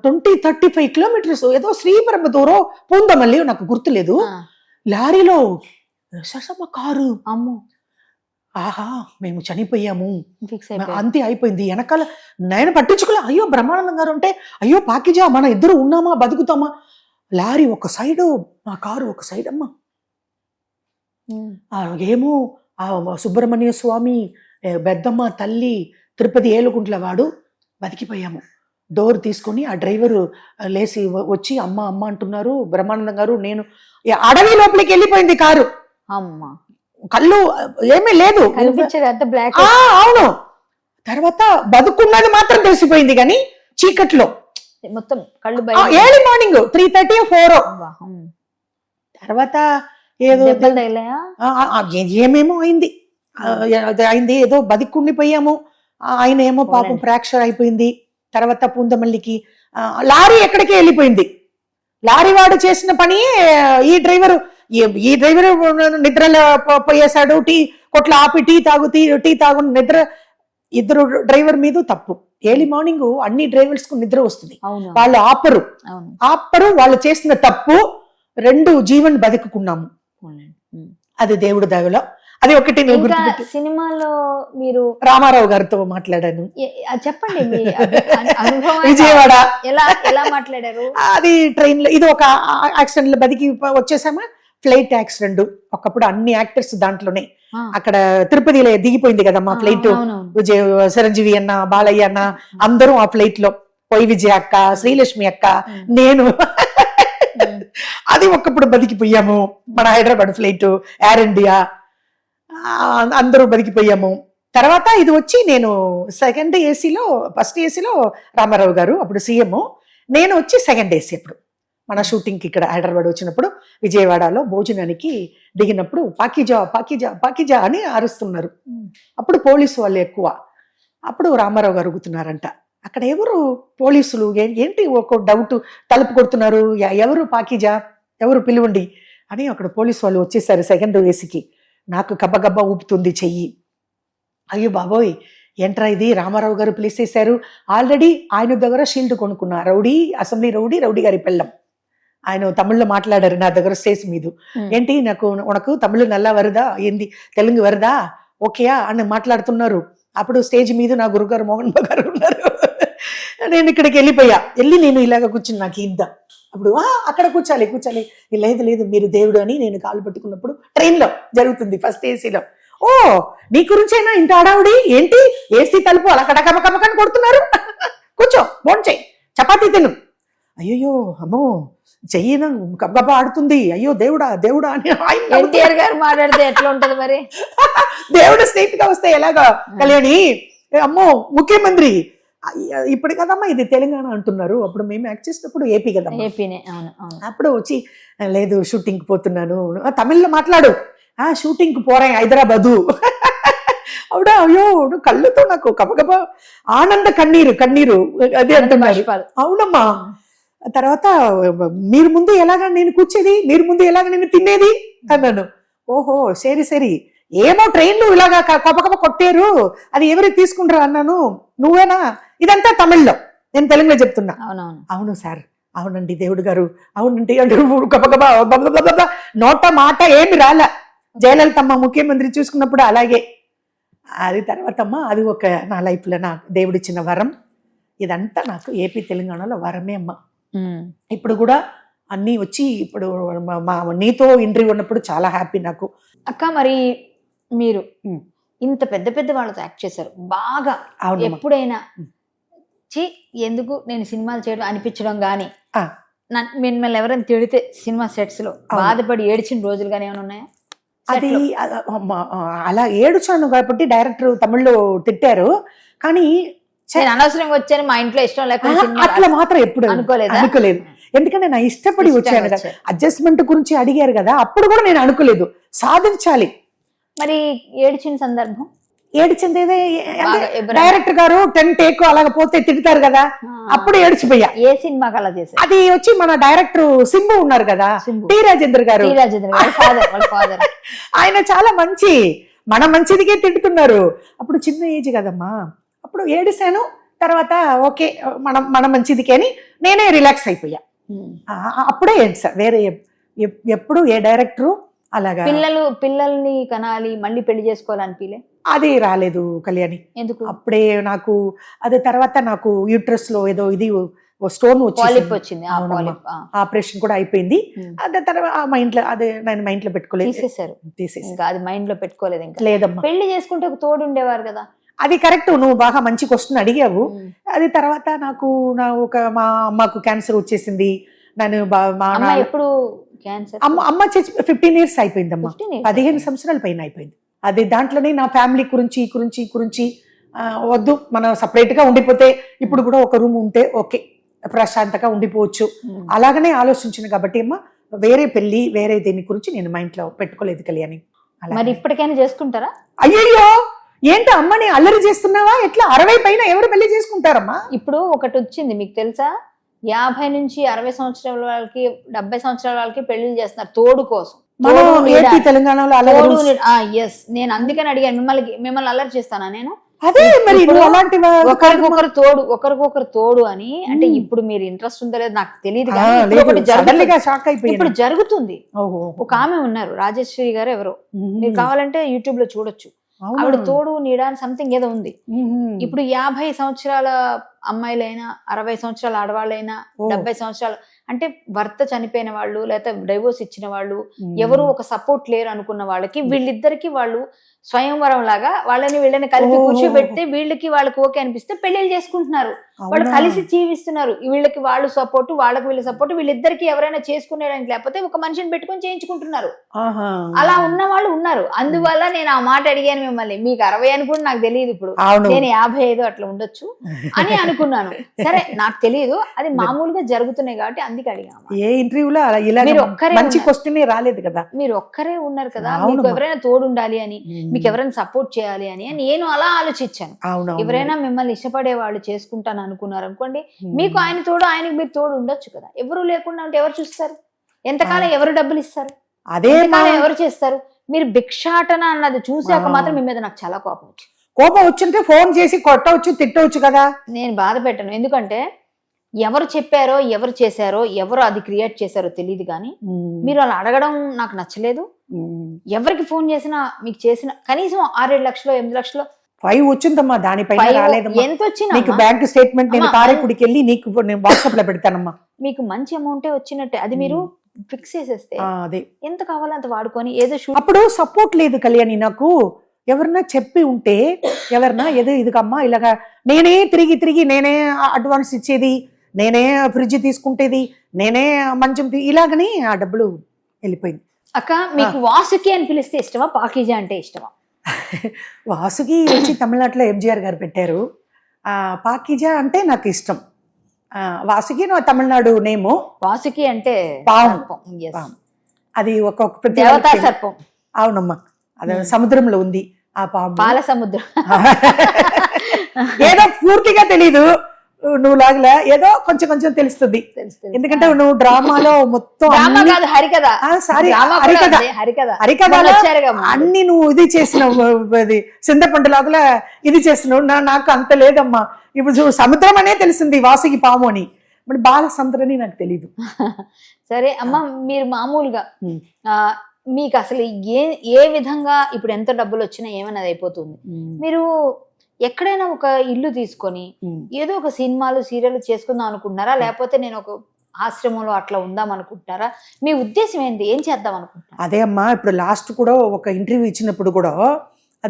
20-35 కిలోమీటర్స్, ఏదో శ్రీపెరంబదూరం పూందమల్లి నాకు గుర్తులేదు. లారీలో కారు, అమ్మో ఆహా మేము చనిపోయాము అంతే అయిపోయింది. వెనకాల నేను పట్టించుకోలే. అయ్యో బ్రహ్మానందం గారు అంటే అయ్యో పాకిజా మన ఇద్దరు ఉన్నామా బతుకుతామా. లారీ ఒక సైడు, మా కారు ఒక సైడ్ అమ్మా. ఏమో ఆ సుబ్రహ్మణ్య స్వామి, పెద్దమ్మ తల్లి, తిరుపతి ఏలుగుంట్ల వాడు బతికిపోయాము. డోర్ తీసుకొని ఆ డ్రైవరు లేచి వచ్చి అమ్మ అంటున్నారు. బ్రహ్మానందం గారు నేను అడవి లోపలికి వెళ్ళిపోయింది కారు. అమ్మ కళ్ళు ఏమీ లేదు, అవును. తర్వాత బతుకున్నది మాత్రం తెలిసిపోయింది కానీ చీకట్లో మొత్తం కళ్ళు ఎర్లీ మార్నింగ్ 3:30 or 4. తర్వాత ఏదో ఏమేమో అయింది, ఏదో బతికుండిపోయాము. ఆయన ఏమో పాపం ఫ్రాక్చర్ అయిపోయింది. తర్వాత పూందమల్లికి లారీ ఎక్కడికి వెళ్ళిపోయింది. లారీ వాడు చేసిన పని ఈ డ్రైవరు నిద్రలో పోయేశాడు. కొట్ల ఆపి టీ తాగు నిద్ర. ఇద్దరు డ్రైవర్ మీద తప్పు. ఎర్లీ మార్నింగ్ అన్ని డ్రైవర్స్ కు నిద్ర వస్తుంది, వాళ్ళు ఆపరు. వాళ్ళు చేసిన తప్పు. 2 జీవన్ బతుకున్నాము, అది దేవుడు దయలో. అది ఒకటి. సినిమాలో మీరు రామారావు గారితో మాట్లాడాను, చెప్పండి విజయవాడ. ఎలా మాట్లాడారు? అది ట్రైన్ లో, ఇది ఒక యాక్సిడెంట్ లో బతికి వచ్చేసామా. Flight accident. ఒకప్పుడు అన్ని యాక్టర్స్ దాంట్లోనే. అక్కడ తిరుపతిలో దిగిపోయింది కదమ్మా ఫ్లైట్. చిరంజీవి అన్న, బాలయ్య అన్న అందరూ ఆ ఫ్లైట్ లో. పోయి విజయ అక్క, శ్రీలక్ష్మి అక్క, నేను అది ఒకప్పుడు బతికిపోయాము. మన హైదరాబాద్ ఫ్లైట్, ఎయిర్ ఇండియా, అందరూ బతికిపోయాము. తర్వాత ఇది వచ్చి నేను సెకండ్ ఏసీలో, ఫస్ట్ ఏసీలో రామారావు గారు అప్పుడు సీఎం, నేను వచ్చి సెకండ్ ఏసీ. అప్పుడు మన షూటింగ్కి ఇక్కడ హైదరాబాద్ వచ్చినప్పుడు విజయవాడలో భోజనానికి దిగినప్పుడు పాకిజా అని అరుస్తున్నారు. అప్పుడు పోలీసు వాళ్ళు ఎక్కువ. అప్పుడు రామారావు గారు అడుగుతున్నారంట, అక్కడ ఎవరు పోలీసులు, ఏంటి ఒక డౌట్, తలుపు కొడుతున్నారు, ఎవరు పాకిజా, ఎవరు పిలువండి అని అక్కడ పోలీసు వాళ్ళు వచ్చేసారు సెకండ్ ఏసీకి. నాకు గబ్బగబ్బా ఊపుతుంది చెయ్యి. అయ్యో బాబోయ్ ఏంట్రా ఇది, రామారావు గారు పిలిచేశారు. ఆల్రెడీ ఆయన దగ్గర షీల్డ్ కొనుక్కున్నా, అసెంబ్లీ రౌడీ గారి పెళ్ళం. ఆయన తమిళ్లో మాట్లాడారు నా దగ్గర స్టేజ్ మీద. ఏంటి ఉనకు తమిళ్ నల్లా వరదా, ఏంది తెలుగు వరదా, ఓకేయా అని మాట్లాడుతున్నారు. అప్పుడు స్టేజ్ మీద నా గురుగారు మోహన్ బాబు గారు ఉన్నారు. నేను ఇక్కడికి వెళ్ళి నేను ఇలాగ కూర్చుని నాకు ఇంత. అప్పుడు అక్కడ కూర్చోాలి. లేదు మీరు దేవుడు అని నేను కాలు పట్టుకున్నప్పుడు ట్రైన్ లో జరుగుతుంది ఫస్ట్ ఏసీలో. ఓ నీ గురించైనా ఇంత అడావుడి ఏంటి, ఏసీ తలుపు అలా కడకమకమకని కొడుతున్నారు, కూర్చో భోంచేయి, చపాతీ తిను. అయ్యో అమ్మో చెయ్యిన గబ్బా ఆడుతుంది, అయ్యో దేవుడా అని ఎన్టీఆర్ గారు మాట్లాడితే ఎట్లా ఉంటది మరి. దేవుడు స్టేట్ గా వస్తే ఎలాగా కళ్యాణి, అమ్మో ముఖ్యమంత్రి ఇప్పుడు కదమ్మా ఇది తెలంగాణ అంటున్నారు. అప్పుడు మేము యాక్ట్ చేసినప్పుడు ఏపీ కదా, ఏపీనే. అప్పుడు వచ్చి లేదు షూటింగ్ పోతున్నాను, తమిళ్లో మాట్లాడు, షూటింగ్ కి పోరా హైదరాబాదు. అవుడా అయ్యో కళ్ళుతో నాకు కబగబా ఆనంద కన్నీరు అదే అంటున్నారు. అవునమ్మా. తర్వాత మీరు ముందు ఎలాగా నేను కూర్చేది, మీరు ముందు ఎలాగా నేను తినేది అన్నాను. ఓహో సరి ఏమో ట్రైన్లు ఇలాగా కపకప కొట్టారు, అది ఎవరికి తీసుకుంటారు అన్నాను. నువ్వేనా? ఇదంతా తమిళ్లో, నేను తెలుగులో చెప్తున్నా. అవును సార్, అవునండి దేవుడు గారు, అవునండి అంటే గబగబా నోట మాట ఏమి రాలే. జయలలితమ్మ ముఖ్యమంత్రి చూసుకున్నప్పుడు అలాగే. అది తర్వాత అమ్మా అది ఒక నా లైఫ్లో నా దేవుడిచ్చిన వరం. ఇదంతా నాకు ఏపీ తెలంగాణలో వరమే అమ్మ. ఇప్పుడు కూడా అన్నీ వచ్చి ఇప్పుడు నీతో ఇంటర్వ్యూ ఉన్నప్పుడు చాలా హ్యాపీ నాకు. అక్క మరి మీరు ఇంత పెద్ద వాళ్ళతో యాక్ట్ చేశారు బాగా, ఎప్పుడైనా ఎందుకు నేను సినిమాలు చేయడం అనిపించడం గానీ, మిమ్మల్ని ఎవరైనా తిడితే సినిమా సెట్స్ లో బాధపడి ఏడ్చిన రోజులు గానీ ఏమైనా ఉన్నాయా? అది అలా ఏడుచాను కాబట్టి డైరెక్టర్ తమిళ్లో తిట్టారు, కానీ అనవసరంగా వచ్చాను మా ఇంట్లో ఇష్టం లేకుండా అట్లా మాత్రం ఎప్పుడు అనుకోలేదు. ఎందుకంటే నా ఇష్టపడి వచ్చాను కదా. అడ్జస్ట్మెంట్ గురించి అడిగారు కదా, అప్పుడు కూడా నేను అనుకోలేదు. సాధించాలి, మరి ఏడ్చిన సందర్భం ఏడిచింది బాగా ఎవరైనా- డైరెక్టర్ గారు 10 టేక్ అలాగ పోతే తిడతారు కదా, అప్పుడు ఏడిచిపోయా. ఏ సినిమాకి అలా చేశారు? అది వచ్చి మన డైరెక్టర్ సింబు ఉన్నారు కదా, సింబు. టి రాజేంద్ర గారు. టి రాజేంద్ర గారు వాళ్ళ ఫాదర్ ఆయన చాలా మంచి, మన మంచిదికే తింటున్నారు. అప్పుడు చిన్న ఏజ్ కదమ్మా, అప్పుడు ఏడిశాను. తర్వాత ఓకే మన మంచిదికే అని నేనే రిలాక్స్ అయిపోయా. అప్పుడే ఏడ్సా. వేరే ఎప్పుడు ఏ డైరెక్టరు అలాగా పిల్లల్ని కనాలి మళ్ళీ పెళ్లి చేసుకోవాలనిపిలే? అది రాలేదు కళ్యాణి. ఎందుకు? అప్పుడే నాకు అదే తర్వాత నాకు యూట్రస్ లో ఏదో ఇది స్టోన్ వచ్చింది, ఆపరేషన్ కూడా అయిపోయింది. అదే తర్వాత మా ఇంట్లో అదే నేను మా ఇంట్లో పెట్టుకోలేదు, తీసేసి అది మైండ్ లో పెట్టుకోలేదు. ఇంకా లేదమ్మా. పెళ్లి చేసుకుంటే ఒక తోడు ఉండేవారు కదా. అది కరెక్ట్, నువ్వు బాగా మంచి క్వశ్చన్ అడిగావు. అది తర్వాత మా అమ్మకు క్యాన్సర్ వచ్చేసింది. నేను ఎప్పుడు క్యాన్సర్? అమ్మ చచ్చి 15 years అయిపోయిందమ్మా, 15 సంవత్సరాల పైన అయిపోయింది. అది దాంట్లోనే నా ఫ్యామిలీ గురించి వద్దు, మనం సపరేట్ గా ఉండిపోతే ఇప్పుడు కూడా ఒక రూమ్ ఉంటే ఓకే, ప్రశాంతంగా ఉండిపోవచ్చు, అలాగనే ఆలోచించిన కాబట్టి అమ్మ వేరే పెళ్లి వేరే దీని గురించి నేను మా ఇంట్లో పెట్టుకోలేదు కళ్యాణి. మరి ఇప్పటికైనా చేసుకుంటారా? అయ్యయ్యో ఏంటి అమ్మని అల్లరి చేస్తున్నావా? ఎట్లా 60 పైన ఎవరు పెళ్లి చేసుకుంటారమ్మా? ఇప్పుడు ఒకటి వచ్చింది మీకు తెలుసా, 50 నుంచి 60 సంవత్సరాల వాళ్ళకి 70 సంవత్సరాల వాళ్ళకి పెళ్లిళ్ళు చేస్తున్నారు తోడు కోసం. తెలంగాణలో నేను అందుకని అడిగాను, మిమ్మల్ని అల్లరి చేస్తానా నేను? అదే మరి ఒకరికొకరు తోడు అని. అంటే ఇప్పుడు మీరు ఇంట్రెస్ట్ ఉందో లేదు నాకు తెలియదు, ఇప్పుడు జరుగుతుంది. ఒక ఆమె ఉన్నారు రాజేశ్వరి గారు ఎవరో, మీరు కావాలంటే యూట్యూబ్ లో చూడొచ్చు. ఆవిడ తోడు నీడా సంథింగ్ ఏదో ఉంది. ఇప్పుడు 50 సంవత్సరాల అమ్మాయిలైనా 60 సంవత్సరాల ఆడవాళ్ళైనా 70 సంవత్సరాలు అంటే భర్త చనిపోయిన వాళ్ళు లేకపోతే డైవోర్స్ ఇచ్చిన వాళ్ళు ఎవరు ఒక సపోర్ట్ లేరు అనుకున్న వాళ్ళకి వీళ్ళిద్దరికి వాళ్ళు స్వయంవరం లాగా వీళ్ళని కలిపి కూర్చోబెడితే వాళ్ళకి ఓకే అనిపిస్తే పెళ్లిళ్ళు చేసుకుంటున్నారు. వాళ్ళు కలిసి జీవిస్తున్నారు. వీళ్ళకి వాళ్ళు సపోర్ట్, వాళ్ళకి వీళ్ళ సపోర్ట్, వీళ్ళిద్దరికి ఎవరైనా చేసుకునేదానికి లేకపోతే ఒక మనిషిని పెట్టుకొని చేయించుకుంటున్నారు. అలా ఉన్న వాళ్ళు ఉన్నారు. అందువల్ల నేను ఆ మాట అడిగాను మిమ్మల్ని. మీకు 60 అని కూడా నాకు తెలియదు, ఇప్పుడు నేను 55 అట్లా ఉండొచ్చు అని అనుకున్నాను. సరే నాకు తెలియదు, అది మామూలుగా జరుగుతున్నాయి కాబట్టి అందుకే అడిగాను. ఏ ఇంటర్వ్యూలో మీరు ఒక్కరే మంచి క్వశ్చన్ రాలేదు కదా, మీరు ఒక్కరే ఉన్నారు కదా, మీకు ఎవరైనా తోడు ఉండాలి అని, మీకు ఎవరైనా సపోర్ట్ చేయాలి అని నేను అలా ఆలోచించాను. ఎవరైనా మిమ్మల్ని ఇష్టపడే వాళ్ళు చేసుకుంటాను అనుకున్నారు అనుకోండి, మీకు ఆయన తోడు, ఆయనకి మీరు తోడు ఉండొచ్చు కదా. ఎవరు లేకుండా ఉంటే ఎవరు చూస్తారు? ఎంతకాలం ఎవరు డబ్బులు ఇస్తారు? అదే ఎవరు చేస్తారు? మీరు భిక్షాటన అన్నది చూసాక మాత్రం మీ మీద నాకు చాలా కోపం వచ్చింటే ఫోన్ చేసి కొట్టవచ్చు, తిట్టవచ్చు కదా. నేను బాధ పెట్టను, ఎందుకంటే ఎవరు చెప్పారో ఎవరు చేశారో ఎవరు అది క్రియేట్ చేశారో తెలియదు, కానీ మీరు అలా అడగడం నాకు నచ్చలేదు. ఎవరికి ఫోన్ చేసినా మీకు చేసిన కనీసం 6-7 లక్షలు 8 లక్షలు 5 వచ్చిందమ్మా, దానిపైన రాలేదు. ఎంత వచ్చినా నీకు బ్యాంక్ స్టేట్మెంట్ నేను కారేకుడికి వెళ్ళి నీకు నేను వాట్సాప్ లో పెడతానమ్మా. మీకు మంచి అమౌంటే వచ్చినట్టే, అది మీరు ఫిక్స్ చేసేస్తే అదే ఎంత కావాలో అంత వాడుకొని ఏదో అప్పుడు సపోర్ట్ లేదు కళ్యాణి నాకు. ఎవరన్నా చెప్పి ఉంటే ఎవరన్నా ఏదో ఇదిగమ్మా ఇలాగా నేనే తిరిగి నేనే అడ్వాన్స్ ఇచ్చేది, నేనే ఫ్రిడ్జ్ తీసుకుంటేది, నేనే మంచం ఇలాగని ఆ డబ్బులు వెళ్ళిపోయింది. అక్క మీకు వాసుకి అని పిలిస్తే ఇష్టమా, పాకీజా అంటే ఇష్టమా? వాసుకి వచ్చి తమిళనాడులో ఎంజిఆర్ గారు పెట్టారు, పాకీజా అంటే నాకు ఇష్టం. వాసుకి తమిళనాడు నేము. వాసుకి అంటే అది ఒక దేవతా సర్పం. అవునమ్మా, అది సముద్రంలో ఉంది ఆ పాము, పాల సముద్రం. ఏదో పూర్తిగా తెలీదు, నువ్వు లాగలా ఏదో కొంచెం తెలుస్తుంది. ఎందుకంటే నువ్వు డ్రామాలో మొత్తం అన్ని నువ్వు ఇది చేసినావు, చింతపండు లాగా ఇది చేసినావు. నాకు అంత లేదమ్మా. ఇప్పుడు సముద్రం అనే తెలిసింది వాసుకి పాము అని, మరి బాల సముద్రం అని నాకు తెలీదు. సరే అమ్మ, మీరు మామూలుగా మీకు అసలు ఏ విధంగా ఇప్పుడు ఎంత డబ్బులు వచ్చినా ఏమన్నది అయిపోతుంది. మీరు ఎక్కడైనా ఒక ఇల్లు తీసుకొని ఏదో ఒక సినిమాలు సీరియల్ చేసుకుందాం అనుకుంటున్నారా, లేకపోతే నేను ఒక ఆశ్రమంలో అట్లా ఉందాం అనుకుంటున్నారా? మీ ఉద్దేశం ఏంటి, ఏం చేద్దాం అనుకుంటున్నా? అదే అమ్మా, ఇప్పుడు లాస్ట్ కూడా ఒక ఇంటర్వ్యూ ఇచ్చినప్పుడు కూడా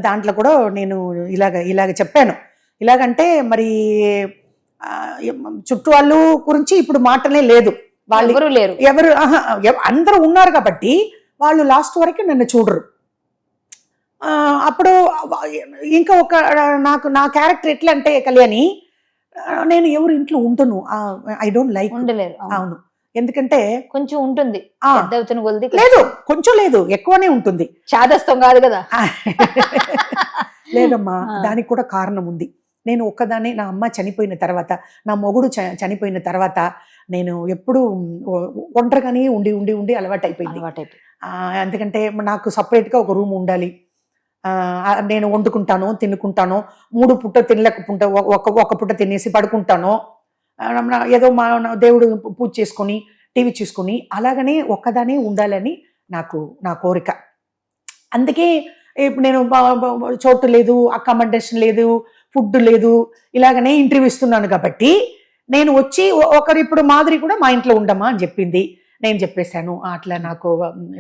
దాంట్లో కూడా నేను ఇలాగ చెప్పాను. ఇలాగంటే మరి చుట్టూ వాళ్ళు గురించి ఇప్పుడు మాటలే లేదు, వాళ్ళు ఎవరు అందరూ ఉన్నారు కాబట్టి వాళ్ళు లాస్ట్ వరకు నన్ను చూడరు. అప్పుడు ఇంకా నా క్యారెక్టర్ ఎట్లా అంటే కళ్యాణి, నేను ఎవరు ఇంట్లో ఉండను, ఐ డోంట్ లైక్. ఉండలేరు. అవును, ఎందుకంటే కొంచెం ఉంటుంది ఆ, పెద్ద అవుతున్న కొలిది లేదు కొంచెం లేదు ఎక్కువనే ఉంటుంది. చాదస్తం కాదు కదా. లేదమ్మా, దానికి కూడా కారణం ఉంది. నేను ఒక్కదాన్ని, నా అమ్మ చనిపోయిన తర్వాత, నా మొగుడు చనిపోయిన తర్వాత నేను ఎప్పుడు ఒంటరిగానే ఉండి ఉండి ఉండి అలవాటు అయిపోయింది. ఎందుకంటే నాకు సపరేట్గా ఒక రూమ్ ఉండాలి. నేను వండుకుంటాను, తినుకుంటాను, 3 పూట తినలేకపోతే ఒక పూట తినేసి పడుకుంటాను. ఏదో మా దేవుడు పూజ చేసుకొని టీవీ చూసుకొని అలాగనే ఒక్కదానే ఉండాలని నా కోరిక. అందుకే ఇప్పుడు నేను చోటు లేదు, అకామిడేషన్ లేదు, ఫుడ్ లేదు, ఇలాగనే ఇంటర్వ్యూ ఇస్తున్నాను. కాబట్టి నేను వచ్చి ఒకరు ఇప్పుడు మాదిరి కూడా మా ఇంట్లో ఉండమ్మా అని చెప్పింది. నేను చెప్పేశాను అట్లా నాకు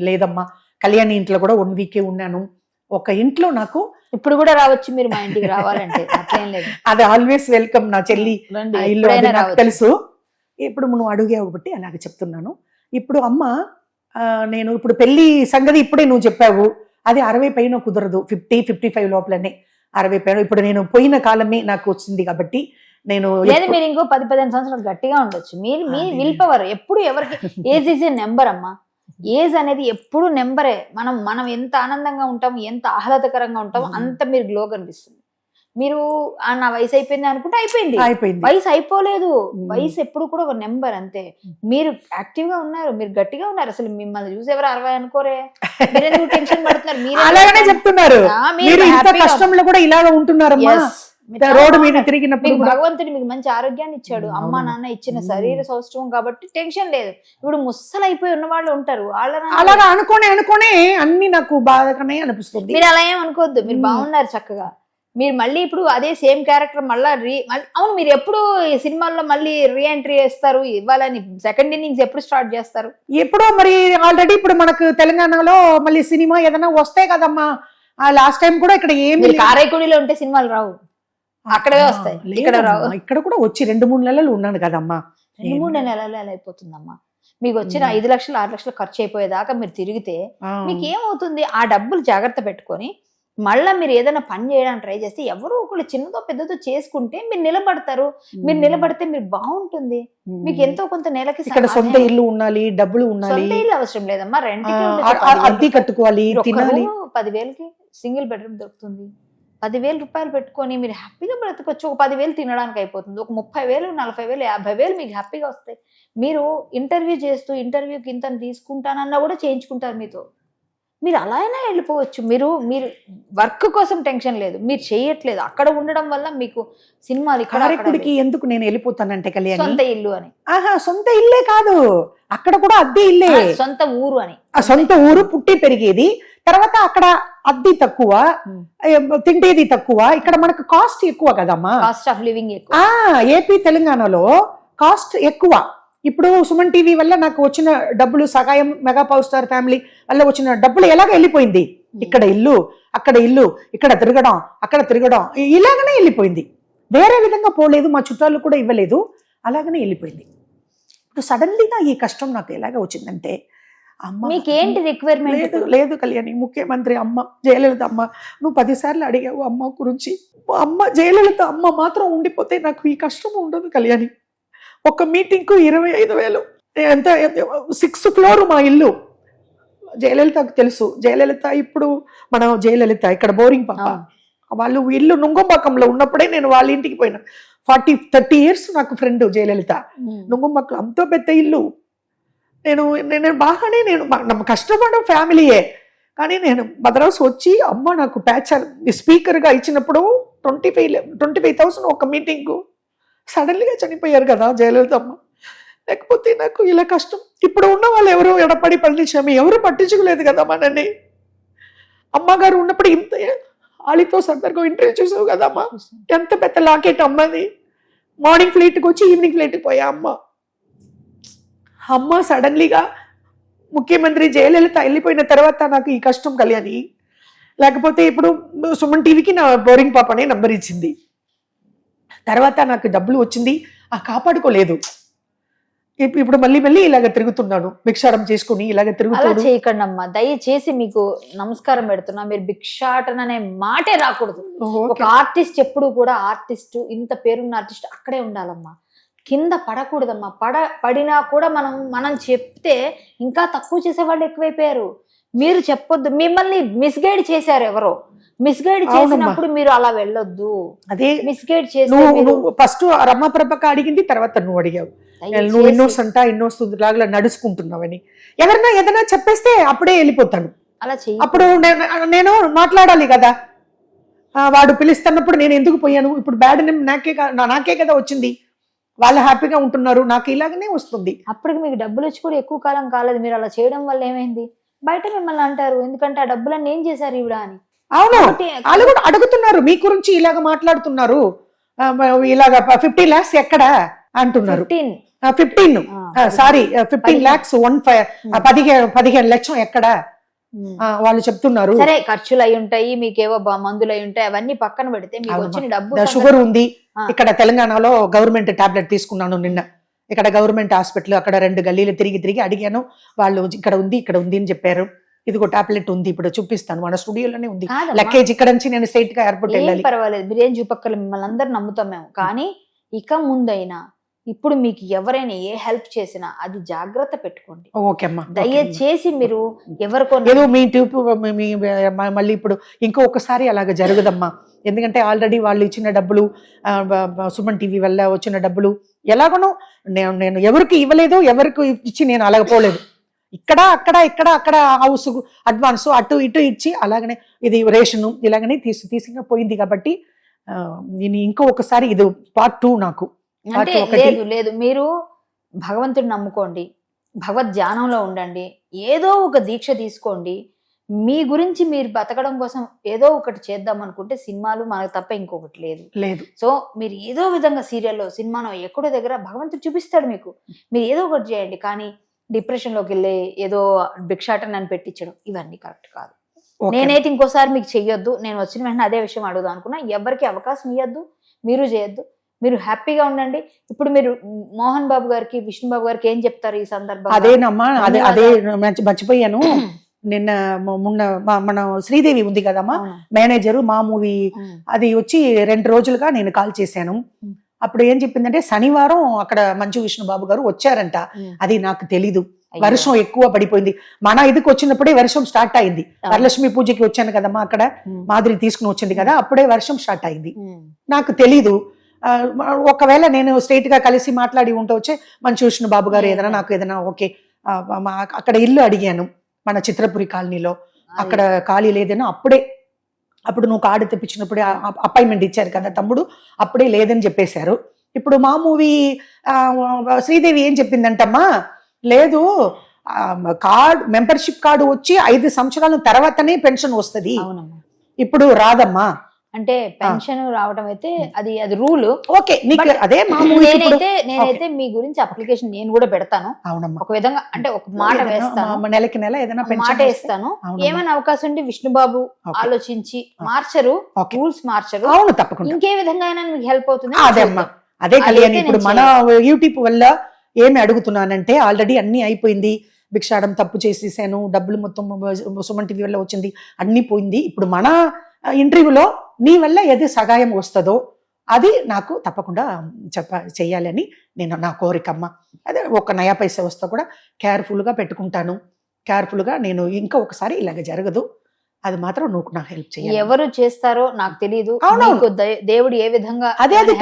లేదమ్మా, కళ్యాణి ఇంట్లో కూడా 1 వీకే ఉన్నాను. ఒక ఇంట్లో నాకు ఇప్పుడు కూడా రావచ్చు మీరు మా ఇంటికి రావాలంటే, అట్లేం లేదు. అది ఆల్వేస్ వెల్కమ్. నా చెల్లి ఇల్లు అది నాకు తెలుసు. ఇప్పుడు నువ్వు అడిగావు కాబట్టి అలాగే చెప్తున్నాను. ఇప్పుడు అమ్మ, నేను ఇప్పుడు పెళ్లి సంగతి ఇప్పుడే నువ్వు చెప్పావు, అది 60 పైన కుదరదు, 50-55 లోపలనే 60 పైన. ఇప్పుడు నేను పోయిన కాలమే నాకు వచ్చింది కాబట్టి నేను మీరు ఇంకో 10-15 సంవత్సరాలు గట్టిగా ఉండొచ్చు. మీరు మీ విల్ పవర్ ఎప్పుడు ఎవరికి ఏజ్ ఈజ్ ఏ నెంబర్ అమ్మా. ఏజ్ అనేది ఎప్పుడు నెంబరే. మనం ఎంత ఆనందంగా ఉంటాం, ఎంత ఆహ్లాదకరంగా ఉంటాం, అంత మీరు గ్లో కనిపిస్తుంది. మీరు నా వయసు అయిపోయింది అనుకుంటే అయిపోయింది, వయసు అయిపోలేదు. వయసు ఎప్పుడు కూడా ఒక నెంబర్ అంతే. మీరు యాక్టివ్ గా ఉన్నారు, మీరు గట్టిగా ఉన్నారు. అసలు మిమ్మల్ని చూసి ఎవరు 60 అనుకోరే. మీరు టెన్షన్ పడుతున్నారు, మీరు అలాగనే చెప్తున్నారు. మీరు ఇంత కష్టంలో కూడా ఇలాగ ఉంటున్నారమ్మా. రోడ్డు మీద తిరిగినప్పుడు భగవంతుడు మీకు మంచి ఆరోగ్యాన్ని ఇచ్చాడు, అమ్మ నాన్న ఇచ్చిన శరీర సౌష్ఠవం కాబట్టి టెన్షన్ లేదు. ఇప్పుడు ముసలు అయిపోయి ఉన్న వాళ్ళు ఉంటారు, అలాగా అనుకోనే అన్ని నాకు బాధగానే అనిపిస్తుంది. మీరు అలా ఏం అనుకోవద్దు, మీరు బాగున్నారు చక్కగా. మీరు మళ్ళీ ఇప్పుడు అదే సేమ్ క్యారెక్టర్ మళ్ళీ అవును, మీరు ఎప్పుడు సినిమాల్లో మళ్ళీ రీఎంట్రీ చేస్తారు, ఇవ్వాలని సెకండ్ ఇన్నింగ్స్ ఎప్పుడు స్టార్ట్ చేస్తారు? ఎప్పుడో మరి ఆల్రెడీ ఇప్పుడు మనకు తెలంగాణలో మళ్ళీ సినిమా ఏదైనా వస్తే కదమ్మా. లాస్ట్ టైం కూడా ఇక్కడ ఏమి కారైకుడిలో ఉంటే సినిమాలు రావు, అక్కడే వస్తాయి, ఇక్కడ రావు. ఇక్కడ కూడా వచ్చి 2-3 నెలలు ఉన్నాను కదమ్మా. 2-3 నెలలు ఎలా అయిపోతుందమ్మా? మీకు వచ్చిన 5 లక్షలు 6 లక్షలు ఖర్చు అయిపోయేదాకా మీరు తిరిగితే మీకు ఏమవుతుంది? ఆ డబ్బులు జాగ్రత్త పెట్టుకొని మళ్ళీ మీరు ఏదైనా పని చేయడానికి ట్రై చేస్తే ఎవరో ఒకళ్ళు చిన్నదో పెద్దదో చేసుకుంటే మీరు నిలబడతారు. మీరు నిలబడితే మీరు బాగుంటుంది. మీకు ఎంతో కొంత నెలకి ఇక్కడ సొంత ఇల్లు ఉండాలి, డబ్బులు ఉండాలి. సొంత ఇల్లు అవసరం లేదమ్మా, రెంట్ అద్దె కట్టుకోవాలి. 10,000కి సింగిల్ బెడ్రూమ్ దొరుకుతుంది. 10,000 రూపాయలు పెట్టుకొని మీరు హ్యాపీగా బ్రతకొచ్చు. ఒక 10,000 తినడానికి అయిపోతుంది. ఒక 30,000, 40,000, 50,000 మీకు హ్యాపీగా వస్తాయి. మీరు ఇంటర్వ్యూ చేస్తూ ఇంటర్వ్యూకి ఇంత తీసుకుంటానన్నా కూడా చేయించుకుంటారు మీతో. మీరు అలా అయినా వెళ్ళిపోవచ్చు. మీరు వర్క్ కోసం టెన్షన్ లేదు, మీరు చేయట్లేదు. అక్కడ ఉండడం వల్ల మీకు సినిమాలు కారెక్కుడికి ఎందుకు నేను వెళ్ళిపోతానంటే కళ్యాణి సొంత ఇల్లు అని. సొంత ఇల్లే కాదు, అక్కడ కూడా అద్దె ఇల్లే. సొంత ఊరు అని, సొంత ఊరు, పుట్టి పెరిగేది. తర్వాత అక్కడ అద్దె తక్కువ, తింటేది తక్కువ. ఇక్కడ మనకు కాస్ట్ ఎక్కువ కదమ్మా, కాస్ట్ ఆఫ్ లివింగ్ ఎక్కువ. ఏపీ తెలంగాణలో కాస్ట్ ఎక్కువ. ఇప్పుడు సుమన్ టీవీ వల్ల నాకు వచ్చిన డబ్బులు, సగాయం మెగా పవర్ స్టార్ ఫ్యామిలీ వల్ల వచ్చిన డబ్బులు ఎలాగ వెళ్ళిపోయింది. ఇక్కడ ఇల్లు, అక్కడ ఇల్లు, ఇక్కడ తిరగడం, అక్కడ తిరగడం, ఇలాగనే వెళ్ళిపోయింది. వేరే విధంగా పోలేదు, మా చుట్టాలు కూడా ఇవ్వలేదు, అలాగనే వెళ్ళిపోయింది. ఇప్పుడు సడన్లీగా ఈ కష్టం నాకు ఎలాగ వచ్చిందంటే, అమ్మ మీకేంటి రిక్వైర్మెంట్ లేదు కళ్యాణి, ముఖ్యమంత్రి అమ్మ జయలలిత అమ్మ, నువ్వు 10 సార్లు అడిగావు అమ్మ గురించి. అమ్మ జయలలిత అమ్మ మాత్రం ఉండిపోతే నాకు ఈ కష్టం ఉండదు కళ్యాణి. ఒక మీటింగ్కు 25,000, ఎంత 6th ఫ్లోర్ మా ఇల్లు. జయలలితకు తెలుసు, జయలలిత ఇప్పుడు మనం జయలలిత ఇక్కడ బోరింగ్ పాప, వాళ్ళు ఇల్లు నుంగంబాకంలో ఉన్నప్పుడే నేను వాళ్ళ ఇంటికి పోయినా. 40-30 years నాకు ఫ్రెండ్ జయలలిత. నుంగంబాకం అంతో పెద్ద ఇల్లు. నేను బాగానే ನಮ್ಮ కష్టపడిన ఫ్యామిలీయే. కానీ నేను మద్రాసు వచ్చి అమ్మ నాకు ప్యాచర్ స్పీకర్గా ఇచ్చినప్పుడు 25,000 ఒక మీటింగ్కు. సడన్లీగా చనిపోయారు కదా జయలలిత అమ్మ. లేకపోతే నాకు ఇలా కష్టం. ఇప్పుడు ఉన్న వాళ్ళు ఎవరు, ఎడపడి పళనిస్వామి ఎవరు పట్టించుకోలేదు కదా మనని. అమ్మగారు ఉన్నప్పుడు ఇంత వాళ్ళతో సర్దార్గా ఇంటర్వ్యూ చూసావు కదమ్మా, ఎంత పెద్ద లాకెట్ అమ్మది. మార్నింగ్ ఫ్లైట్కి వచ్చి ఈవినింగ్ ఫ్లైట్కి పోయా అమ్మ సడన్లీగా ముఖ్యమంత్రి జయలలిత వెళ్ళిపోయిన తర్వాత నాకు ఈ కష్టం కళ్యాణి. లేకపోతే ఇప్పుడు సుమన్ టీవీకి నా బోరింగ్ పాప అనే నంబర్ ఇచ్చింది. తర్వాత నాకు డబ్బులు వచ్చింది, కాపాడుకోలేదు. ఇప్పుడు మళ్ళీ ఇలాగ తిరుగుతున్నాను, భిక్షాటం చేసుకుని ఇలాగ తిరుగుతున్నాను. చేయకండి అమ్మా, దయచేసి మీకు నమస్కారం పెడుతున్నా. మీరు భిక్షాటన అనే మాటే రాకూడదు. ఒక ఆర్టిస్ట్ ఎప్పుడు కూడా ఆర్టిస్ట్, ఇంత పేరున్న ఆర్టిస్ట్ అక్కడే ఉండాలమ్మా. కింద పడకూడదమ్మా. పడినా కూడా మనం చెప్తే ఇంకా తక్కువ చేసే వాళ్ళు ఎక్కువైపోయారు. మీరు చెప్పొద్దు, మిమ్మల్ని మిస్గైడ్ చేశారు ఎవరో. మిస్గైడ్ చేసినప్పుడు మీరు అలా వెళ్ళొద్దు. అదే మిస్గైడ్ చేసి నువ్వు ఫస్ట్ రమాప్రభక అడిగింది, తర్వాత నువ్వు అడిగావు. నువ్వు ఇన్నోసెంట్ లాగా నడుచుకుంటున్నావని. ఎవరైనా ఏదైనా చెప్పేస్తే అప్పుడే వెళ్ళిపోతాను. అలా చెయ్యి. అప్పుడు నేను మాట్లాడాలి కదా. వాడు పిలుస్తున్నప్పుడు నేను ఎందుకు పోయాను? ఇప్పుడు బ్యాడ్ నేమ్ నాకే కదా వచ్చింది. వాళ్ళు హ్యాపీగా ఉంటున్నారు, నాకు ఇలాగనే వస్తుంది. అప్పటికి మీకు డబ్బులు వచ్చి కూడా ఎక్కువ కాలం కాలేదు. మీరు అలా చేయడం వల్ల ఏమైంది? బయట మిమ్మల్ని అంటారు, ఎందుకంటే ఆ డబ్బులన్నీ ఏం చేశారు ఈవిడ అని. అవును, వాళ్ళు కూడా అడుగుతున్నారు, మీ గురించి ఇలాగ మాట్లాడుతున్నారు, ఇలాగ 50 lakhs ఎక్కడ అంటున్నారు. 15 lakhs 15 లక్షం ఎక్కడ వాళ్ళు చెప్తున్నారు. సరే, ఖర్చులు అయి ఉంటాయి, మీకేవో మందులు అయి ఉంటాయి, అవన్నీ పక్కన పెడితే మీకు వచ్చిన డబ్బు. షుగర్ ఉంది, ఇక్కడ తెలంగాణలో గవర్నమెంట్ టాబ్లెట్ తీసుకున్నాను నిన్న. ఇక్కడ గవర్నమెంట్ హాస్పిటల్, అక్కడ 2 గల్లీలు తిరిగి అడిగాను. వాళ్ళు ఇక్కడ ఉంది అని చెప్పారు. ఇదిగో టాబ్లెట్ ఉంది, ఇప్పుడు చూపిస్తాను, మన స్టూడియోలోనే ఉంది. లగేజ్ ఇక్కడ నుంచి నేను స్ట్రైట్ గా ఎయిర్పోర్ట్ వెళ్ళాలి. పర్వాలేదు, మీరేం చూపక్కల, మిమ్మల్ని అందరు నమ్ముతాం మేము. కానీ ఇక ముందైనా ఇప్పుడు మీకు ఎవరైనా ఏ హెల్ప్ చేసినా అది జాగ్రత్త పెట్టుకోండి. దయచేసి మీరు ఎవరికో ఏదో మీ ట్యూబ్ మళ్ళీ ఇప్పుడు ఒకసారి అలాగ జరగదమ్మా. ఎందుకంటే ఆల్రెడీ వాళ్ళు ఇచ్చిన డబ్బులు, సుమన్ టీవీ వల్ల వచ్చిన డబ్బులు ఎలాగనో నేను ఎవరికి ఇవ్వలేదు, ఎవరికి ఇచ్చి నేను అలాగపోలేదు. ఇక్కడ హౌస్ అడ్వాన్స్ అటు ఇటు ఇచ్చి అలాగనే ఇది రేషను ఇలాగనే పోయింది. కాబట్టి నేను ఒకసారి ఇది part 2 నాకు. అంటే లేదు, మీరు భగవంతుడిని నమ్ముకోండి, భగవద్ ధ్యానంలో ఉండండి, ఏదో ఒక దీక్ష తీసుకోండి. మీ గురించి మీరు బతకడం కోసం ఏదో ఒకటి చేద్దాం అనుకుంటే సినిమాలు మనకు తప్ప ఇంకొకటి లేదు. సో మీరు ఏదో విధంగా సీరియల్లో, సినిమానో ఎక్కడో దగ్గర భగవంతుడు చూపిస్తాడు మీకు. మీరు ఏదో ఒకటి చేయండి. కానీ డిప్రెషన్ లోకి వెళ్ళి ఏదో భిక్షాటన అని పెట్టించడం ఇవన్నీ కరెక్ట్ కాదు. నేనైతే ఇంకోసారి మీకు చెయ్యొద్దు. నేను వచ్చిన వెంటనే అదే విషయం అడుగుదాం అనుకున్నా. ఎవరికి అవకాశం ఇవ్వద్దు, మీరు చేయొద్దు. మీరు హ్యాపీగా ఉండండి. ఇప్పుడు మీరు మోహన్ బాబు గారికి, విష్ణు బాబు గారికి ఏం చెప్తారు ఈ సందర్భంగా? అదేనమ్మా, అదే మర్చిపోయాను. నిన్న మన శ్రీదేవి ఉంది కదమ్మా, మేనేజరు మా మూవీ, అది వచ్చి 2 రోజులుగా నేను కాల్ చేశాను. అప్పుడు ఏం చెప్పిందంటే శనివారం అక్కడ మంచు విష్ణు బాబు గారు వచ్చారంట. అది నాకు తెలీదు. వర్షం ఎక్కువ పడిపోయింది. మన ఇదికి వచ్చినప్పుడే వర్షం స్టార్ట్ అయింది. వరలక్ష్మి పూజకి వచ్చాను కదమ్మా, అక్కడ మాదిరి తీసుకుని వచ్చింది కదా, అప్పుడే వర్షం స్టార్ట్ అయింది. నాకు తెలీదు. ఒకవేళ నేను స్ట్రైట్ గా కలిసి మాట్లాడి ఉంటే వచ్చే మంచు విష్ణు బాబు గారు ఏదైనా నాకు ఏదైనా ఓకే. అక్కడ ఇల్లు అడిగాను మన చిత్రపురి కాలనీలో, అక్కడ ఖాళీ లేదన్నా అప్పుడు నువ్వు కార్డు తెప్పించినప్పుడే అపాయింట్మెంట్ ఇచ్చారు కదా తమ్ముడు, అప్పుడే లేదని చెప్పేశారు. ఇప్పుడు మా మూవీ శ్రీదేవి ఏం చెప్పిందంటమ్మా, లేదు మెంబర్షిప్ కార్డు వచ్చి 5 సంవత్సరాల తర్వాతనే పెన్షన్ వస్తుంది, ఇప్పుడు రాదమ్మా. అంటే పెన్షన్ రావడం అయితే అది రూల్. ఓకే, అదే నేనైతే మీ గురించి అప్లికేషన్ నేను కూడా పెడతాను. ఒక విధంగా అంటే ఒక మాట వేస్తాను, నెలకి నెల ఏదైనా మాట వేస్తాను. ఏమైనా అవకాశం ఉంటే విష్ణుబాబు ఆలోచించి మార్చరు, రూల్స్ మార్చరు. అవును, తప్పకుండా. ఇంకే విధంగా అయినా మీకు హెల్ప్ అవుతుంది. అదే కళ్యాణి, ఇప్పుడు మన యూట్యూబ్ వల్ల ఏమి అడుగుతున్నానంటే ఆల్రెడీ అన్ని అయిపోయింది. భిక్షాడం తప్పు చేసేసాను, డబ్బులు మొత్తం సుమన్ టీవీ వల్ల వచ్చింది, అన్ని పోయింది. ఇప్పుడు మన ఇంటర్వ్యూలో నీ వల్ల ఏది సహాయం వస్తుందో అది నాకు తప్పకుండా చెయ్యాలని నా కోరికమ్మ. అదే 1 నయా పైసా వస్తా కూడా కేర్ఫుల్గా పెట్టుకుంటాను. కేర్ఫుల్గా నేను ఒకసారి ఇలాగ జరగదు, అది మాత్రం నువ్వు నాకు హెల్ప్ చేయాలి. ఎవరు చేస్తారో నాకు తెలియదు, దేవుడు ఏ విధంగా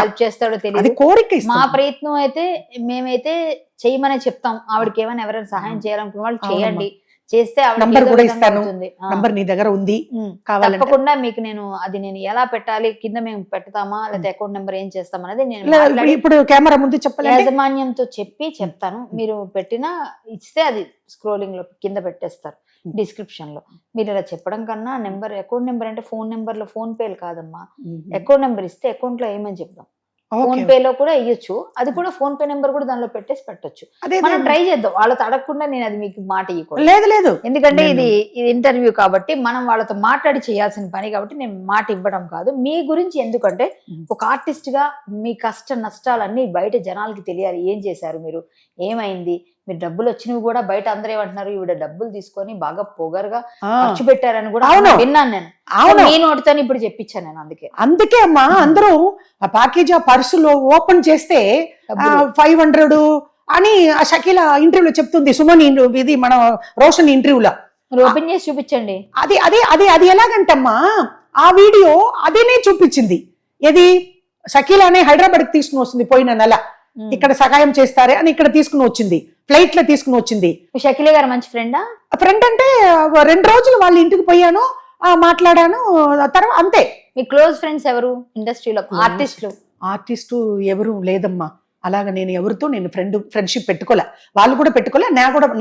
హెల్ప్ చేస్తాడో తెలియదు. కోరిక. మా ప్రయత్నం అయితే మేమైతే చేయమనే చెప్తాం. ఆవిడకి ఏమైనా ఎవరైనా సహాయం చేయాలనుకున్న వాళ్ళు చేయండి, చేస్తే నంబర్ కూడా ఇస్తాను. నంబర్ నీ దగ్గర ఉంది, తప్పకుండా మీకు నేను ఎలా పెట్టాలి, కింద మేము పెడతామా లేదా అకౌంట్ నెంబర్ ఏం చేస్తాం అనేది నేను ఇప్పుడు కెమెరా ముందు చెప్పాలి, యాజమాన్యంతో చెప్తాను. మీరు పెట్టినా ఇస్తే అది స్క్రోలింగ్ లో కింద పెట్టేస్తారు డిస్క్రిప్షన్ లో. మీరు ఇలా చెప్పడం కన్నా అకౌంట్ నెంబర్ అంటే ఫోన్ నెంబర్ లో ఫోన్ పేలు కాదమ్మా, అకౌంట్ నెంబర్ ఇస్తే అకౌంట్ లో ఏమని చెప్దాం. ఫోన్ పే లో కూడా ఇయ్యొచ్చు, అది కూడా ఫోన్ పే నెంబర్ కూడా దానిలో పెట్టొచ్చు. మనం ట్రై చేద్దాం. వాళ్ళతో అడగకుండా నేను అది మీకు మాట ఇవ్వకూడదు. లేదు, ఎందుకంటే ఇది ఇంటర్వ్యూ కాబట్టి మనం వాళ్ళతో మాట్లాడి చేయాల్సిన పని కాబట్టి నేను మాట ఇవ్వడం కాదు. మీ గురించి ఎందుకంటే ఒక ఆర్టిస్ట్ గా మీ కష్ట నష్టాలన్నీ బయట జనాలకి తెలియాలి. ఏం చేశారు మీరు, ఏమైంది, మీరు డబ్బులు వచ్చినవి కూడా బయట అందరూ ఏమంటున్నారు, ఈవిడ డబ్బులు తీసుకొని బాగా పొగరుగా ఆ, ఖర్చు పెట్టారని కూడా అవును. విన్నాను నేను. అవును. మీ నోటితో ఇప్పుడు చెప్పించాను నేను. అందుకే అమ్మా అందరూ ఆ ప్యాకేజ్ ఆ పర్సులో ఓపెన్ చేస్తే డబ్బులు. 500 అని ఆ షకీల ఇంటర్వ్యూలో చెప్తుంది, సుమన్ ఇది మన రోషన్ ఇంటర్వ్యూలో. మీరు ఓపెన్ చేసి చూపించండి. అది అది అది అది ఎలాగంటమ్మా ఆ వీడియో అదేనే చూపించింది. ఏది షకీలానే హైదరాబాద్కి తీసుకుని వస్తుంది పోయిన నెల, ఇక్కడ సహాయం చేస్తారే అని ఇక్కడ తీసుకుని వచ్చింది, ఫ్లైట్ లో తీసుకుని వచ్చింది. షకీల గారు మంచి ఫ్రెండా? ఫ్రెండ్ అంటే 2 రోజులు వాళ్ళ ఇంటికి పోయాను, మాట్లాడాను, తర్వాత అంతే. మీ క్లోజ్ ఫ్రెండ్స్ ఎవరు ఇండస్ట్రీలో? ఆర్టిస్టులు ఎవరు లేదమ్మా. అలాగా నేను ఎవరితో ఫ్రెండ్షిప్ పెట్టుకోలే, వాళ్ళు కూడా పెట్టుకోలే,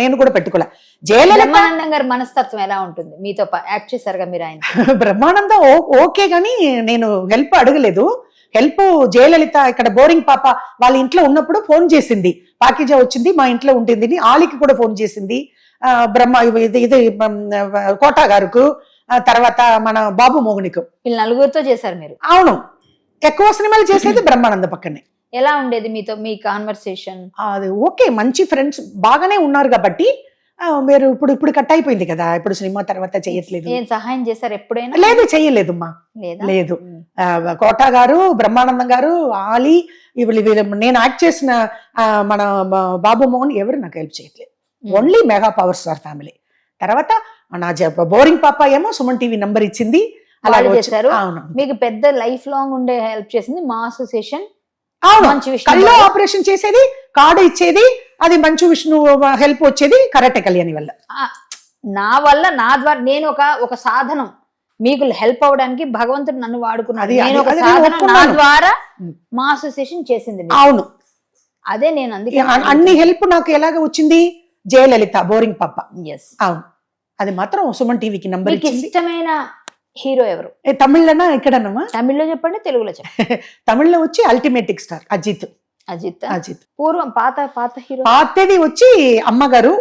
నేను కూడా పెట్టుకోలే. జయలలిత బ్రహ్మానందం గారి మనస్తత్వం ఎలా ఉంటుంది? మీతో యాక్ట్ చేశారుగా మీరు ఆయన. బ్రహ్మానందం ఓకే గానీ నేను హెల్ప్ అడగలేదు. హెల్ప్ జయలలిత ఇక్కడ బోరింగ్ పాప వాళ్ళ ఇంట్లో ఉన్నప్పుడు ఫోన్ చేసింది, పాకిజా వచ్చింది మా ఇంట్లో ఉంటుంది, ఆలికి కూడా ఫోన్ చేసింది, ఇది కోటా గారుకు, తర్వాత మన బాబు మోగునికు. వీళ్ళు నలుగురితో చేశారు మీరు? అవును, ఎక్కువ సినిమాలు చేసేది బ్రహ్మానంద పక్కనే. ఎలా ఉండేది మీతో మీ కాన్వర్సేషన్? అది ఓకే, మంచి ఫ్రెండ్స్ బాగానే ఉన్నారు కాబట్టి. మీరు ఇప్పుడు కట్ అయిపోయింది కదా, ఇప్పుడు సినిమా తర్వాత చేయట్లేదు. ఏం సహాయం చేశారు ఎప్పుడైనా? లేదు, చెయ్యలేదమ్మా. లేదు. కోటా గారు, బ్రహ్మానందం గారు, ఆలీ, వీళ్ళు నేను యాక్ట్ చేసిన మన బాబు మోహన్ ఎవరు నాకు హెల్ప్ చేయట్లేదు. Only mega power star family. తర్వాత నా బోరింగ్ పాప ఏమో సుమన్ టీవీ నంబర్ ఇచ్చింది, అలా చేశారు. మీకు పెద్ద లైఫ్ లాంగ్ ఉండే హెల్ప్ చేసింది మా అసోసియేషన్. అవును, కళ్ళలో ఆపరేషన్ చేసేది, కార్డు ఇచ్చేది, అది మంచు విష్ణు హెల్ప్ వచ్చేది కరాటే కళ్యాణి వల్ల. నా వల్ల, నా ద్వారా నేను ఒక సాధనం మీకు హెల్ప్ అవడానికి భగవంతుడు నన్ను వాడుకున్నాడు. నేను ఒక సాధనం నా ద్వారా మా అసోసియేషన్ చేసింది. అవును, అదే నేను అందుకే అన్ని హెల్ప్ నాకు ఎలాగ వచ్చింది, జయలలిత బోరింగ్ పాప. అవును, అది మాత్రం సుమన్ టీవీకి నంబర్ ఇచ్చింది. ఇష్టమైన హీరో ఎవరు? తమిళ్లోనా ఇక్కడనమ్మా? తమిళ్లో చెప్పండి, తెలుగులో చెప్పండి. తమిళ్లో వచ్చి అల్టిమేటిక్ స్టార్ అజిత్. పూర్వం పాత హీరో. పాతది వచ్చి అమ్మగారు,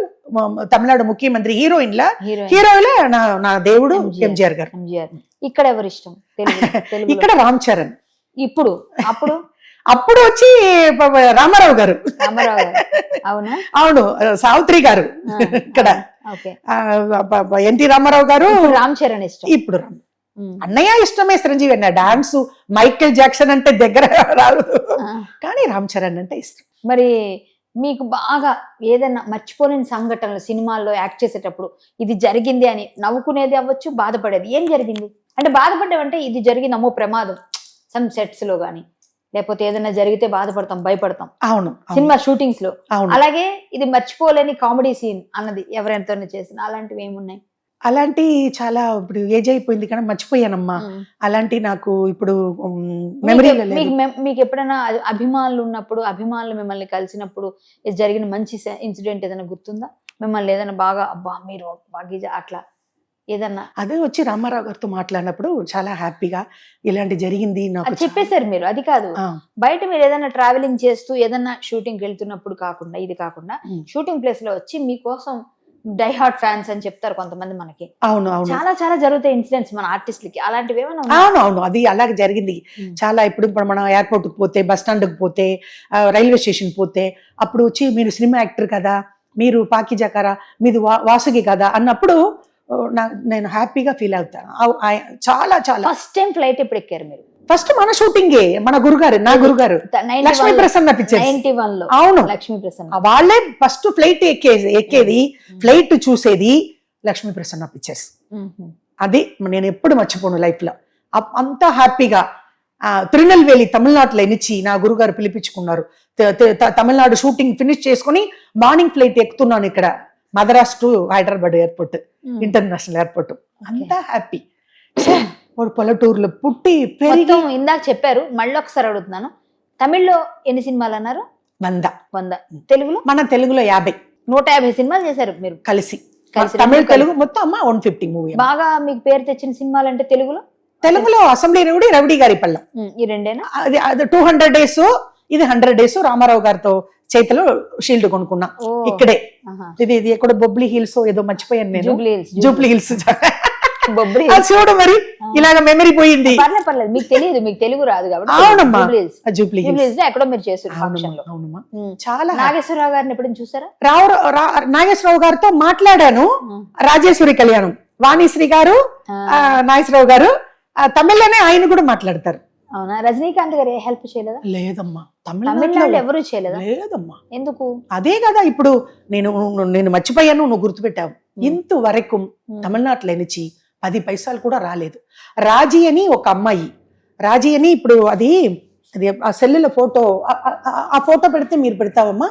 తమిళనాడు ముఖ్యమంత్రి. హీరోయిన్ల నా దేవుడు ఎంజిఆర్ గారు. ఇక్కడ ఎవరు ఇష్టం? ఇక్కడ రామ్ చరణ్. ఇప్పుడు అప్పుడు వచ్చి రామారావు గారు. అవునా? అవును, సావిత్రి గారు. ఇక్కడ ఎన్టీ రామారావు గారు. రామ్ చరణ్ ఇష్టం. ఇప్పుడు అన్నయ్య ఇష్టమే, చిరంజీవి అన్న డాన్స్, మైకేల్ జాక్సన్ అంటే దగ్గర రాదు, కానీ రామ్ చరణ్ అంటే ఇష్టం. మరి మీకు బాగా ఏదైనా మర్చిపోలేని సంఘటనలు సినిమాల్లో యాక్ట్ చేసేటప్పుడు ఇది జరిగింది అని నవ్వుకునేది అవ్వచ్చు, బాధపడేది ఏం జరిగింది అంటే? బాధపడ్డామంటే ఇది జరిగిందమ్మో ప్రమాదం, సమ్ సెట్స్ లో గానీ, లేకపోతే ఏదైనా జరిగితే బాధపడతాం, భయపడతాం. అవును, సినిమా షూటింగ్స్ లో. అలాగే ఇది మర్చిపోలేని కామెడీ సీన్ అన్నది ఎవరెంతో చేసిన అలాంటివి ఏమున్నాయి? అలాంటి చాలా, ఇప్పుడు ఏజ్ అయిపోయింది కానీ మర్చిపోయానమ్మా. అలాంటి నాకు ఇప్పుడు మెమరీ. మీకు ఎప్పుడైనా అభిమానులు ఉన్నప్పుడు, అభిమానులు మిమ్మల్ని కలిసినప్పుడు జరిగిన మంచి ఇన్సిడెంట్ ఏదైనా గుర్తుందా? మిమ్మల్ని ఏదైనా బాగా అబ్బా మీరు బాగా అట్లా ఏదన్నా? అదే వచ్చి రామారావు గారితో మాట్లాడినప్పుడు చాలా హ్యాపీగా ఇలాంటి జరిగింది నాకు చెప్పేశారు మీరు. అది కాదు, బయట మీరు ఏదైనా ట్రావెలింగ్ చేస్తూ ఏదైనా షూటింగ్ వెళ్తున్నప్పుడు కాకుండా, ఇది కాకుండా షూటింగ్ ప్లేస్ లో వచ్చి మీకోసం డై హార్ట్ ఫ్యాన్స్ అని చెప్తారు కొంతమంది మనకి. అవును, చాలా చాలా జరుగుతాయి ఇన్సిడెంట్స్ మన ఆర్టిస్టులకి. అలాంటివి ఏమైనా? అవును, అది అలాగే జరిగింది చాలా. ఇప్పుడు మనం ఎయిర్పోర్ట్ కి పోతే, బస్ స్టాండ్ కి పోతే, రైల్వే స్టేషన్ పోతే, అప్పుడు వచ్చి మీరు సినిమా యాక్టర్ కదా, మీరు పాకిజా కదా, మీది వాసుగి కదా అన్నప్పుడు నేను హ్యాపీగా ఫీల్ అవుతాను. చాలా చాలా. ఫస్ట్ టైం ఫ్లైట్ ఎప్పుడు ఎక్కారు మీరు? ఫస్ట్ మన షూటింగే, మన గురుగారు, నా గురుగారు లక్ష్మీ ప్రసన్న పిక్చర్స్. 91 లో. అవును, లక్ష్మీ ప్రసన్న వాళ్ళే ఫస్ట్ ఫ్లైట్ ఎక్కేది, ఫ్లైట్ చూసేది లక్ష్మీ ప్రసన్న పిక్చర్స్. అది నేను ఎప్పుడు మర్చిపోను లైఫ్ లో. అంతా హ్యాపీగా తిరునెల్వేలి తమిళనాడులో ఎనిచి నా గురుగారు పిలిపించుకున్నారు. తమిళనాడు షూటింగ్ ఫినిష్ చేసుకుని మార్నింగ్ ఫ్లైట్ ఎక్కుతున్నాను ఇక్కడ Madras to Hyderabad airport, international airport. అంతా హ్యాపీ. వాడు పల్లెటూరులో పుట్టి పెరిగి. ఇందాక చెప్పారు, మళ్ళీ ఒకసారి అడుగుతున్నాను, తమిళ్లో ఎన్ని సినిమాలు అన్నారు? 100. తెలుగులో? మన తెలుగులో 50. 150 సినిమాలు చేశారు మీరు కలిసి. తమిళ తెలుగు మొత్తం అమ్మ 150 మూవీ. బాగా మీకు పేరు తెచ్చిన సినిమాలు అంటే తెలుగులో అసెంబ్లీ రౌడీ గారి పళ్ళం. ఈ రెండేనా? అది 200 days, ఇది 100 days. రామారావు గారితో చేతిలో షీల్డ్ కొనుక్కున్నా ఇక్కడే. ఇది ఎక్కడ బొబ్లీ హిల్స్ ఏదో మర్చిపోయాను నేను. Jubilee hills. బొబ్బరి అది చూడు మరి ఇలాగ మెమరీ పోయింది. పర్లేదు మీకు తెలియదు, మీకు తెలుగు రాదు కాబట్టి. అవునమ్మా, జూబ్లీ హిల్స్ లో ఎక్కడో మీరు చేస్తారు ఫంక్షన్ లో. అవునమ్మా, చాలా. నాగేశ్వరరావు గారిని ఎప్పుడైనా చూసారా? నాగేశ్వరరావు గారితో మాట్లాడాను. రాజేశ్వరి కళ్యాణం, వాణిశ్రీ గారు, నాగేశ్వరరావు గారు తమిళ్లోనే ఆయన కూడా మాట్లాడతారు. అవునా? రజనీకాంత్ గారు ఏ హెల్ప్ చేయలేదా? లేదమ్మా, తమిళనాడులో ఎవరు చేయలేదా? లేదమ్మా. ఎందుకు? అదే కదా ఇప్పుడు నేను మర్చిపోయాను, నువ్వు గుర్తుపెట్టావు. ఇంతవరకు తమిళనాడులో నుంచి 10 పైసలు కూడా రాలేదు. రాజీ అని ఒక అమ్మాయి, రాజీ అని ఇప్పుడు అది ఆ సెల్లుల ఫోటో, ఆ ఫోటో పెడితే మీరు పెడతావమ్మా,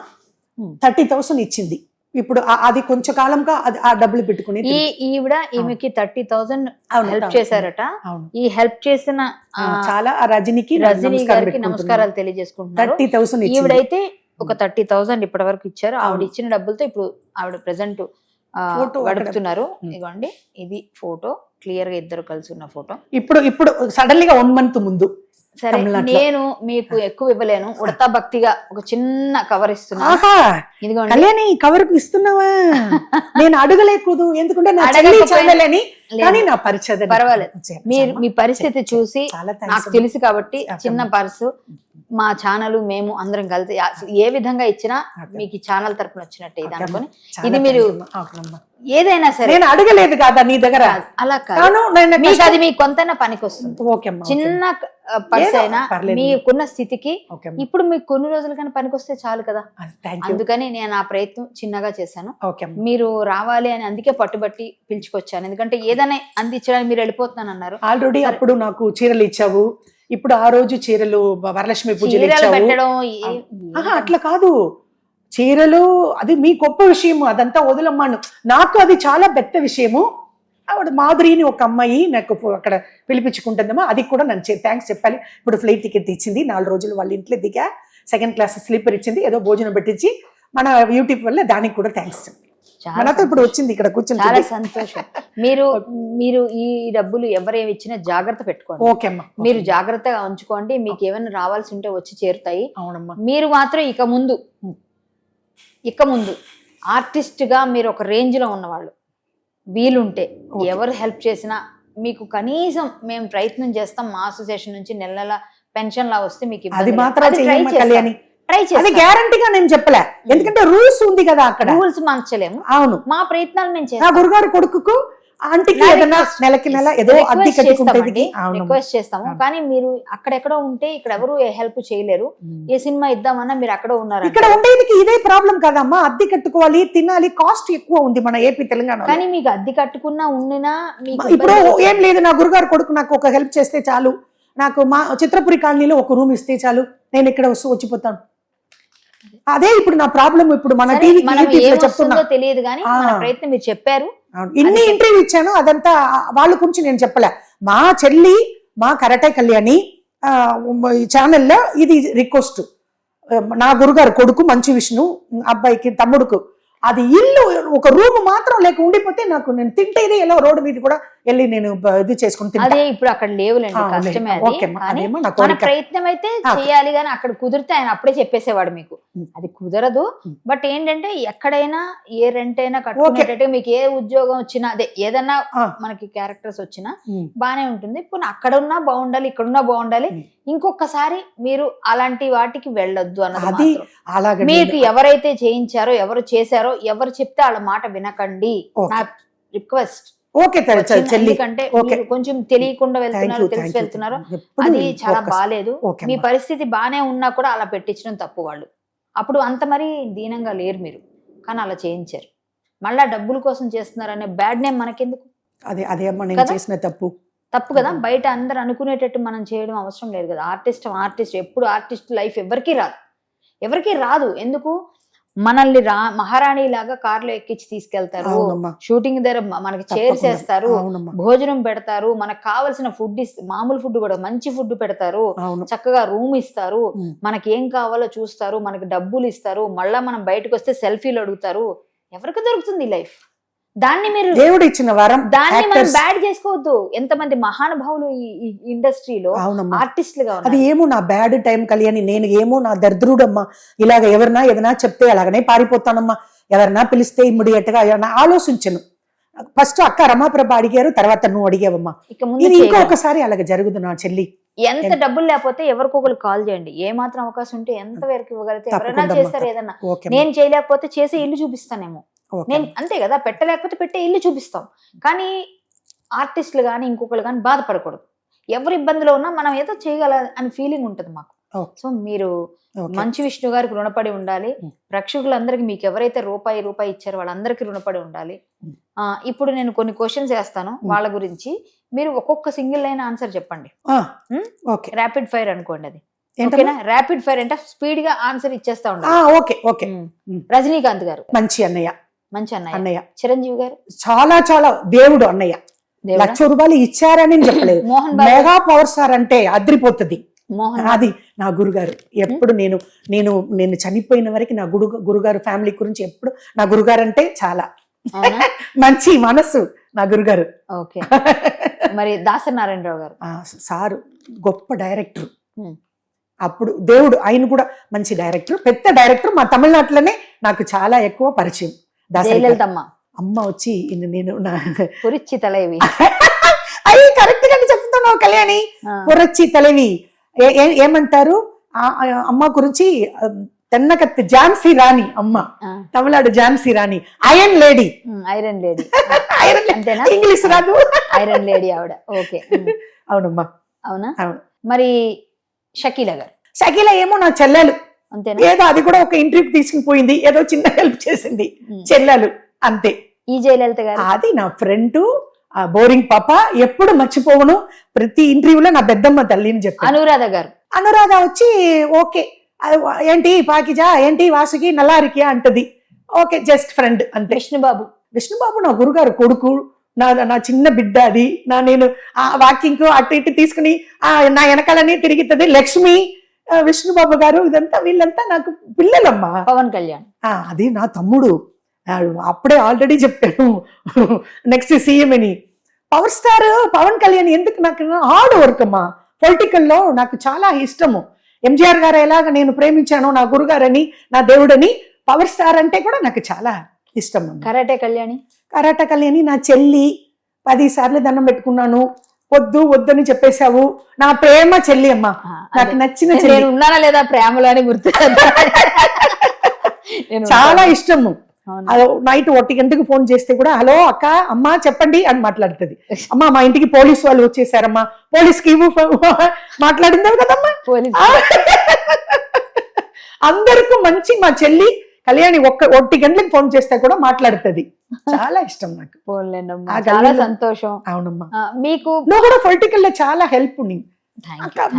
30,000 ఇచ్చింది. ఇప్పుడు అది కొంచెం కాలంగా ఆ డబ్బులు పెట్టుకుని ఈమెకి 30,000 హెల్ప్ చేశారట. ఈ హెల్ప్ చేసిన చాలా రజనీకి గారికి నమస్కారాలు తెలియజేసుకుంటున్నారు. 30,000 ఈవిడైతే ఒక 30,000 ఇప్పటి వరకు ఇచ్చారు. ఆవిడ ఇచ్చిన డబ్బులతో ఇప్పుడు ఆవిడ ప్రెసెంట్ గడుపుతున్నారు. ఇదిగోండి, ఇది ఫోటో, క్లియర్ గా ఇద్దరు కలిసి ఉన్న ఫోటో. ఇప్పుడు సడన్ గా 1 month ముందు. సరే, నేను మీకు ఎక్కువ ఇవ్వలేను, ఉడతా భక్తిగా ఒక చిన్న కవర్ ఇస్తున్నా. కళ్యాణి కవర్ ఇస్తున్నావా? నేను అడగలేకూడదు, ఎందుకంటే నా చెల్లి చెల్లెలని, కానీ నా పరిచయం పర్వాలేదు. మీరు మీ పరిస్థితి చూసి నాకు తెలుసు కాబట్టి చిన్న పర్సు, మా ఛానల్ మేము అందరం కలిసి ఏ విధంగా ఇచ్చినా మీకు ఛానల్ తరపున వచ్చినట్టే ఇది అనుకోని, ఇది మీరు ఏదైనా సరే. నేను అడగలేదు కదా నీ దగ్గర, అలా కాదు, అది మీకు కొంతైనా పనికి వస్తుంది. చిన్న పర్స్ అయినా మీకున్న స్థితికి ఇప్పుడు మీకు కొన్ని రోజులు కానీ పనికి వస్తే చాలు కదా. అందుకని నేను ఆ ప్రయత్నం చిన్నగా చేశాను. మీరు రావాలి అని అందుకే పట్టుబట్టి పిలుచుకొచ్చాను. ఎందుకంటే ఏదైనా అందించడానికి మీరు వెళ్ళిపోతున్నాను అన్నారు. ఆల్రెడీ అప్పుడు నాకు చీరలు ఇచ్చావు, ఇప్పుడు ఆ రోజు చీరలు వరలక్ష్మి పూజలు పెట్టడం అట్లా కాదు. చీరలు అది మీ గొప్ప విషయము, అదంతా వదిలమ్మాను. నాకు అది చాలా పెద్ద విషయము. ఆవిడ మాధురిని ఒక అమ్మాయి నాకు అక్కడ పిలిపించుకుంటుందమ్మా, అది కూడా నన్ను థ్యాంక్స్ చెప్పాలి. ఇప్పుడు ఫ్లైట్ టికెట్ ఇచ్చింది, 4 రోజులు వాళ్ళ ఇంట్లో దిగా, 2nd class స్లీపర్ ఇచ్చింది, ఏదో భోజనం పెట్టించి మన యూట్యూబ్ వల్ల, దానికి కూడా థ్యాంక్స్. మనతో ఇప్పుడు వచ్చింది ఇక్కడ కూర్చొని, చాలా సంతోషం. మీరు ఈ డబ్బులు ఎవరేమి ఇచ్చినా జాగ్రత్త పెట్టుకోండి. ఓకే అమ్మా, మీరు జాగ్రత్తగా ఉంచుకోండి. మీకు ఏమైనా రావాల్సి ఉంటే వచ్చి చేరుతాయి. అవునమ్మా. మీరు మాత్రం ఇక ముందు ఆర్టిస్ట్ గా మీరు ఒక రేంజ్ లో ఉన్నవాళ్ళు, వీలుంటే ఎవరు హెల్ప్ చేసినా మీకు కనీసం మేము ప్రయత్నం చేస్తాం, మా అసోసియేషన్ నుంచి నెల పెన్షన్ లా వస్తే మీకు అది మాత్రం ట్రై చేయాలి. గ్యారంటీగా నేను చెప్పలే, ఎందుకంటే రూల్స్ ఉంది కదా అక్కడ, రూల్స్ మార్చలేము. అవును, మా ప్రయత్నాలు మేము చేస్తాం. గురుగారు కొడుకుకు ఆంటీకి ఏదైనా నెలకి నెల ఏదో అద్దె కట్టుకుంటేది రిక్వెస్ట్ చేస్తాము. కానీ మీరు అక్కడెక్కడో ఉంటే ఇక్కడ ఎవరు హెల్ప్ చేయలేరు. ఏ సినిమా ఇద్దామన్నా మీరు అక్కడ ఉన్నారు. ఇక్కడ ఉండేది ఇదే ప్రాబ్లం కదమ్మా, అద్దె కట్టుకోవాలి, తినాలి, కాస్ట్ ఎక్కువ ఉంది మన ఏపీ తెలంగాణ. కానీ మీకు అద్దె కట్టుకున్నా ఉండినా ఇప్పుడు ఏం లేదు, నా గురుగారు కొడుకు నాకు ఒక హెల్ప్ చేస్తే చాలు, నాకు మా చిత్రపురి కాలనీలో ఒక రూమ్ ఇస్తే చాలు, నేను ఇక్కడ వచ్చిపోతాను. అదే ఇప్పుడు నా ప్రాబ్లం. ఇప్పుడు మన చెప్తున్నా తెలియదు కానీ ప్రయత్నం మీరు చెప్పారు. ఇన్ని ఇంటర్వ్యూ ఇచ్చాను, అదంతా వాళ్ళ గురించి నేను చెప్పలే. మా చెల్లి, మా కరాటే కళ్యాణి ఛానల్లో ఇది రిక్వెస్ట్. నా గురుగారు కొడుకు మంచి విష్ణు అబ్బాయికి తమ్ముడుకు అది ఇల్లు ఒక రూమ్ మాత్రం లేక ఉండిపోతే నాకు, నేను తింటేది ఎలా రోడ్డు మీద కూడా వెళ్ళి నేను ఇది చేసుకుని అదే ఇప్పుడు అక్కడ లేవులేండి, కష్టమే. మన ప్రయత్నం అయితే చేయాలి, కానీ అక్కడ కుదిరితే ఆయన అప్పుడే చెప్పేసేవాడు మీకు. అది కుదరదు. బట్ ఏంటంటే ఎక్కడైనా ఏ రెంట్ అయినా కట్టుకునేటట్టు మీకు ఏ ఉద్యోగం వచ్చినా, అదే ఏదన్నా మనకి క్యారెక్టర్స్ వచ్చినా బానే ఉంటుంది. ఇప్పుడు అక్కడ ఉన్నా బాగుండాలి, ఇక్కడున్నా బాగుండాలి. ఇంకొకసారి మీరు అలాంటి వాటికి వెళ్ళొద్దు అన్నది. మీకు ఎవరైతే చేయించారో, ఎవరు చేశారో, ఎవరు చెప్తే వాళ్ళ మాట వినకండి, నా రిక్వెస్ట్. ఎందుకంటే కొంచెం తెలియకుండా వెళ్తున్నారు, తెలిసి వెళ్తున్నారు, అది చాలా బాలేదు. మీ పరిస్థితి బానే ఉన్నా కూడా అలా పెట్టించడం తప్పు. వాళ్ళు అప్పుడు అంత మరి దీనంగా లేరు మీరు, కానీ అలా చేయించారు. మళ్ళా డబ్బుల కోసం చేస్తున్నారనే బ్యాడ్ నేమ్ మనకెందుకు? అదే అమ్మా నేను చేసిన తప్పు కదా. బయట అందరు అనుకునేటట్టు మనం చేయడం అవసరం లేదు కదా. ఆర్టిస్ట్ ఎప్పుడు ఆర్టిస్ట్ లైఫ్ ఎవరికి రాదు. ఎందుకు? మనల్ని మహారాణి లాగా కార్లో ఎక్కించి తీసుకెళ్తారు, షూటింగ్ దగ్గర మనకి చేర్చేస్తారు, భోజనం పెడతారు, మనకు కావాల్సిన ఫుడ్ మామూలు ఫుడ్ కూడా మంచి ఫుడ్ పెడతారు, చక్కగా రూమ్ ఇస్తారు, మనకి ఏం కావాలో చూస్తారు, మనకి డబ్బులు ఇస్తారు. మళ్ళా మనం బయటకు వస్తే సెల్ఫీలు అడుగుతారు. ఎవరికి దొరుకుతుంది లైఫ్? దాన్ని మీరు దేవుడు ఇచ్చిన వరం, దాన్ని మనం బ్యాడ్ చేసుకోవద్దు. ఎంతమంది మహానుభావులు ఈ ఇండస్ట్రీలో ఆర్టిస్టులుగా ఉన్నారు. అది ఏమో నా బ్యాడ్ టైం కళ్యాణి, నేను ఏమో నా దరిద్రుడమ్మా, ఇలాగ ఎవరన్నా ఏదైనా చెప్తే అలాగనే పారిపోతానమ్మా, ఎవరన్నా పిలిస్తే ఇమ్మీడియట్ గా ఆలోచించను. ఫస్ట్ అక్క రమాప్రభ అడిగారు, తర్వాత నువ్వు అడిగావమ్మా. ఇక ముందు ఇది చేయగలం. ఇంకొకసారి అలాగ జరుగుదు నా చెల్లి. ఎంత డబ్బులు లేకపోతే ఎవరికొకరు కాల్ చేయండి, ఏ మాత్రం అవకాశం ఉంటే ఎంత వరకు ఇవ్వగలిగితే ఎవరైనా తప్పకుండా చేస్తారు ఏదన్నా. ఓకే నేను చేయలేకపోతే చేసే ఇల్లు చూపిస్తానేమో, ఓకే. నేను అంతే కదా, పెట్టలేకపోతే పెట్టే ఇల్లు చూపిస్తాం. కానీ ఆర్టిస్టులు కానీ ఇంకొకరు కానీ బాధపడకూడదు. ఎవరి ఇబ్బందిలో ఉన్నా మనం ఏదో చేయగల అని ఫీలింగ్ ఉంటుంది మాకు. ఓకే. సో మీరు ఓకే. మంచు విష్ణు గారికి రుణపడి ఉండాలి. ప్రేక్షకులందరికీ మీకు ఎవరైతే రూపాయి ఇచ్చారో వాళ్ళందరికీ రుణపడి ఉండాలి. ఇప్పుడు నేను కొన్ని క్వశ్చన్స్ వేస్తాను వాళ్ళ గురించి, మీరు ఒక్కొక్క సింగిల్ లైన్ ఆన్సర్ చెప్పండి. ఓకే. ర్యాపిడ్ ఫైర్ అనుకోండి అది. ఏంటమ్మా? ఓకేనా? ర్యాపిడ్ ఫైర్ అంటే స్పీడ్ గా ఆన్సర్ ఇచ్చేస్తా ఉండాలి. Okay okay. రజనీకాంత్ గారు మంచి అన్నయ్య. మంచి అన్నయ్య. అన్నయ్య చిరంజీవి గారు చాలా చాలా దేవుడు అన్నయ్య. దేవుడా? ₹1,00,000 ఇచ్చారని చెప్పలేదు. Mohan Babu mega power star అంటే అద్రిపోతుంది. మోహన్ అది నా గురుగారు. ఎప్పుడు నేను నేను నేను చనిపోయిన వరకు నా గురుగారు ఫ్యామిలీ గురించి ఎప్పుడు నా గురుగారు అంటే చాలా అవునా? మంచి మనసు నా గురుగారు. ఓకే. మరి దాసరి నారాయణరావు గారు సారు గొప్ప డైరెక్టర్. ఉమ్. అప్పుడు దేవుడు ఆయన కూడా మంచి డైరెక్టర్, పెద్ద డైరెక్టర్. మా తమిళనాడులోనే నాకు చాలా ఎక్కువ పరిచయం. దాసరి గారు. జయలలితమ్మ అమ్మ వచ్చి నేను పురిచ్చి తలైవి అయ్యి కరెక్ట్ గా చెప్తున్నావు కళ్యాణి. పొరచ్చి తలవి ఏమంటారు అమ్మ గురించి? తెన్నకత్తి ఝాన్సీ రాణి అమ్మ, తమిళనాడు ఝాన్సీ రాణి, ఐరన్ లేడీ. ఐరన్ లేడీ అంతేనా? ఇంగ్లీష్ రాదు. ఐరన్ లేడీ ఆవిడ. ఓకే. అవునమ్మా. అవునా? అవును. మరి షకీలా గారు? షకీలా ఏమో నా చెల్లెలు. అంతేనా? ఏదో అది కూడా ఒక ఇంటర్వ్యూకి తీసుకుని పోయింది, ఏదో చిన్న హెల్ప్ చేసింది. చెల్లెలు అంతే. ఈ జయలలిత గారు? అది నా ఫ్రెండ్, బోరింగ్ పాప, ఎప్పుడు మర్చిపోవను. ప్రతి ఇంటర్వ్యూలో నా పెద్దమ్మ తల్లిని చెప్పాను. అనురాధ గారు? అనురాధ వచ్చి ఓకే, ఏంటి పాకిజా, ఏంటి వాసుకి, నల్లారికియా అంటది. ఓకే, జస్ట్ ఫ్రెండ్ అంతే. విష్ణుబాబు? విష్ణుబాబు నా గురుగారు కొడుకు, నా చిన్న బిడ్డ. అది నేను వాకింగ్ అటు ఇటు తీసుకుని నా వెనకాలనే తిరుగుతుంది. లక్ష్మి, విష్ణుబాబు గారు, ఇదంతా వీళ్ళంతా నాకు పిల్లలమ్మా. పవన్ కళ్యాణ్? అది నా తమ్ముడు. అప్పుడే ఆల్రెడీ చెప్పాను నెక్స్ట్ సీఎం అని. పవర్ స్టార్ పవన్ కళ్యాణ్ ఎందుకు నాకు హార్డ్ వర్క్ అమ్మా. పొలిటికల్ లో నాకు చాలా ఇష్టము. ఎంజీఆర్ గారు ఎలాగ నేను ప్రేమించాను నా గురుగారని, నా దేవుడని, పవర్ స్టార్ అంటే కూడా నాకు చాలా ఇష్టం. కరాటే కళ్యాణి? కరాటే కళ్యాణి నా చెల్లి. 10 సార్లు దండం పెట్టుకున్నాను, వద్దని చెప్పేశావు. నా ప్రేమ చెల్లి అమ్మా, నాకు నచ్చిన చెల్లి. నేను ఉన్నానా లేదా ప్రేమలో అని గుర్తు చాలా ఇష్టము. నైట్ 1 గంటకు ఫోన్ చేస్తే కూడా హలో అక్క, అమ్మా చెప్పండి అని మాట్లాడుతుంది. అమ్మా మా ఇంటికి పోలీసు వాళ్ళు వచ్చేసారమ్మా, పోలీస్కి ఇవ్వు మాట్లాడిందే కదమ్మా. అందరికీ మంచి మా చెల్లి కళ్యాణి 1 గంటలకు ఫోన్ చేస్తే కూడా మాట్లాడుతుంది. చాలా ఇష్టం నాకు. చాలా సంతోషం. అవునమ్మా. మీకు నువ్వు కూడా పొలిటికల్ లో చాలా హెల్ప్ ఉంది.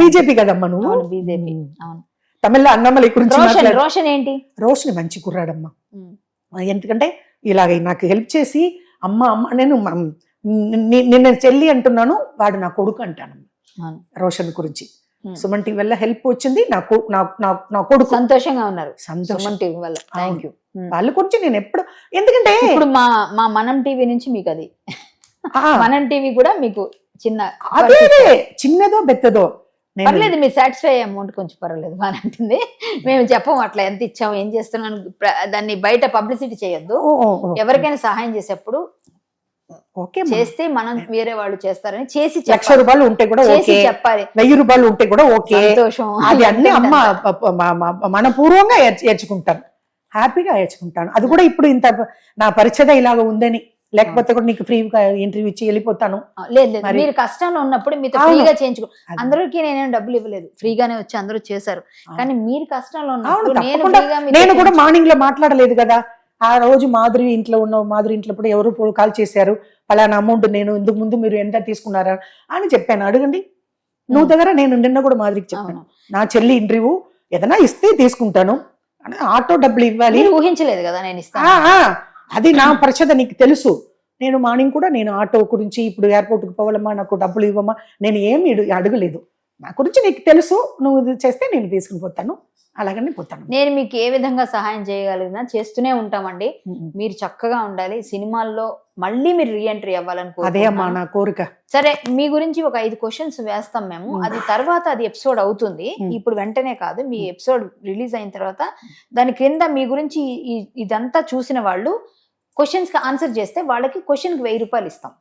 బీజేపీ కదమ్మా నువ్వు? బీజేపీ. అవును. తమిళ అన్నమలై గురించి. రోషన్ ఏంటి? రోషన్ మంచి కుర్రాడమ్మా. ఎందుకంటే ఇలాగ నాకు హెల్ప్ చేసి అమ్మ నేను నిన్న చెల్లి అంటున్నాను, వాడు నా కొడుకు అంటాను రోషన్ గురించి. సుమన్ టీవీ వల్ల హెల్ప్ వచ్చింది నాకు, నా కొడుకు. సంతోషంగా ఉన్నారు సంతోషం సుమన్ టీవీ వల్ల. Thank you. వాళ్ళ గురించి నేను ఎప్పుడు, ఎందుకంటే ఇప్పుడు మా మనం టీవీ నుంచి మీకు అది మనం టీవీ కూడా మీకు చిన్న అదే చిన్నదో పెద్దదో పర్లేదు, మీరు సాటిస్ఫై అమౌంట్ కొంచెం పర్వాలేదు బాగా ఉంటుంది. మేము చెప్పము అట్లా ఎంత ఇచ్చాము ఏం చేస్తున్నాం దాన్ని బయట పబ్లిసిటీ చేయొద్దు. ఎవరికైనా సహాయం చేసేప్పుడు చేస్తే మనం వేరే వాళ్ళు చేస్తారని చేసి ₹1,00,000 ఉంటే కూడా ఓకే, చెప్పాలి. ₹1,000 ఉంటే కూడా ఓకే. సంతోషం. అది అన్ని అమ్మ మనపూర్వంగా ఏర్చుకుంటాను, హ్యాపీగా ఏర్చుకుంటాను. అది కూడా ఇప్పుడు ఇంత నా పరిచయం ఇలాగ ఉందని, లేకపోతే కూడా నీకు ఫ్రీగా ఇంటర్వ్యూ ఇచ్చి వెళ్ళిపోతాను. లేదు, మీరు కష్టంలో ఉన్నప్పుడు మీతో ఫ్రీగా చేయించుకో. అందరికీ నేనేం డబ్బులు ఇవ్వలేదు, ఫ్రీగానే వచ్చి అందరూ చేశారు. కానీ మీరు కష్టంలో ఉన్నప్పుడు నేను కూడా మార్నింగ్ లో మాట్లాడలేదు కదా. ఆ రోజు మాధురి ఇంట్లో ఇప్పుడు ఎవరు కాల్ చేశారు, పలానా అమౌంట్ నేను ఇందుకు ముందు మీరు ఎంత తీసుకున్నారా అని చెప్పాను. అడగండి నువ్వు దగ్గర. నేను నిన్న కూడా మాధురికి చెప్పాను, నా చెల్లి ఇంటర్వ్యూ ఏదైనా ఇస్తే తీసుకుంటాను, ఆటో డబ్బులు ఇవ్వాలి. ఊహించలేదు కదా నేను ఇస్తాను. అది నా పరిచయం నీకు తెలుసు. నేను మార్నింగ్ కూడా నేను ఆటో గురించి, ఇప్పుడు ఎయిర్పోర్ట్కి పోవాలమ్మా నాకు డబ్బులు ఇవ్వమ్మా, నేను ఏమి అడగలేదు. నా గురించి నీకు తెలుసు, నువ్వు ఇది చేస్తే నేను తీసుకుని పోతాను, అలాగనే పోతాను. నేను మీకు ఏ విధంగా సహాయం చేయగలిగినా చేస్తూనే ఉంటామండి. మీరు చక్కగా ఉండాలి, సినిమాల్లో మళ్ళీ మీరు రీఎంట్రీ అవ్వాలని. అదే అమ్మా నా కోరిక. సరే, మీ గురించి ఒక 5 క్వశ్చన్స్ వేస్తాం మేము, అది తర్వాత అది ఎపిసోడ్ అవుతుంది. ఇప్పుడు వెంటనే కాదు, మీ ఎపిసోడ్ రిలీజ్ అయిన తర్వాత దాని క్రింద మీ గురించి ఇదంతా చూసిన వాళ్ళు క్వశ్చన్స్ కి ఆన్సర్ చేస్తే వాళ్ళకి క్వశ్చన్ కి 1000 రూపాయలు ఇస్తాం.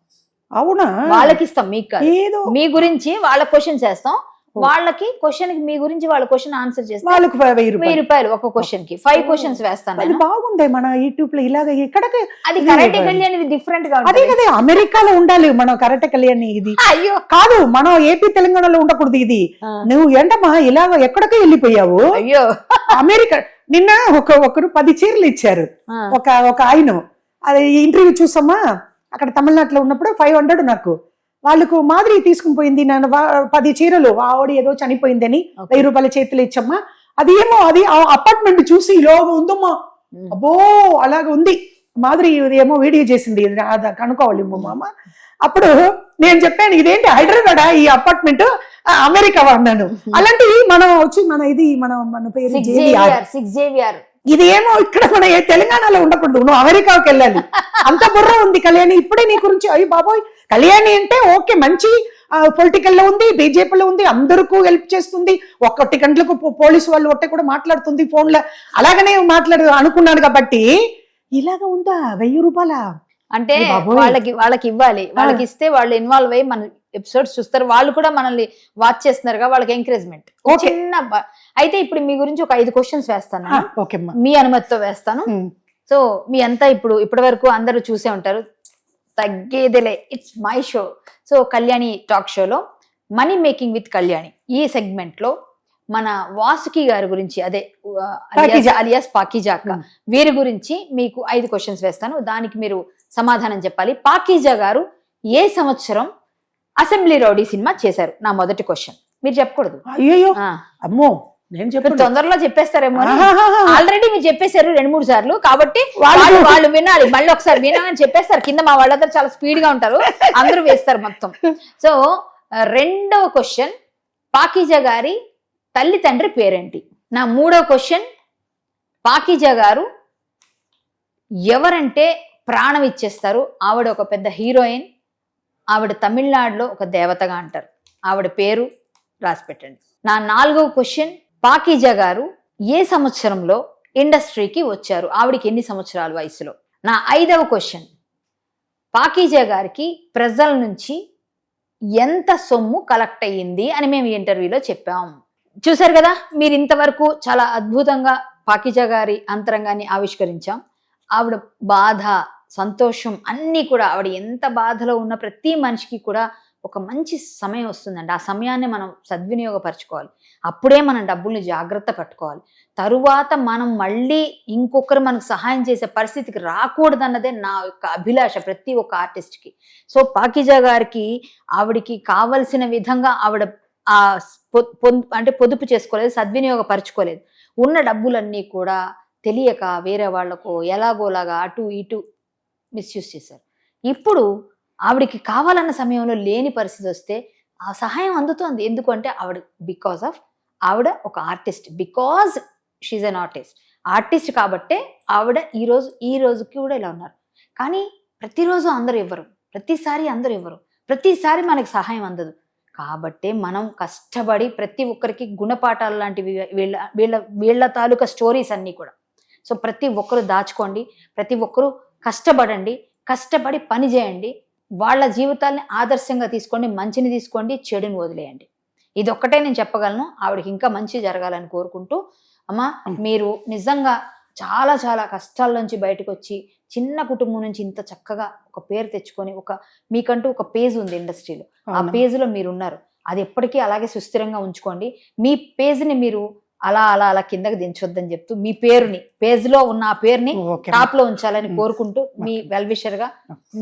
అవునా? వాళ్ళకి ఇస్తాం, మీకు కాదు. ఏదో మీ గురించి వాళ్ళ క్వశ్చన్స్ వేస్తాం, వాళ్ళకి క్వశ్చన్ కి మీ గురించి వాళ్ళ క్వశ్చన్ ఆన్సర్ చేస్తే వాళ్ళకి 1000 రూపాయలు ఒక క్వశ్చన్ కి 5 క్వశ్చన్స్ వేస్తాను అది నేను. బాగుంది మన యూట్యూబ్ లో ఇలాగ ఎక్కడికి అది కరాటే కళ్యాణ్ ఇది డిఫరెంట్ గా అదే ఉంటుంది. కదా అమెరికాలో ఉండాలి మనం కరాటే కళ్యాణ్. ఇది అయ్యో కాదు మనం ఏపీ తెలంగాణలో ఉండకూడదు ఇది. నువ్వు ఏంటమ్మా ఇలాగ ఎక్కడికి వెళ్ళిపోయావు? అయ్యో అమెరికా నిన్న ఒకరు 10 చీరలు ఇచ్చారు. ఒక ఆయన అది ఇంటర్వ్యూ చూసామా అక్కడ తమిళనాడులో ఉన్నప్పుడు 500 నాకు వాళ్ళకు మాదిరి తీసుకుని పోయింది. నన్ను 10 చీరలు ఆవిడ ఏదో చనిపోయిందని 1000 రూపాయల చేతులు ఇచ్చమ్మా. అది ఏమో అది అపార్ట్మెంట్ చూసి ఇలాగ ఉందమ్మా, అబ్బో అలాగ ఉంది మాదిరి. ఏమో వీడియో చేసింది అది కనుక్కోవాలి మామ. అప్పుడు నేను చెప్పాను ఇదేంటి హైదరాబాద్ ఈ అపార్ట్మెంట్ అమెరికా అన్నాను. అలాంటివి మనం వచ్చి మన పేరు జేవిఆర్ ఇది ఏమో ఇక్కడ మన తెలంగాణలో ఉండకూడదు, నువ్వు అమెరికాకి వెళ్ళాలి. అంత బుర్ర ఉంది కళ్యాణి. ఇప్పుడే నీ గురించి అయ్యి బాబోయ్ కళ్యాణి అంటే ఓకే మంచి పొలిటికల్ లో ఉంది, బీజేపీలో ఉంది, అందరికీ హెల్ప్ చేస్తుంది. 1 గంటలకు పోలీసు వాళ్ళు ఒట్టే కూడా మాట్లాడుతుంది ఫోన్లో. అలాగనే అనుకున్నాను కాబట్టి ఇలాగ ఉందా 1000 రూపాయల అంటే వాళ్ళకి ఇవ్వాలి. వాళ్ళకి ఇస్తే వాళ్ళు ఇన్వాల్వ్ అయ్యి మన ఎపిసోడ్స్ చూస్తారు, వాళ్ళు కూడా మనల్ని వాచ్ చేస్తున్నారు, వాళ్ళకి ఎంకరేజ్మెంట్ చిన్న. అయితే ఇప్పుడు మీ గురించి ఒక 5 క్వశ్చన్స్ వేస్తాను, మీ అనుమతితో వేస్తాను. సో మీ అంతా ఇప్పటి వరకు అందరూ చూసే ఉంటారు, తగ్గేదిలే it's my show. So Kalyani talk షోలో మనీ మేకింగ్ విత్ కళ్యాణి ఈ సెగ్మెంట్ లో మన వాసుకి గారి గురించి, అదే అలియాస్ పాకీజా అక్క, వీరి గురించి మీకు 5 క్వశ్చన్స్ వేస్తాను. దానికి మీరు సమాధానం చెప్పాలి. పాకీజా గారు ఏ సంవత్సరం అసెంబ్లీ రౌడీ సినిమా చేశారు? నా మొదటి క్వశ్చన్. మీరు చెప్పకూడదు. అయ్యో అమ్మో నేను చెప్పాను తొందరలో చెప్పేస్తారేమో. ఆల్రెడీ మీరు చెప్పేశారు 2-3 సార్లు, కాబట్టి వాళ్ళు వినాలి. మళ్ళీ ఒకసారి వినాలని చెప్పేస్తారు. కింద మా వాళ్ళందరూ చాలా స్పీడ్ గా ఉంటారు, అందరూ వేస్తారు మొత్తం. సో రెండవ క్వశ్చన్, పాకీజా గారి తల్లి తండ్రి పేరేంటి? నా మూడవ క్వశ్చన్, పాకీజా గారు ఎవరంటే ప్రాణం ఇచ్చేస్తారు? ఆవిడ ఒక పెద్ద హీరోయిన్, ఆవిడ తమిళనాడులో ఒక దేవతగా అంటారు, ఆవిడ పేరు రాసి పెట్టండి. నా 4వ క్వశ్చన్, పాకీజా గారు ఏ సంవత్సరంలో ఇండస్ట్రీకి వచ్చారు? ఆవిడకి ఎన్ని సంవత్సరాల వయసులో? నా 5వ క్వశ్చన్, పాకీజా గారికి ప్రజల నుంచి ఎంత సొమ్ము కలెక్ట్ అయ్యింది అని మేము ఈ ఇంటర్వ్యూలో చెప్పాం. చూసారు కదా, మీరు ఇంతవరకు చాలా అద్భుతంగా పాకీజా గారి అంతరంగాన్ని ఆవిష్కరించాం. ఆవిడ బాధ, సంతోషం అన్నీ కూడా, ఆవిడ ఎంత బాధలో ఉన్న ప్రతి మనిషికి కూడా ఒక మంచి సమయం వస్తుందండి. ఆ సమయాన్ని మనం సద్వినియోగపరచుకోవాలి. అప్పుడే మనం డబ్బుల్ని జాగ్రత్త పట్టుకోవాలి. తరువాత మనం మళ్ళీ ఇంకొకరు మనకు సహాయం చేసే పరిస్థితికి రాకూడదన్నదే నా యొక్క అభిలాష ప్రతి ఒక్క ఆర్టిస్ట్కి. సో పాకీజా గారికి ఆవిడికి కావలసిన విధంగా ఆవిడ అంటే పొదుపు చేసుకోలేదు, సద్వినియోగపరచుకోలేదు. ఉన్న డబ్బులన్నీ కూడా తెలియక వేరే వాళ్లకు ఎలాగోలాగా అటు ఇటు మిస్యూజ్ చేశారు. ఇప్పుడు ఆవిడికి కావాలన్న సమయంలో లేని పరిస్థితి వస్తే ఆ సహాయం అందుతోంది. ఎందుకంటే ఆవిడ ఒక artist, because she's an artist కాబట్టే ఆవిడ ఈ రోజుకి కూడా ఇలా ఉన్నారు. కానీ ప్రతిరోజు అందరూ ఇవ్వరు, ప్రతిసారి అందరూ ఇవ్వరు, ప్రతిసారి మనకి సహాయం అందదు. కాబట్టే మనం కష్టపడి ప్రతి ఒక్కరికి గుణపాఠాలు లాంటివి వీళ్ళ తాలూకా స్టోరీస్ అన్నీ కూడా. సో ప్రతి ఒక్కరు దాచుకోండి, ప్రతి ఒక్కరు కష్టపడండి, కష్టపడి పని చేయండి, వాళ్ళ జీవితాల్ని ఆదర్శంగా తీసుకోండి, మంచిని తీసుకోండి, చెడుని వదిలేయండి. ఇది ఒక్కటే నేను చెప్పగలను. ఆవిడకి ఇంకా మంచి జరగాలని కోరుకుంటూ, అమ్మా మీరు నిజంగా చాలా చాలా కష్టాల నుంచి బయటకు వచ్చి చిన్న కుటుంబం నుంచి ఇంత చక్కగా ఒక పేరు తెచ్చుకొని మీకంటూ ఒక పేజ్ ఉంది ఇండస్ట్రీలో, ఆ పేజ్లో మీరున్నారు. అది ఎప్పటికీ అలాగే సుస్థిరంగా ఉంచుకోండి. మీ పేజ్ని మీరు అలా అలా అలా కిందకి దించొద్దని చెప్తూ మీ పేరుని పేజ్లో ఉన్న ఆ పేరుని టాప్ లో ఉంచాలని కోరుకుంటూ, మీ వెల్ విషర్ గా,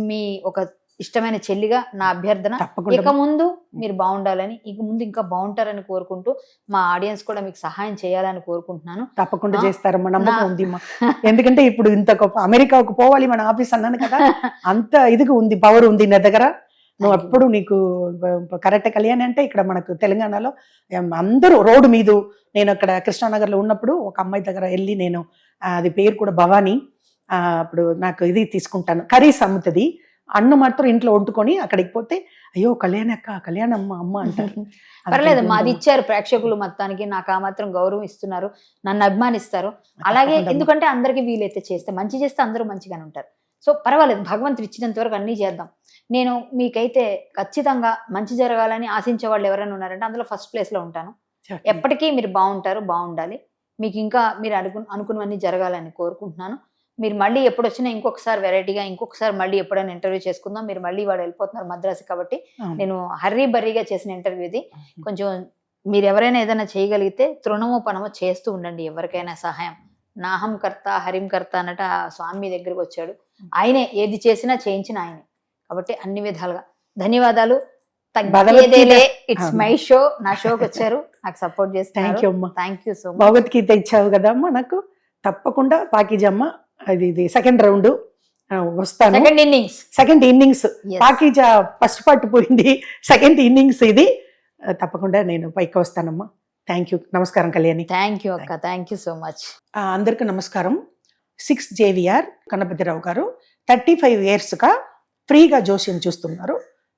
మీ ఒక ఇష్టమైన చెల్లిగా నా అభ్యర్థన. ఇక ముందు మీరు బాగుండాలని, ఇక ముందు ఇంకా బాగుంటారని కోరుకుంటూ, మా ఆడియన్స్ కూడా మీకు సహాయం చేయాలని కోరుకుంటున్నాను. తప్పకుండా చేస్తారమ్మా, నమ్మకం ఉంది. ఎందుకంటే ఇప్పుడు ఇంత గొప్ప అమెరికాకు పోవాలి మన ఆఫీస్ అన్నాను కదా, అంత ఇదిగా ఉంది, పవర్ ఉంది నా దగ్గర. నువ్వు అప్పుడు నీకు కరెక్ట్ కళ్యాణి అంటే ఇక్కడ మనకు తెలంగాణలో అందరూ రోడ్డు మీద, నేను అక్కడ కృష్ణానగర్లో ఉన్నప్పుడు ఒక అమ్మాయి దగ్గర వెళ్ళి నేను, అది పేరు కూడా భవానీ, అప్పుడు నాకు ఇది తీసుకుంటాను, కర్రీస్ అమ్ముతుంది, అన్నం మాత్రం ఇంట్లో వండుకొని అక్కడికి పోతే అయ్యో కళ్యాణి అక్క, కళ్యాణమ్మ అమ్మ అంటారు. పర్లేదు, మాది ఇచ్చారు ప్రేక్షకులు మొత్తానికి, నాకు ఆ మాత్రం గౌరవం ఇస్తున్నారు, నన్ను అభిమానిస్తారు. అలాగే ఎందుకంటే అందరికి వీలైతే చేస్తే, మంచి చేస్తే అందరూ మంచిగానే ఉంటారు. సో పర్వాలేదు, భగవంతుడు ఇచ్చినంత వరకు అన్నీ చేద్దాం. నేను మీకైతే ఖచ్చితంగా మంచి జరగాలని ఆశించే వాళ్ళు ఎవరైనా ఉన్నారంటే అందులో ఫస్ట్ ప్లేస్లో ఉంటాను. ఎప్పటికీ మీరు బాగుంటారు, బాగుండాలి. మీకు ఇంకా మీరు అనుకున్నవన్నీ జరగాలని కోరుకుంటున్నాను. మీరు మళ్ళీ ఎప్పుడు వచ్చినా ఇంకొకసారి వెరైటీగా ఇంకొకసారి మళ్ళీ ఎప్పుడైనా ఇంటర్వ్యూ చేసుకుందాం. మీరు మళ్ళీ వాడు వెళ్ళిపోతున్నారు మద్రాసు కాబట్టి నేను హర్రీ బర్రీగా చేసిన ఇంటర్వ్యూ ఇది. కొంచెం మీరు ఎవరైనా ఏదైనా చేయగలిగితే తృణమో పనమో చేస్తూ ఉండండి, ఎవరికైనా సహాయం. నాహం కర్త హరిం కర్త అన్నట్టు ఆ స్వామి దగ్గరికి వచ్చాడు. ఆయనే ఏది చేసినా చేయించిన ఆయనే. కాబట్టి అన్ని విధాలుగా ధన్యవాదాలు. తగ్గేదేలే, ఇట్స్ మై షో. నా షోకి వచ్చారు, నాకు సపోర్ట్ చేస్తారు. Thank you so much. Bhagavad Gita ఇచ్చావు కదా అమ్మా నాకు, తప్పకుండా పాకీజమ్మ ఇది సెకండ్ రౌండ్ వస్తాను. Second innings Pakeezah first part పోయింది, సెకండ్ ఇన్నింగ్స్ ఇది. తప్పకుండా నేను పైకి వస్తానమ్మా. Thank you. నమస్కారం కళ్యాణి. థ్యాంక్ యూ అక్క, థ్యాంక్ యూ సో మచ్. అందరికీ నమస్కారం. 6 JVR గణపతిరావు గారు 35 yearsగా ఫ్రీగా జోస్యం చూస్తున్నారు.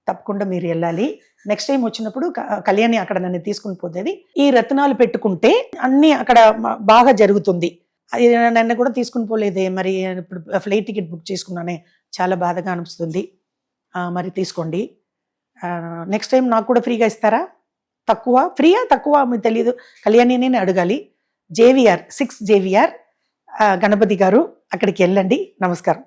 తప్పకుండా మీరు వెళ్ళాలి. నెక్స్ట్ టైం వచ్చినప్పుడు కళ్యాణి అక్కడ నన్ను తీసుకుని పోతుంది. ఈ రత్నాలు పెట్టుకుంటే అన్ని అక్కడ బాగా జరుగుతుంది. అది నన్ను కూడా తీసుకుని పోలేదే, మరి ఇప్పుడు ఫ్లైట్ టికెట్ బుక్ చేసుకున్నానే, చాలా బాధగా అనిపిస్తుంది. మరి తీసుకోండి. నెక్స్ట్ టైం నాకు కూడా ఫ్రీగా ఇస్తారా? ఫ్రీయా తక్కువ మీకు తెలియదు, కళ్యాణిని అడగాలి. JVR 6 JVR గణపతి గారు, అక్కడికి వెళ్ళండి. నమస్కారం.